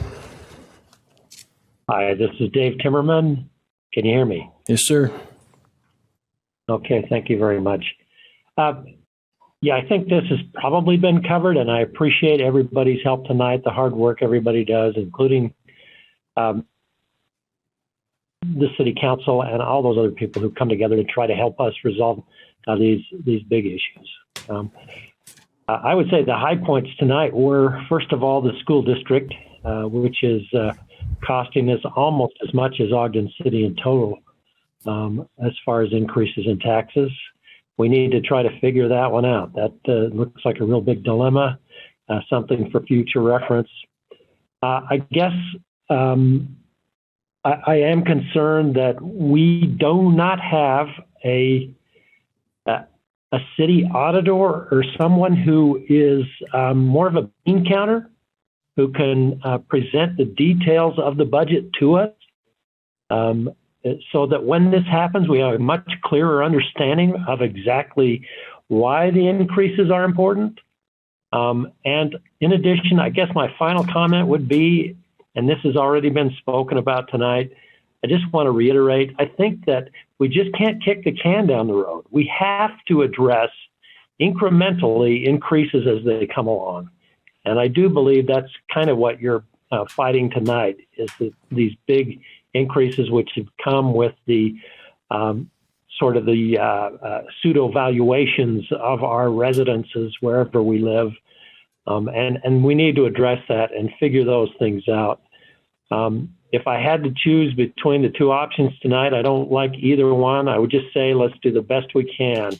Speaker 16: Hi, this is Dave Timmerman. Can you hear me?
Speaker 1: Yes, sir.
Speaker 16: Okay, thank you very much. Yeah, I think this has probably been covered, and I appreciate everybody's help tonight, the hard work everybody does, including the city council and all those other people who come together to try to help us resolve these big issues. I would say the high points tonight were, first of all, the school district, which is costing us almost as much as Ogden City in total as far as increases in taxes. We need to try to figure that one out. That looks like a real big dilemma, something for future reference. I guess I am concerned that we do not have a city auditor or someone who is more of a bean counter, who can present the details of the budget to us, so that when this happens, we have a much clearer understanding of exactly why the increases are important. And in addition, I guess my final comment would be, and this has already been spoken about tonight, I just want to reiterate, I think that we just can't kick the can down the road. We have to address incrementally increases as they come along. And I do believe that's kind of what you're fighting tonight, is that these big increases which have come with the sort of the pseudo valuations of our residences wherever we live. And we need to address that and figure those things out. if I had to choose between the two options tonight, I don't like either one. I would just say let's do the best we can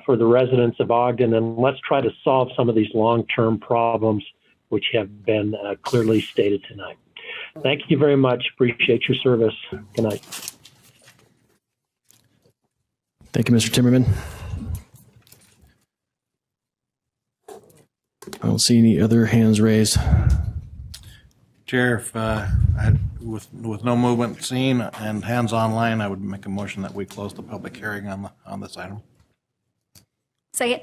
Speaker 16: for the residents of Ogden, and let's try to solve some of these long-term problems which have been clearly stated tonight. Thank you very much. Appreciate your service. Good night.
Speaker 1: Thank you, Mr. Timmerman. I don't see any other hands raised.
Speaker 14: Chair, if with no movement seen and hands online, I would make a motion that we close the public hearing on this item.
Speaker 10: Second.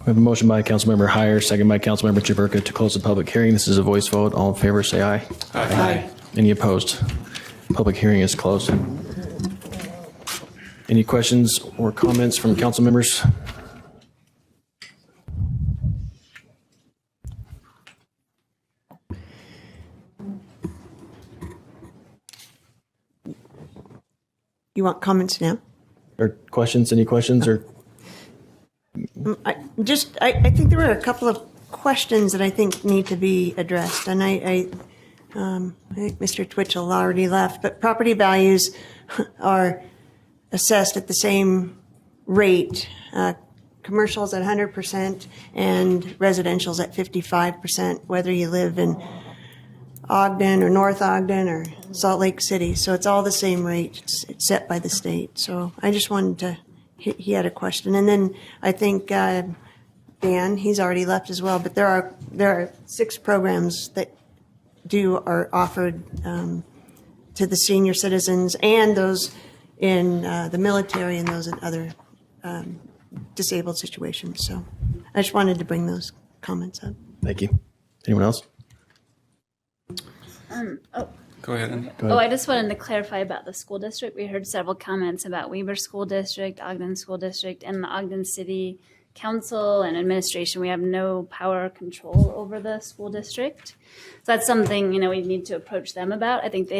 Speaker 1: We have a motion by Councilmember Heyer, second by Councilmember Chaburka to close the public hearing. This is a voice vote. All in favor, say aye.
Speaker 10: Aye.
Speaker 1: Any opposed? Public hearing is closed. Any questions or comments from council members?
Speaker 17: You want comments now?
Speaker 1: Or questions? Any questions? Or
Speaker 17: I think there were a couple of questions that I think need to be addressed, and I think Mr. Twitchell already left, but property values are assessed at the same rate. Commercials at 100% and residential's at 55%, whether you live in Ogden or North Ogden or Salt Lake City. So it's all the same rate. It's set by the state. So I just wanted to, he had a question. And then I think Dan, he's already left as well, but there are 6 programs that are offered to the senior citizens and those in the military and those in other disabled situations. So I just wanted to bring those comments up.
Speaker 1: thank you. Anyone else?
Speaker 10: Go ahead. Oh, I just wanted to clarify about the school district. We heard several comments about Weber School District, Ogden School District, and the Ogden City Council and administration. We have no power or control over the school district. So that's something, we need to approach them about. I think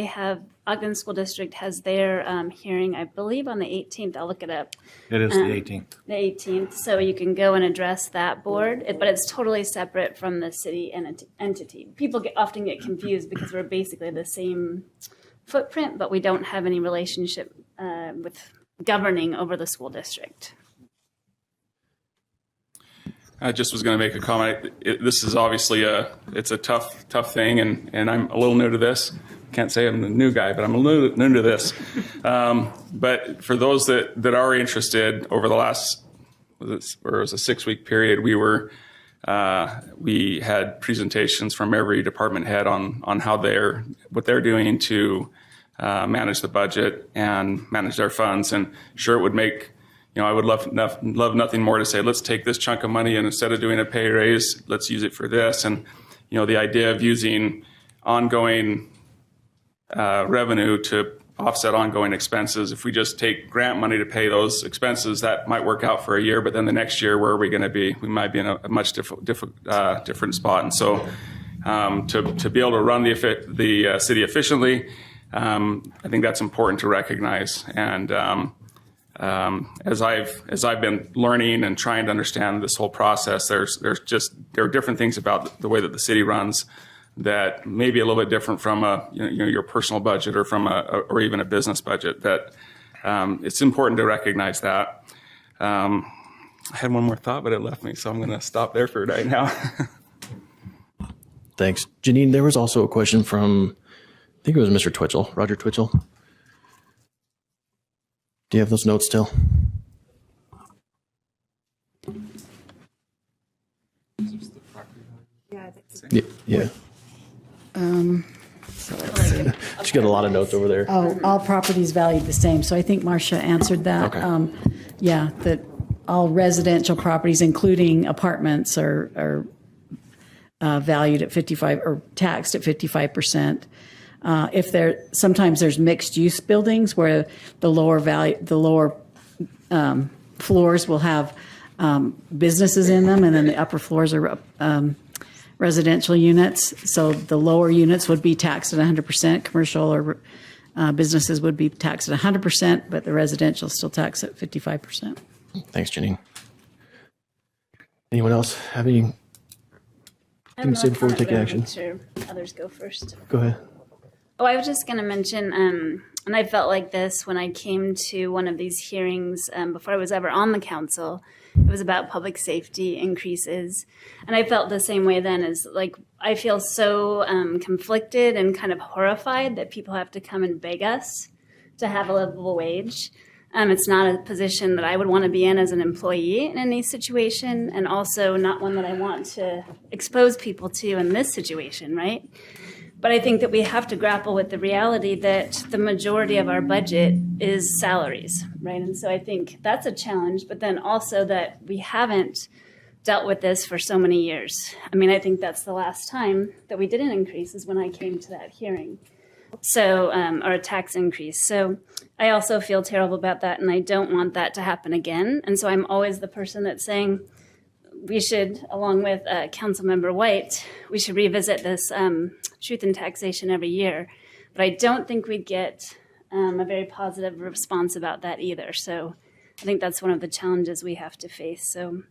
Speaker 10: Ogden School District has their hearing, I believe, on the 18th. I'll look it up.
Speaker 14: It is the 18th.
Speaker 10: The 18th. So you can go and address that board, but it's totally separate from the city entity. People often get confused because we're basically the same footprint, but we don't have any relationship with governing over the school district.
Speaker 18: I just was going to make a comment. This is obviously it's a tough thing, and I'm a little new to this. Can't say I'm the new guy, but I'm a little new to this. But for those that are interested, over the last, it was a 6-week period, we had presentations from every department head on how what they're doing to manage the budget and manage their funds. And sure, it would make, I would love nothing more to say, let's take this chunk of money and instead of doing a pay raise, let's use it for this. And, the idea of using ongoing revenue to offset ongoing expenses. If we just take grant money to pay those expenses, that might work out for a year, but then the next year, where are we going to be? We might be in a much different spot. And so to be able to run the city efficiently, I think that's important to recognize. And as I've been learning and trying to understand this whole process, there are different things about the way that the city runs that may be a little bit different from your personal budget or from or even a business budget. That it's important to recognize that. I had one more thought, but it left me, so I'm going to stop there for right now.
Speaker 1: Thanks. Janine, there was also a question from, I think it was Mr. Twitchell, Roger Twitchell. Do you have those notes still? Yeah. She got a lot of notes over there.
Speaker 24: Oh, all properties valued the same. So I think Marcia answered that.
Speaker 1: Okay.
Speaker 24: That all residential properties, including apartments, are valued at 55 or taxed at 55%. Sometimes there's mixed use buildings where the lower floors will have businesses in them, and then the upper floors are residential units. So the lower units would be taxed at 100%. Commercial or businesses would be taxed at 100%, but the residential still taxed at 55%.
Speaker 1: Thanks, Janine. Anyone else have anything to say before we take action?
Speaker 10: Sure, others go first.
Speaker 1: Go ahead.
Speaker 10: Oh, I was just going to mention, and I felt like this when I came to one of these hearings before I was ever on the council. It was about public safety increases. And I felt the same way then, as like, I feel so conflicted and kind of horrified that people have to come and beg us to have a livable wage. It's not a position that I would want to be in as an employee in any situation, and also not one that I want to expose people to in this situation, right? But I think that we have to grapple with the reality that the majority of our budget is salaries, right? And so I think that's a challenge, but then also that we haven't dealt with this for so many years. I mean, I think that's the last time that we did an increase is when I came to that hearing. So, or a tax increase. So I also feel terrible about that, and I don't want that to happen again. And so I'm always the person that's saying we should, along with Councilmember White, we should revisit this truth in taxation every year. But I don't think we'd get a very positive response about that either. So I think that's one of the challenges we have to face. So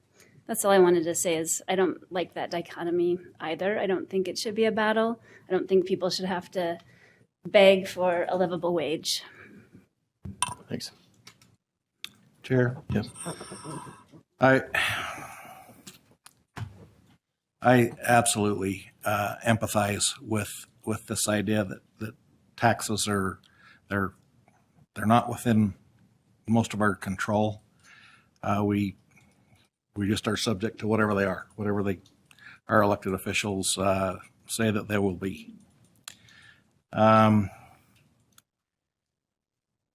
Speaker 10: that's all I wanted to say is I don't like that dichotomy either. I don't think it should be a battle. I don't think people should have to beg for a livable wage.
Speaker 2: Thanks.
Speaker 14: Chair?
Speaker 2: Yes.
Speaker 14: I absolutely empathize with this idea that taxes they're not within most of our control. We just are subject to whatever our elected officials say that they will be.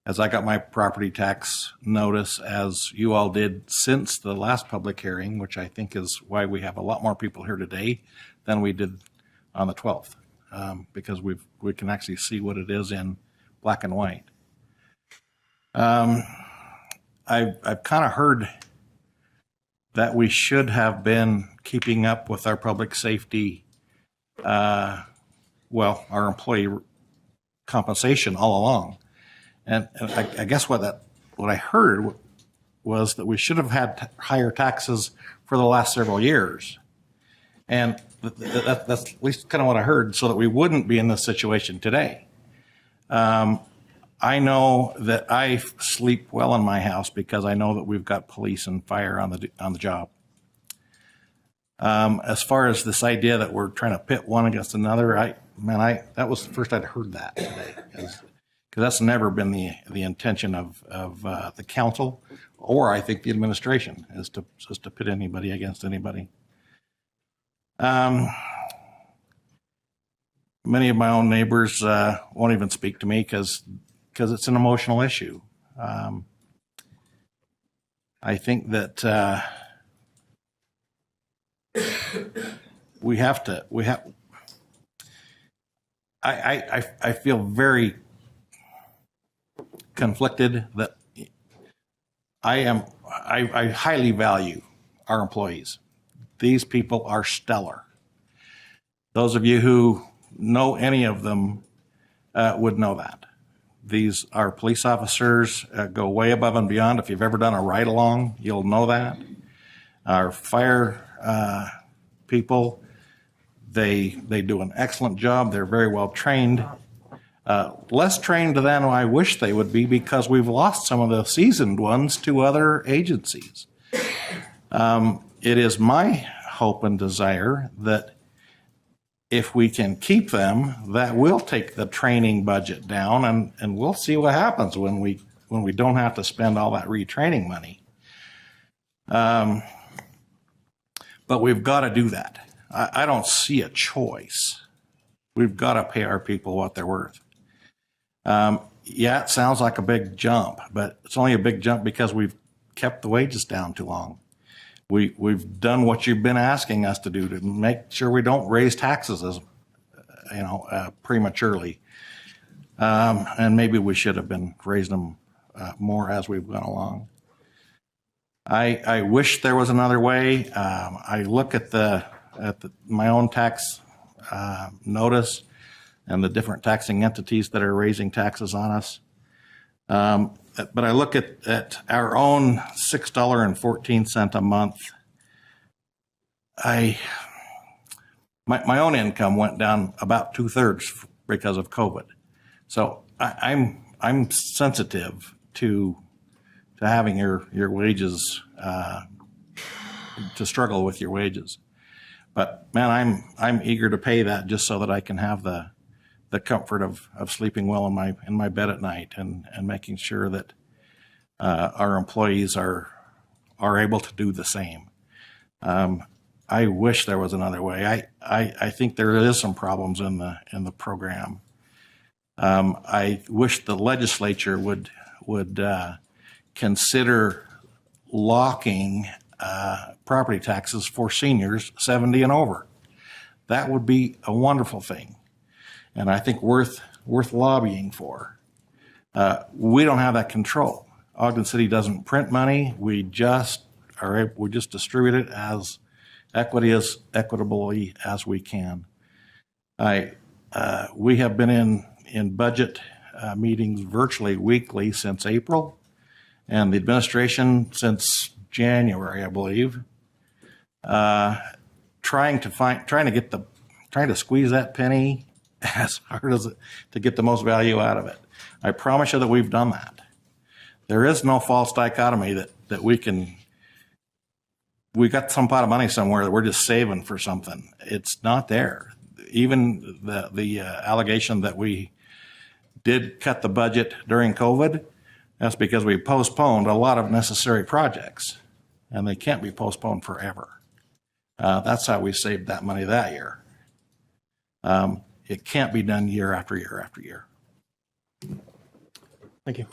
Speaker 14: As I got my property tax notice, as you all did since the last public hearing, which I think is why we have a lot more people here today than we did on the 12th, because we can actually see what it is in black and white. I've kind of heard that we should have been keeping up with our public safety, our employee compensation all along. And I guess what I heard was that we should have had higher taxes for the last several years. And that's at least kind of what I heard, so that we wouldn't be in this situation today. I know that I sleep well in my house because I know that we've got police and fire on the job. As far as this idea that we're trying to pit one against another, that was the first I'd heard that today. Because that's never been the intention of the council, or I think the administration, is to pit anybody against anybody. Many of my own neighbors won't even speak to me because it's an emotional issue. I think that I feel very conflicted that I highly value our employees. These people are stellar. Those of you who know any of them would know that. These are police officers, go way above and beyond. If you've ever done a ride-along, you'll know that. Our fire people, they do an excellent job. They're very well trained. Less trained than I wish they would be because we've lost some of the seasoned ones to other agencies. It is my hope and desire that if we can keep them, that will take the training budget down, and we'll see what happens when we don't have to spend all that retraining money. But we've got to do that. I don't see a choice. We've got to pay our people what they're worth. It sounds like a big jump, but it's only a big jump because we've kept the wages down too long. We've done what you've been asking us to do to make sure we don't raise taxes as prematurely. And maybe we should have been raising them more as we've gone along. I wish there was another way. I look at my own tax notice and the different taxing entities that are raising taxes on us. But I look at our own $6.14 a month. My own income went down about 2/3 because of COVID. So I'm sensitive to having your wages, to struggle with your wages. But man, I'm eager to pay that just so that I can have the comfort of sleeping well in my bed at night and making sure that our employees are able to do the same. I wish there was another way. I think there is some problems in the program. I wish the legislature would consider locking property taxes for seniors 70 and over. That would be a wonderful thing, and I think worth lobbying for. We don't have that control. Ogden City doesn't print money. We just distribute it as equitably as we can. We have been in budget meetings virtually weekly since April, and the administration since January, I believe, trying to squeeze that penny as hard as to get the most value out of it. I promise you that we've done that. There is no false dichotomy that we got some pot of money somewhere that we're just saving for something. It's not there. Even the allegation that we did cut the budget during COVID, that's because we postponed a lot of necessary projects, and they can't be postponed forever. That's how we saved that money that year. It can't be done year after year after year.
Speaker 1: Thank you.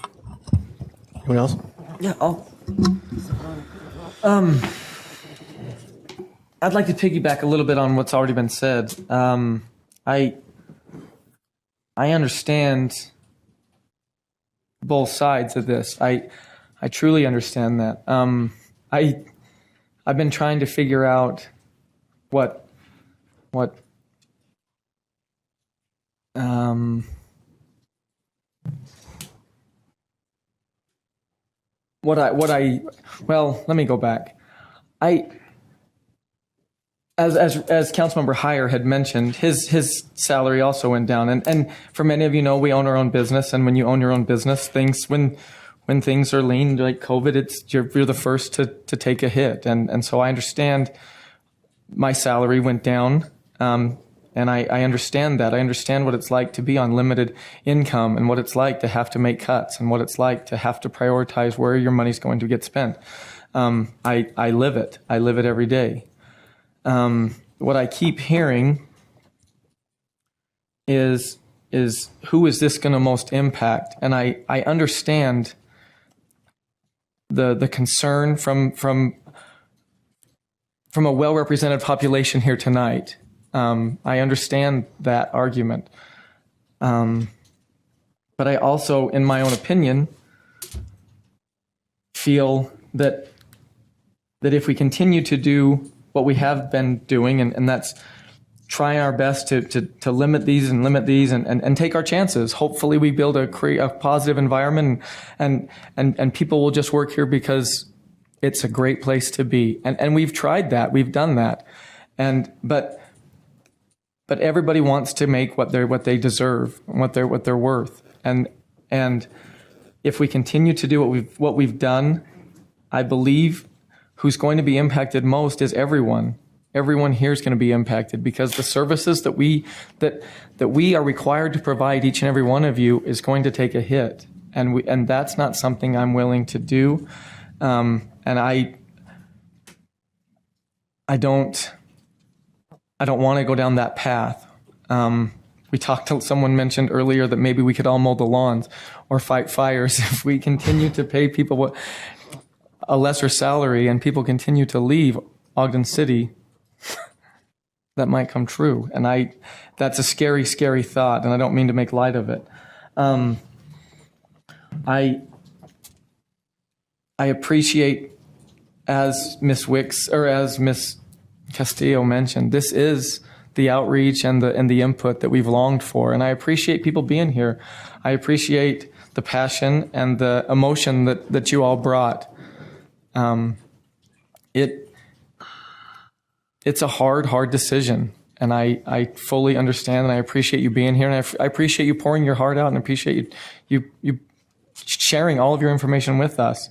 Speaker 1: Anyone else?
Speaker 3: Yeah. I'd like to piggyback a little bit on what's already been said. I understand both sides of this. I truly understand that. I've been trying to figure out what well, let me go back. As Councilmember Heyer had mentioned, his salary also went down. And for many of you know, we own our own business, and when you own your own business, when things are lean like COVID, you're the first to take a hit. And so I understand my salary went down. And I understand that. I understand what it's like to be on limited income, and what it's like to have to make cuts, and what it's like to have to prioritize where your money's going to get spent. I live it. I live it every day. What I keep hearing is who is this going to most impact? And I understand the concern from a well-represented population here tonight. I understand that argument. But I also, in my own opinion, feel that if we continue to do what we have been doing, and that's try our best to limit these and take our chances. Hopefully we build a positive environment, and people will just work here because it's a great place to be. And we've tried that. We've done that. But everybody wants to make what they deserve, what they're worth. And if we continue to do what we've done, I believe who's going to be impacted most is everyone. Everyone here is going to be impacted, because the services that we are required to provide each and every one of you is going to take a hit, and that's not something I'm willing to do. And I don't want to go down that path. Someone mentioned earlier that maybe we could all mow the lawns or fight fires if we continue to pay people a lesser salary and people continue to leave Ogden City. That might come true. And that's a scary, scary thought, and I don't mean to make light of it. I appreciate, as Ms. Wicks or as Ms. Castillo mentioned, this is the outreach and the input that we've longed for. And I appreciate people being here. I appreciate the passion and the emotion that you all brought. It's a hard decision. And I fully understand, and I appreciate you being here, and I appreciate you pouring your heart out, and appreciate you sharing all of your information with us.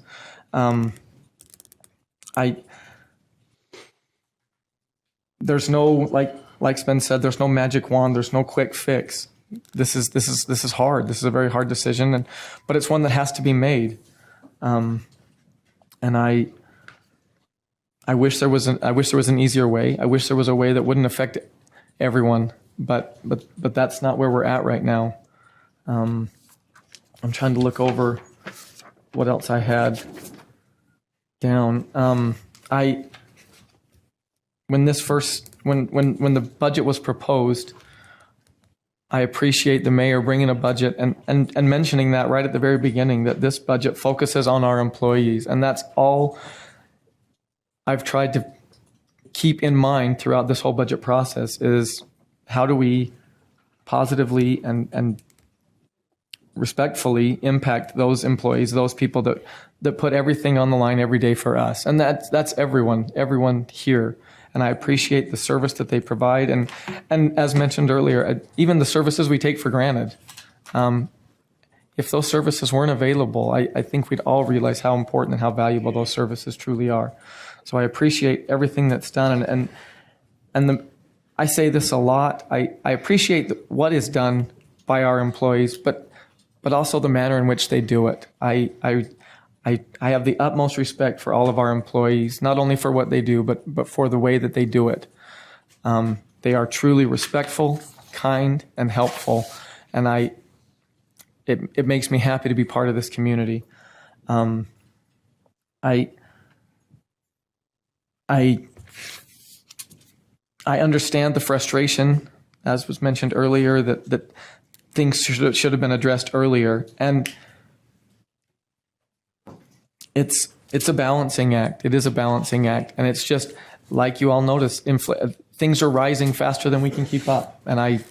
Speaker 3: There's no, like Ben said, there's no magic wand. There's no quick fix. This is hard. This is a very hard decision, but it's one that has to be made. And I wish there was an easier way. I wish there was a way that wouldn't affect everyone, but that's not where we're at right now. I'm trying to look over what else I had down. When the budget was proposed, I appreciate the mayor bringing a budget and mentioning that right at the very beginning, that this budget focuses on our employees. And that's all I've tried to keep in mind throughout this whole budget process, is how do we positively and respectfully impact those employees, those people that put everything on the line every day for us. And that's everyone here. And I appreciate the service that they provide. And as mentioned earlier, even the services we take for granted. If those services weren't available, I think we'd all realize how important and how valuable those services truly are. So I appreciate everything that's done. I say this a lot. I appreciate what is done by our employees, but also the manner in which they do it. I have the utmost respect for all of our employees, not only for what they do, but for the way that they do it. They are truly respectful, kind, and helpful, and it makes me happy to be part of this community. I understand the frustration, as was mentioned earlier, that things should have been addressed earlier, and it's a balancing act. It is a balancing act, and it's just like you all notice, things are rising faster than we can keep up, and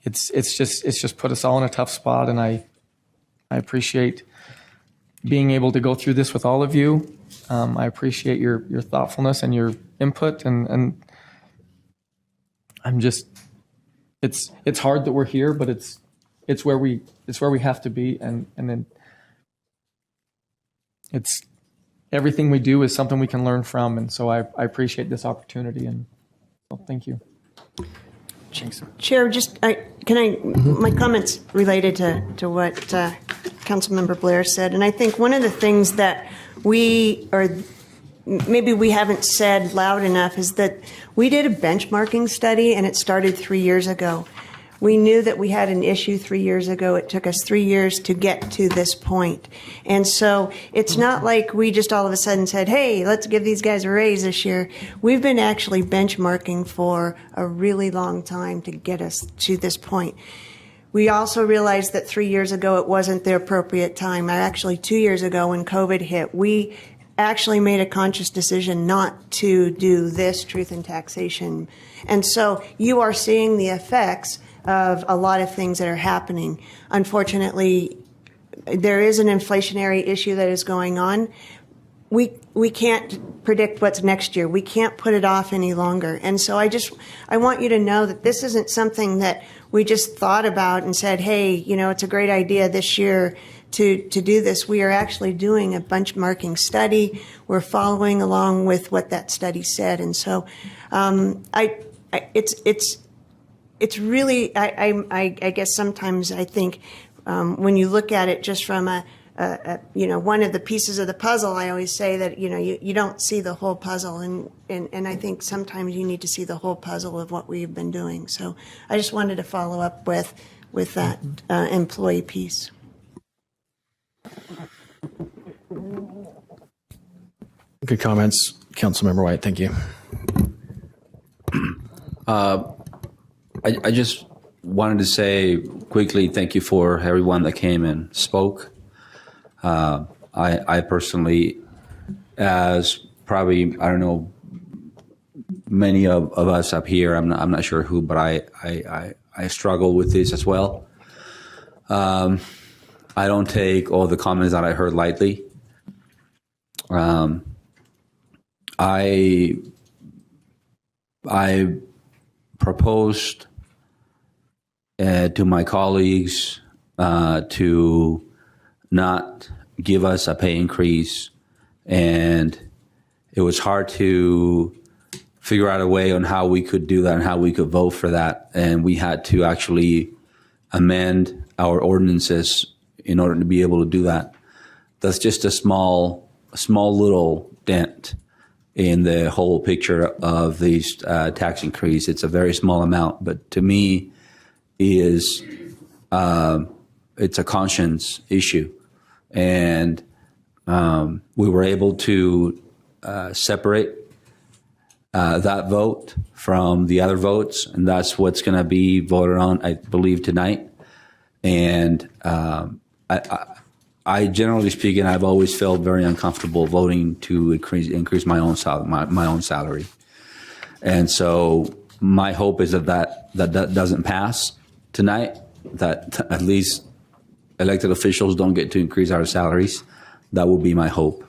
Speaker 3: it's just put us all in a tough spot. And I appreciate being able to go through this with all of you. I appreciate your thoughtfulness and your input, and I'm just it's hard that we're here, but it's where we have to be, and then. It's everything we do is something we can learn from, and so I appreciate this opportunity, and so thank you.
Speaker 17: Chair, my comments related to what Councilmember Blair said, and I think one of the things that maybe we haven't said loud enough is that we did a benchmarking study, and it started 3 years ago. We knew that we had an issue 3 years ago. It took us 3 years to get to this point. And so it's not like we just all of a sudden said, hey, let's give these guys a raise this year. We've been actually benchmarking for a really long time to get us to this point. We also realized that 3 years ago it wasn't the appropriate time. Actually, 2 years ago when COVID hit, we actually made a conscious decision not to do this truth in taxation. And so you are seeing the effects of a lot of things that are happening. Unfortunately, there is an inflationary issue that is going on. We can't predict what's next year. We can't put it off any longer. And so I want you to know that this isn't something that we just thought about and said, hey, it's a great idea this year to do this. We are actually doing a benchmarking study. We're following along with what that study said. And so it's really, I guess sometimes I think when you look at it just from one of the pieces of the puzzle, I always say that, you don't see the whole puzzle. And I think sometimes you need to see the whole puzzle of what we've been doing. So I just wanted to follow up with that employee piece.
Speaker 1: Good comments, Councilmember White. Thank you.
Speaker 4: I just wanted to say quickly thank you for everyone that came and spoke. I personally, as probably, I don't know, many of us up here, I'm not sure who, but I struggle with this as well. I don't take all the comments that I heard lightly. I proposed to my colleagues to not give us a pay increase, and it was hard to figure out a way on how we could do that and how we could vote for that. And we had to actually amend our ordinances in order to be able to do that. That's just a small little dent in the whole picture of these tax increase. It's a very small amount, but to me, it's a conscience issue. And we were able to separate that vote from the other votes, and that's what's going to be voted on, I believe, tonight. And I generally speaking, I've always felt very uncomfortable voting to increase my own salary. And so my hope is that doesn't pass tonight, that at least elected officials don't get to increase our salaries. That would be my hope.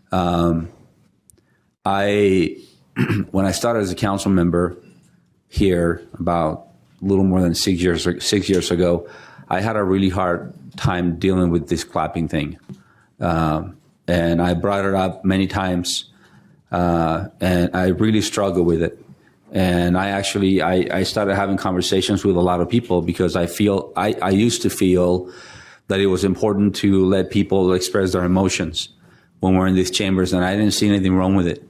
Speaker 4: When I started as a council member here about a little more than 6 years ago, I had a really hard time dealing with this clapping thing. And I brought it up many times, and I really struggle with it. And I started having conversations with a lot of people because I used to feel that it was important to let people express their emotions when we're in these chambers, and I didn't see anything wrong with it.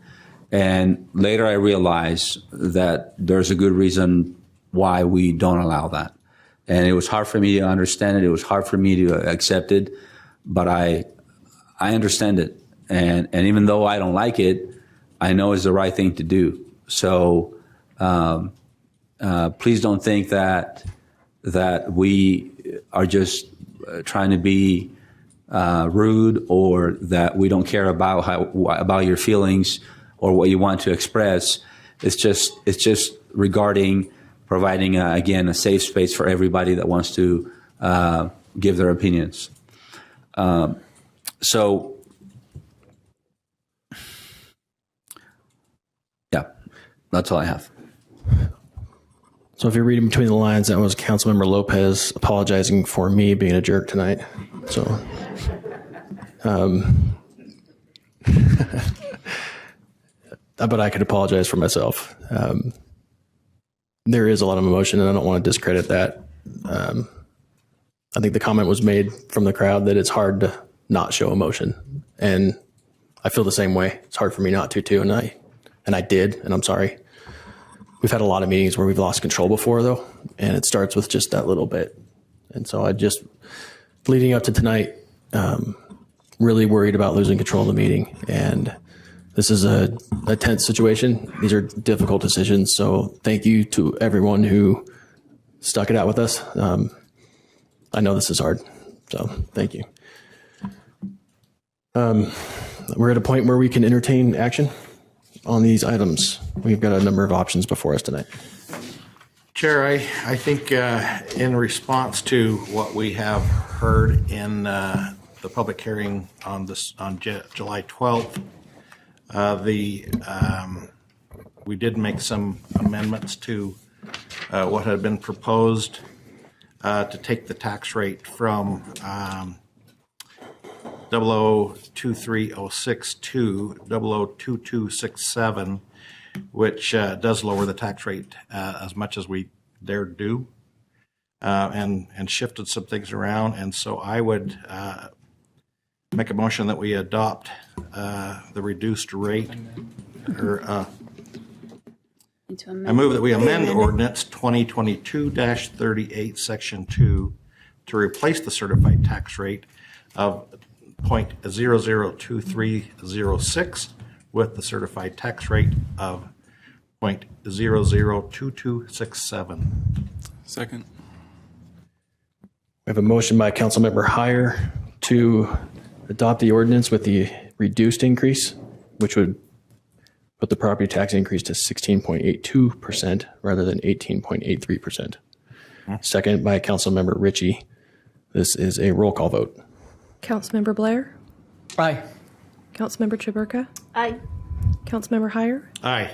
Speaker 4: And later I realized that there's a good reason why we don't allow that. And it was hard for me to understand it. It was hard for me to accept it, but I understand it. And even though I don't like it, I know it's the right thing to do. So please don't think that we are just trying to be rude, or that we don't care about your feelings or what you want to express. It's just regarding providing, again, a safe space for everybody that wants to give their opinions. So, yeah, that's all I have.
Speaker 1: So if you're reading between the lines, that was Councilmember Lopez apologizing for me being a jerk tonight. So, but I could apologize for myself. There is a lot of emotion, and I don't want to discredit that. I think the comment was made from the crowd that it's hard to not show emotion, and I feel the same way. It's hard for me not to too, and I did, and I'm sorry. We've had a lot of meetings where we've lost control before, though, and it starts with just that little bit. And so I just, leading up to tonight, really worried about losing control of the meeting, and this is a tense situation. These are difficult decisions. So thank you to everyone who stuck it out with us. I know this is hard. So thank you. We're at a point where we can entertain action on these items. We've got a number of options before us tonight.
Speaker 14: Chair, I think in response to what we have heard in the public hearing on July 12th, we did make some amendments to what had been proposed to take the tax rate from 002306 to 002267, which does lower the tax rate as much as we dared do, and shifted some things around. And so I would make a motion that we adopt the reduced rate, or I move that we amend ordinance 2022-38, section 2, to replace the certified tax rate of 0.002306 with the certified tax rate of 0.002267.
Speaker 18: Second.
Speaker 1: We have a motion by Councilmember Heyer to adopt the ordinance with the reduced increase, which would put the property tax increase to 16.82% rather than 18.83%. Second by Councilmember Ritchie. This is a roll call vote.
Speaker 9: Councilmember Blair?
Speaker 3: Aye.
Speaker 9: Councilmember Chaburka?
Speaker 10: Aye.
Speaker 9: Councilmember Heyer?
Speaker 14: Aye.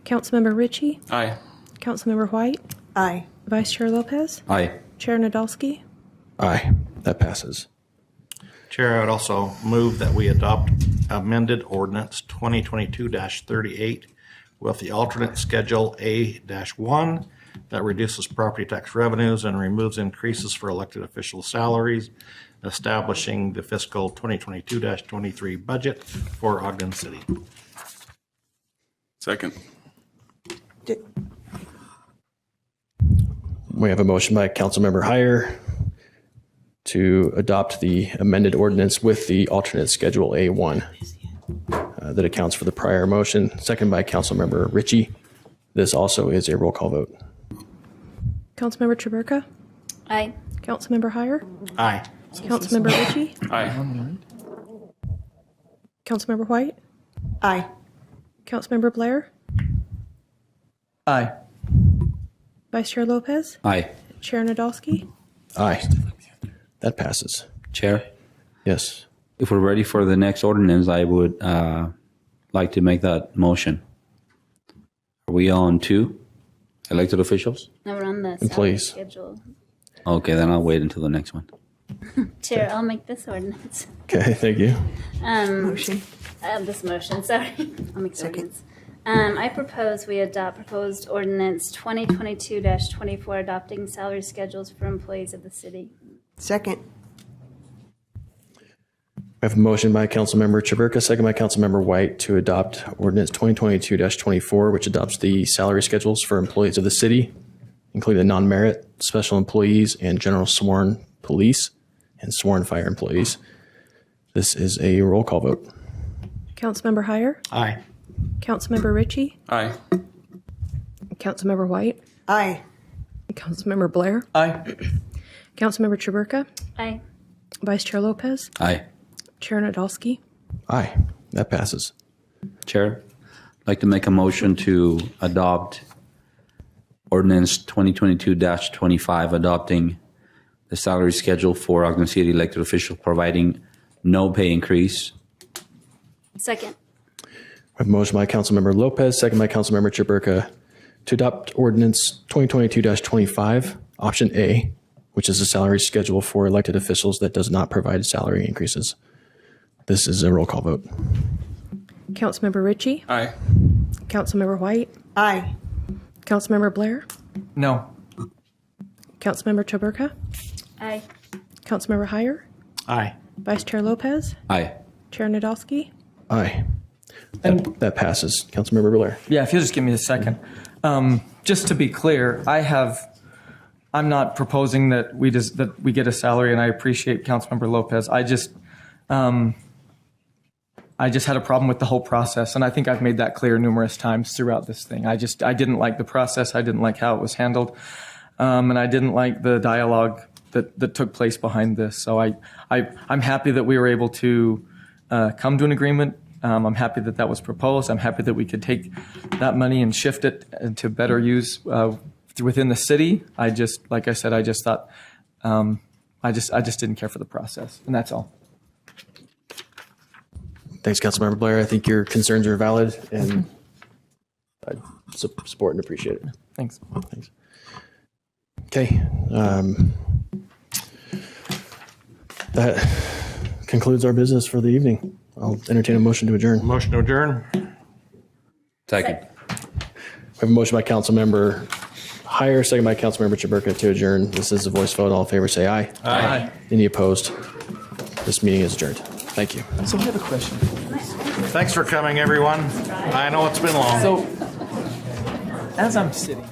Speaker 9: Councilmember Ritchie?
Speaker 18: Aye.
Speaker 5: Councilmember White,
Speaker 17: Aye.
Speaker 5: Vice Chair Lopez,
Speaker 4: Aye.
Speaker 5: Chair Nadolski.
Speaker 1: Aye, that passes.
Speaker 14: Chair, I would also move that we adopt amended ordinance 2022-38 with the alternate Schedule A-1 that reduces property tax revenues and removes increases for elected official salaries, establishing the fiscal 2022-23 budget for Ogden City.
Speaker 18: Second.
Speaker 1: We have a motion by Councilmember Heyer to adopt the amended ordinance with the alternate Schedule A1 that accounts for the prior motion. Second by Councilmember Ritchie. This also is a roll call vote.
Speaker 5: Councilmember Traburka,
Speaker 10: Aye.
Speaker 5: Councilmember Heyer,
Speaker 14: Aye.
Speaker 5: Councilmember Ritchie,
Speaker 18: Aye.
Speaker 5: Councilmember White,
Speaker 17: Aye.
Speaker 5: Councilmember Blair,
Speaker 3: Aye.
Speaker 5: Vice Chair Lopez,
Speaker 4: Aye.
Speaker 5: Chair Nadolski.
Speaker 1: Aye. That passes.
Speaker 4: Chair,
Speaker 1: Yes.
Speaker 4: if we're ready for the next ordinance, I would like to make that motion. Are we on 2? Elected officials?
Speaker 10: No, we're on the
Speaker 1: Employees.
Speaker 10: salary schedule.
Speaker 4: Okay, then I'll wait until the next one.
Speaker 10: Chair, I'll make this ordinance.
Speaker 1: Okay, thank you.
Speaker 17: Motion.
Speaker 10: This motion, sorry. I'll make the ordinance. I propose we adopt proposed ordinance 2022-24 adopting salary schedules for employees of the city.
Speaker 17: Second.
Speaker 1: I have a motion by Councilmember Traburka, second by Councilmember White to adopt ordinance 2022-24, which adopts the salary schedules for employees of the city, including the non-merit, special employees, and general sworn police and sworn fire employees. This is a roll call vote.
Speaker 5: Councilmember Heyer,
Speaker 14: Aye.
Speaker 5: Councilmember Ritchie,
Speaker 18: Aye.
Speaker 5: Councilmember White,
Speaker 17: Aye.
Speaker 5: Councilmember Blair,
Speaker 3: Aye.
Speaker 5: Councilmember Traburka,
Speaker 10: Aye.
Speaker 5: Vice Chair Lopez,
Speaker 4: Aye.
Speaker 5: Chair Nadolski.
Speaker 1: Aye, that passes.
Speaker 4: Chair, I'd like to make a motion to adopt ordinance 2022-25, adopting the salary schedule for Ogden City elected officials, providing no pay increase.
Speaker 10: Second.
Speaker 1: I have a motion by Councilmember Lopez, second by Councilmember Traburka to adopt ordinance 2022-25, option A, which is a salary schedule for elected officials that does not provide salary increases. This is a roll call vote.
Speaker 5: Councilmember Ritchie,
Speaker 18: Aye.
Speaker 5: Councilmember White,
Speaker 17: Aye.
Speaker 5: Councilmember Blair,
Speaker 3: No.
Speaker 5: Councilmember Traburka,
Speaker 10: Aye.
Speaker 5: Councilmember Heyer,
Speaker 14: Aye.
Speaker 5: Vice Chair Lopez,
Speaker 4: Aye.
Speaker 5: Chair Nadolski.
Speaker 1: Aye. That passes. Councilmember Blair.
Speaker 3: Yeah, if you'll just give me a second. Just to be clear, I'm not proposing that we get a salary, and I appreciate Councilmember Lopez. I just had a problem with the whole process, and I think I've made that clear numerous times throughout this thing. I didn't like the process. I didn't like how it was handled, and I didn't like the dialogue that took place behind this. So I'm happy that we were able to come to an agreement. I'm happy that was proposed. I'm happy that we could take that money and shift it to better use within the city. Like I said, I just thought I just didn't care for the process, and that's all.
Speaker 1: Thanks, Councilmember Blair. I think your concerns are valid, and I support and appreciate it.
Speaker 3: Thanks.
Speaker 1: Thanks. Okay. That concludes our business for the evening. I'll entertain a motion to adjourn.
Speaker 14: Motion to adjourn.
Speaker 4: Second.
Speaker 1: We have a motion by Councilmember Heyer, second by Councilmember Traburka to adjourn. This is a voice vote. All in favor, say aye.
Speaker 3: Aye.
Speaker 1: Any opposed? This meeting is adjourned. Thank you.
Speaker 3: So I have a question.
Speaker 14: Thanks for coming, everyone. I know it's been long.
Speaker 3: So as I'm sitting.